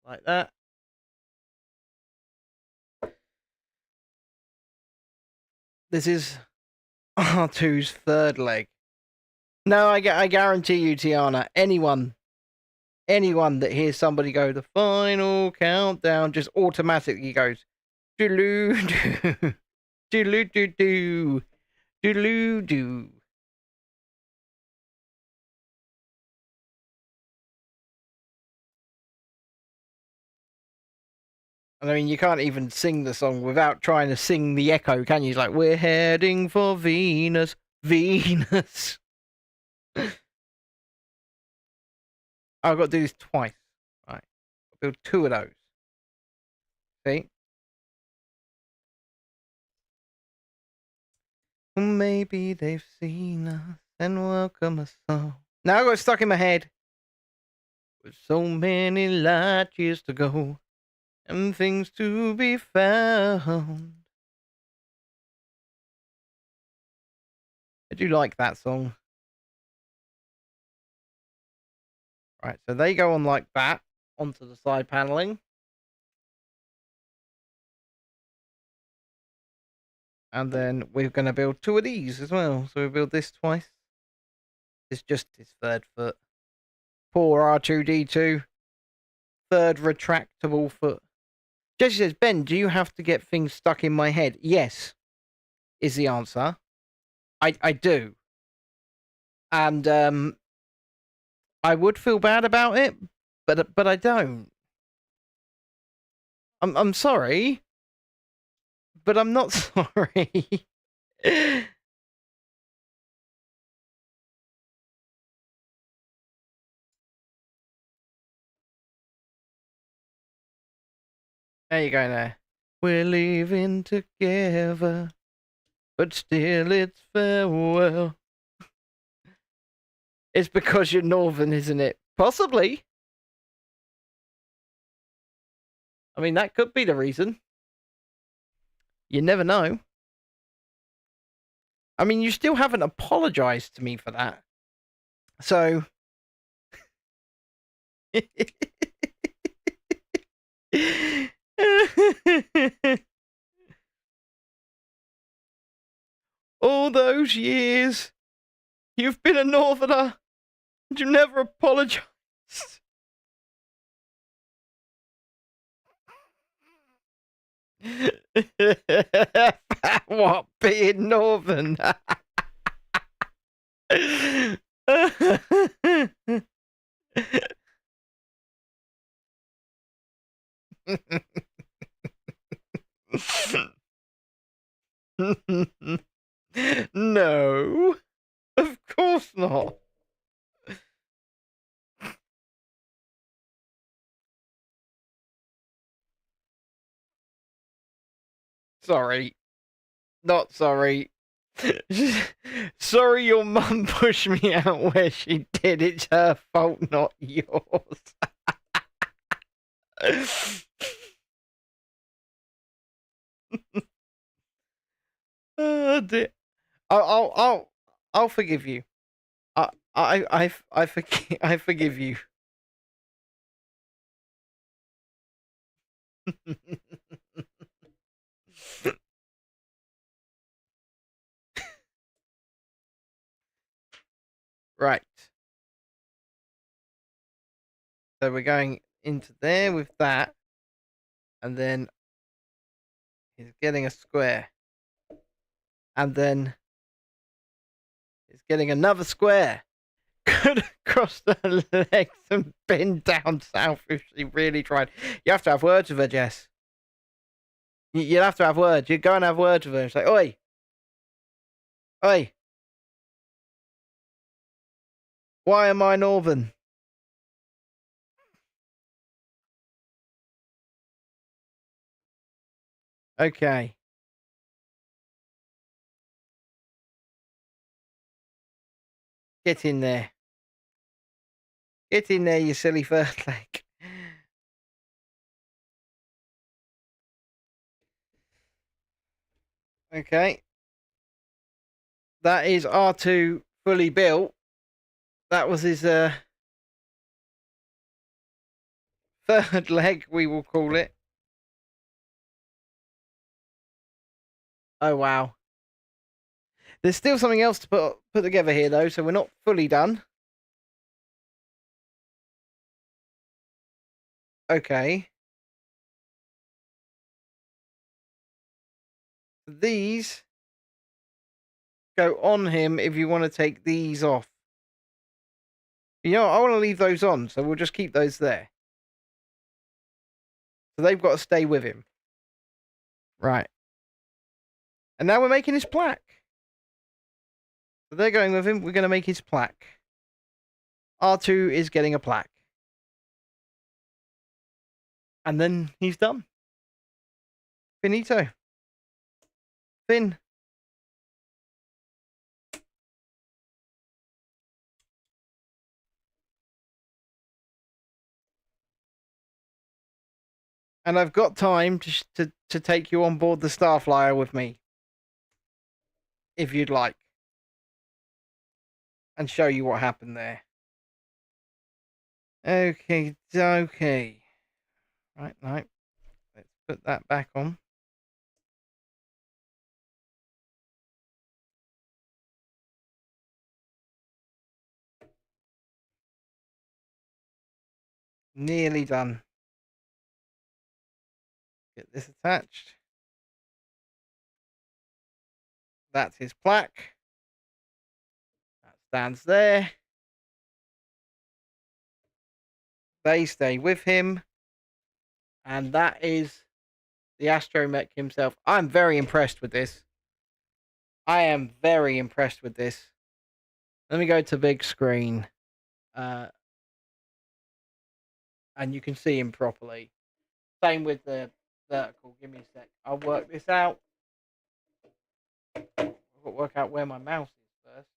Like that. This is R2's third leg. No, I guarantee you, Tiana, anyone that hears somebody go, the final countdown, just automatically goes, doodaloo-doo, doodaloo-doo-doo, doodaloo-doo. I mean, you can't even sing the song without trying to sing the echo, can you? It's like, we're heading for Venus, Venus. I've got to do this twice. Right. I'll build 2 of those. See? Maybe they've seen us and welcome us all. Now I got stuck in my head. With so many light years to go and things to be found. I do like that song. Right, so they go on like that onto the side paneling. And then we're going to build 2 of these as well. So we build this twice. It's just his third foot. Poor R2-D2. Third retractable foot. Jesse says, Ben, do you have to get things stuck in my head? Yes, is the answer. I do. And I would feel bad about it, but I don't. I'm sorry, but I'm not sorry. There you go there. We're leaving together, but still it's farewell. It's because you're northern, isn't it? Possibly. I mean, that could be the reason. You never know. I mean, you still haven't apologized to me for that. So. All those years, you've been a northerner, and you never apologized. What, being northern? No, of course not. Sorry. Not sorry. Sorry your mum pushed me out where she did. It's her fault, not yours. Oh dear. I'll forgive you. I forgive you. Right. So we're going into there with that, and then he's getting a square, and then he's getting another square. Could cross the legs and bend down south if she really tried. You have to have words with her, Jess. You'll have to have words. You go and have words with her and say, "Oi, oi, why am I northern?" Okay. Get in there. Get in there, you silly first leg. Okay. That is R2 fully built. That was his third leg, we will call it. Oh, wow. There's still something else to put together here, though, so we're not fully done. Okay. These go on him if you want to take these off. You know, I want to leave those on, so we'll just keep those there. So they've got to stay with him. Right. And now we're making his plaque. So they're going with him. We're going to make his plaque. R2 is getting a plaque. And then he's done. Finito. Fin. And I've got time to take you on board the Starflyer with me. If you'd like. And show you what happened there. Okay. Right, let's put that back on. Nearly done. Get this attached. That's his plaque. That stands there. They stay with him. And that is the astromech himself. I'm very impressed with this. I am very impressed with this. Let me go to big screen. And you can see him properly. Same with the vertical. Give me a sec. I'll work this out. I've got to work out where my mouse is first.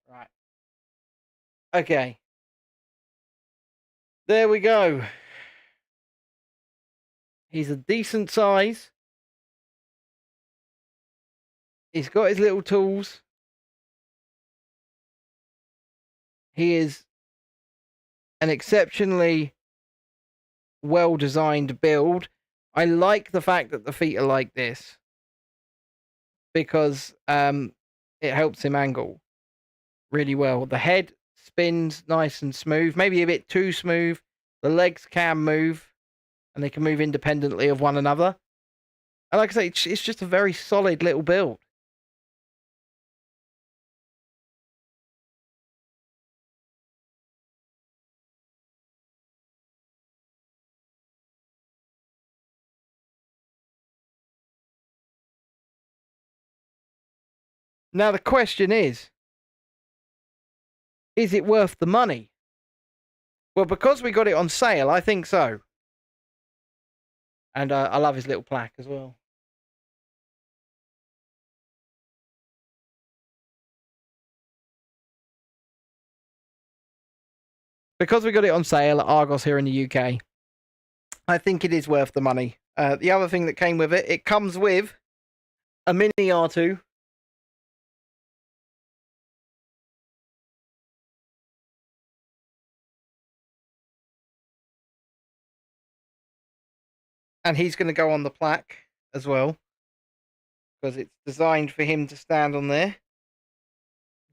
Right. Okay. There we go. He's a decent size. He's got his little tools. he is an exceptionally well-designed build. I like the fact that the feet are like this because it helps him angle really well. The head spins nice and smooth, maybe a bit too smooth. The legs can move, and they can move independently of one another. And like I say, it's just a very solid little build. Now the question is it worth the money? Well, because we got it on sale, I think so. And I love his little plaque as well. Because we got it on sale at Argos here in the UK, I think it is worth the money. The other thing that came with it, it comes with a mini R2. And he's going to go on the plaque as well, because it's designed for him to stand on there.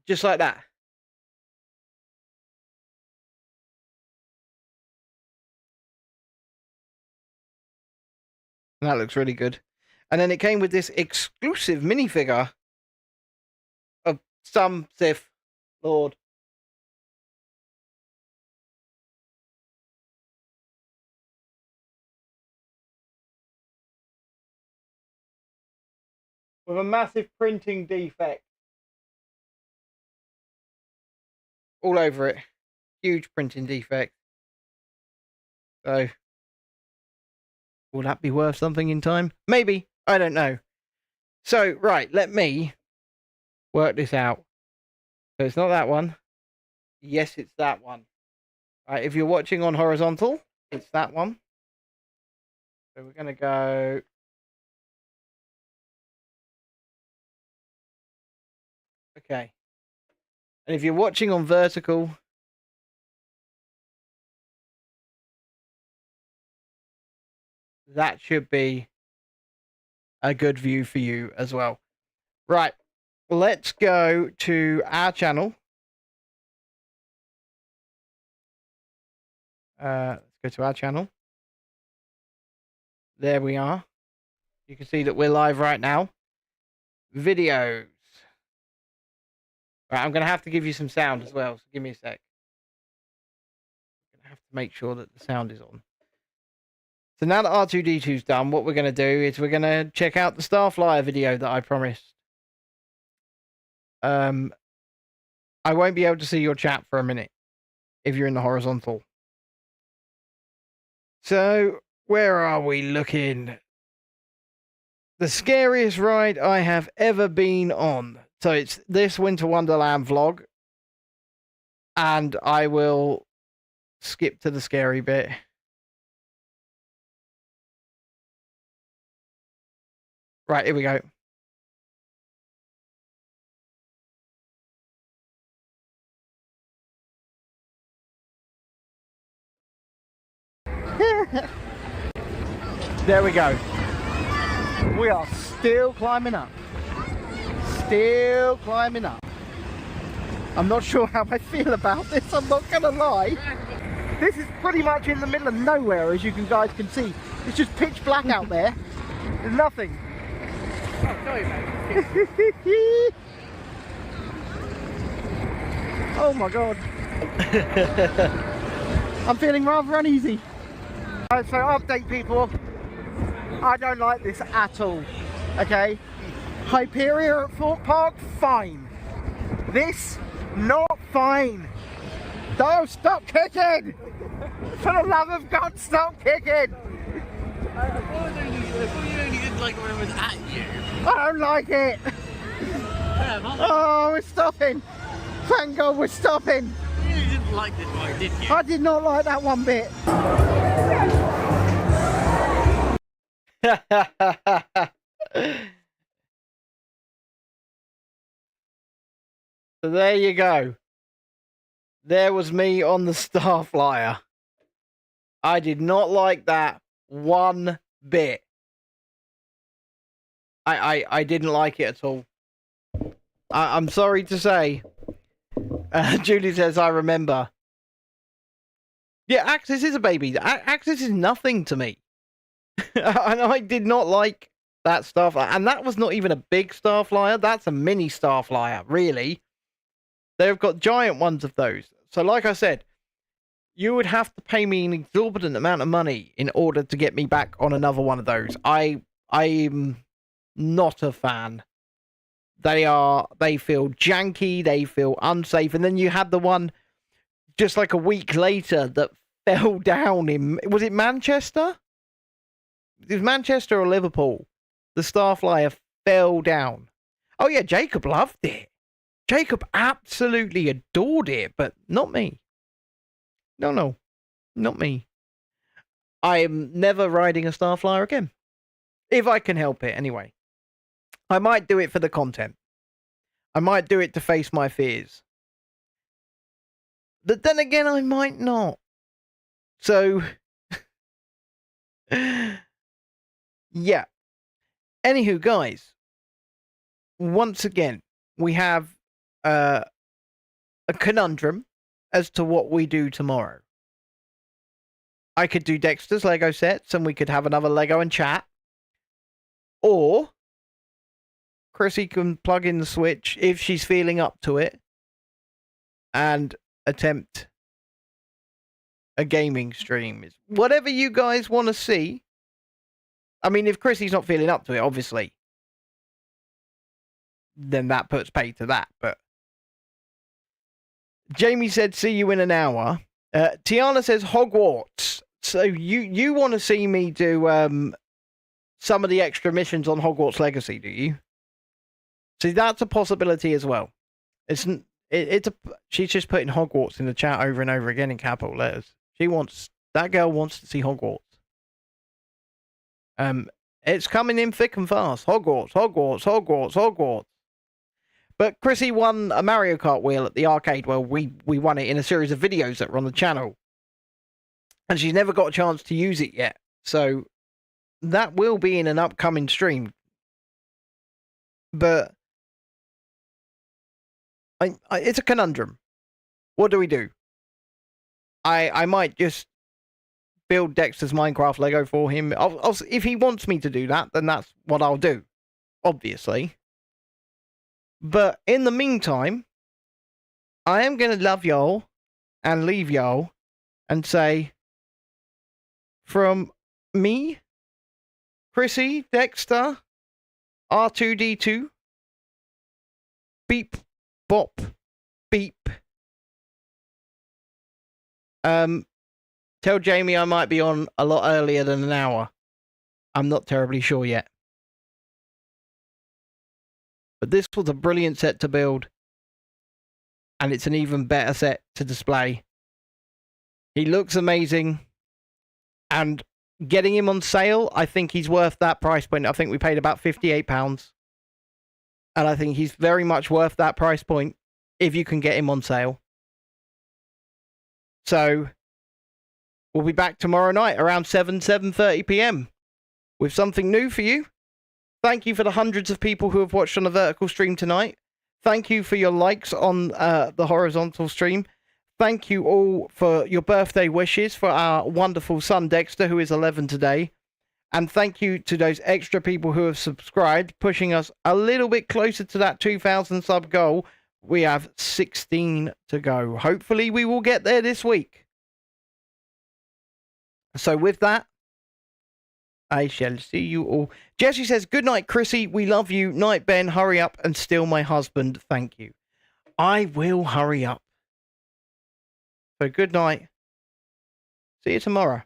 Just like that. And that looks really good. And then it came with this exclusive minifigure of some Sith Lord. With a massive printing defect all over it. Huge printing defect. So, will that be worth something in time? Maybe. I don't know. So, right, let me work this out. So it's not that one. Yes, it's that one. Right, if you're watching on horizontal, it's that one. So we're going to go... Okay. And if you're watching on vertical, that should be a good view for you as well. Right. Let's go to our channel. Let's go to our channel. There we are. You can see that we're live right now. Videos. Right, I'm going to have to give you some sound as well, so give me a sec. I'm going to have to make sure that the sound is on. So now that R2-D2 is done, what we're going to do is we're going to check out the Starflyer video that I promised. I won't be able to see your chat for a minute if you're in the horizontal. So, where are we looking? The scariest ride I have ever been on. So it's this Winter Wonderland vlog. And I will skip to the scary bit. Right, here we go. There we go. We are still climbing up. Still climbing up. I'm not sure how I feel about this, I'm not gonna lie. This is pretty much in the middle of nowhere, as you guys can see. It's just pitch black out there. There's nothing. Oh, sorry, mate. Oh my god. I'm feeling rather uneasy. So update people, I don't like this at all, okay? Hyperia at Thorpe Park, fine. This, not fine. Don't stop kicking! For the love of God, stop kicking! I thought you only didn't like when it was at you. I don't like it! Oh, we're stopping! Thank God we're stopping! You really didn't like this one, did you? I did not like that one bit. So there you go. there was me on the Starflyer. I did not like that one bit. I didn't like it at all. I'm sorry to say. Julie says, I remember. Yeah, Axis is a baby. Axis is nothing to me. And I did not like that Starflyer. And that was not even a big Starflyer. That's a mini Starflyer, really. They've got giant ones of those. So like I said, you would have to pay me an exorbitant amount of money in order to get me back on another one of those. I'm not a fan. They feel janky, they feel unsafe. And then you had the one just like a week later that fell down in, was it Manchester? It was Manchester or Liverpool. The Starflyer fell down. Oh yeah, Jacob loved it. Jacob absolutely adored it, but not me. No, not me. I am never riding a Starflyer again. If I can help it, anyway. I might do it for the content. I might do it to face my fears. But then again, I might not. So, yeah. Anywho, guys, once again, we have a conundrum as to what we do tomorrow. I could do Dexter's Lego sets and we could have another Lego and chat. Or Chrissy can plug in the Switch if she's feeling up to it and attempt a gaming stream. Whatever you guys want to see. I mean, if Chrissy's not feeling up to it, obviously, then that puts pay to that. But Jamie said, see you in an hour. Tiana says Hogwarts. So you want to see me do some of the extra missions on Hogwarts Legacy, do you? See, that's a possibility as well. She's just putting Hogwarts in the chat over and over again in capital letters. That girl wants to see Hogwarts. It's coming in thick and fast. Hogwarts. But Chrissy won a Mario Kart wheel at the arcade. Well, we won it in a series of videos that were on the channel. And she's never got a chance to use it yet. So that will be in an upcoming stream. But it's a conundrum. What do we do? I might just build Dexter's Minecraft Lego for him. If he wants me to do that, then that's what I'll do. Obviously. But in the meantime, I am going to love y'all and leave y'all and say, from me, Chrissy, Dexter, R2-D2, beep, bop, beep. Tell Jamie I might be on a lot earlier than an hour. I'm not terribly sure yet. But this was a brilliant set to build. And it's an even better set to display. He looks amazing. And getting him on sale, I think he's worth that price point. I think we paid about £58. And I think he's very much worth that price point if you can get him on sale. So we'll be back tomorrow night around 7:30 p.m. with something new for you. Thank you for the hundreds of people who have watched on the vertical stream tonight. Thank you for your likes on the horizontal stream. Thank you all for your birthday wishes for our wonderful son Dexter, who is 11 today. And thank you to those extra people who have subscribed, pushing us a little bit closer to that 2,000 sub goal. We have 16 to go. Hopefully we will get there this week. So with that, I shall see you all. Jesse says, good night, Chrissy. We love you. Night, Ben. Hurry up and steal my husband. Thank you. I will hurry up. So good night. See you tomorrow.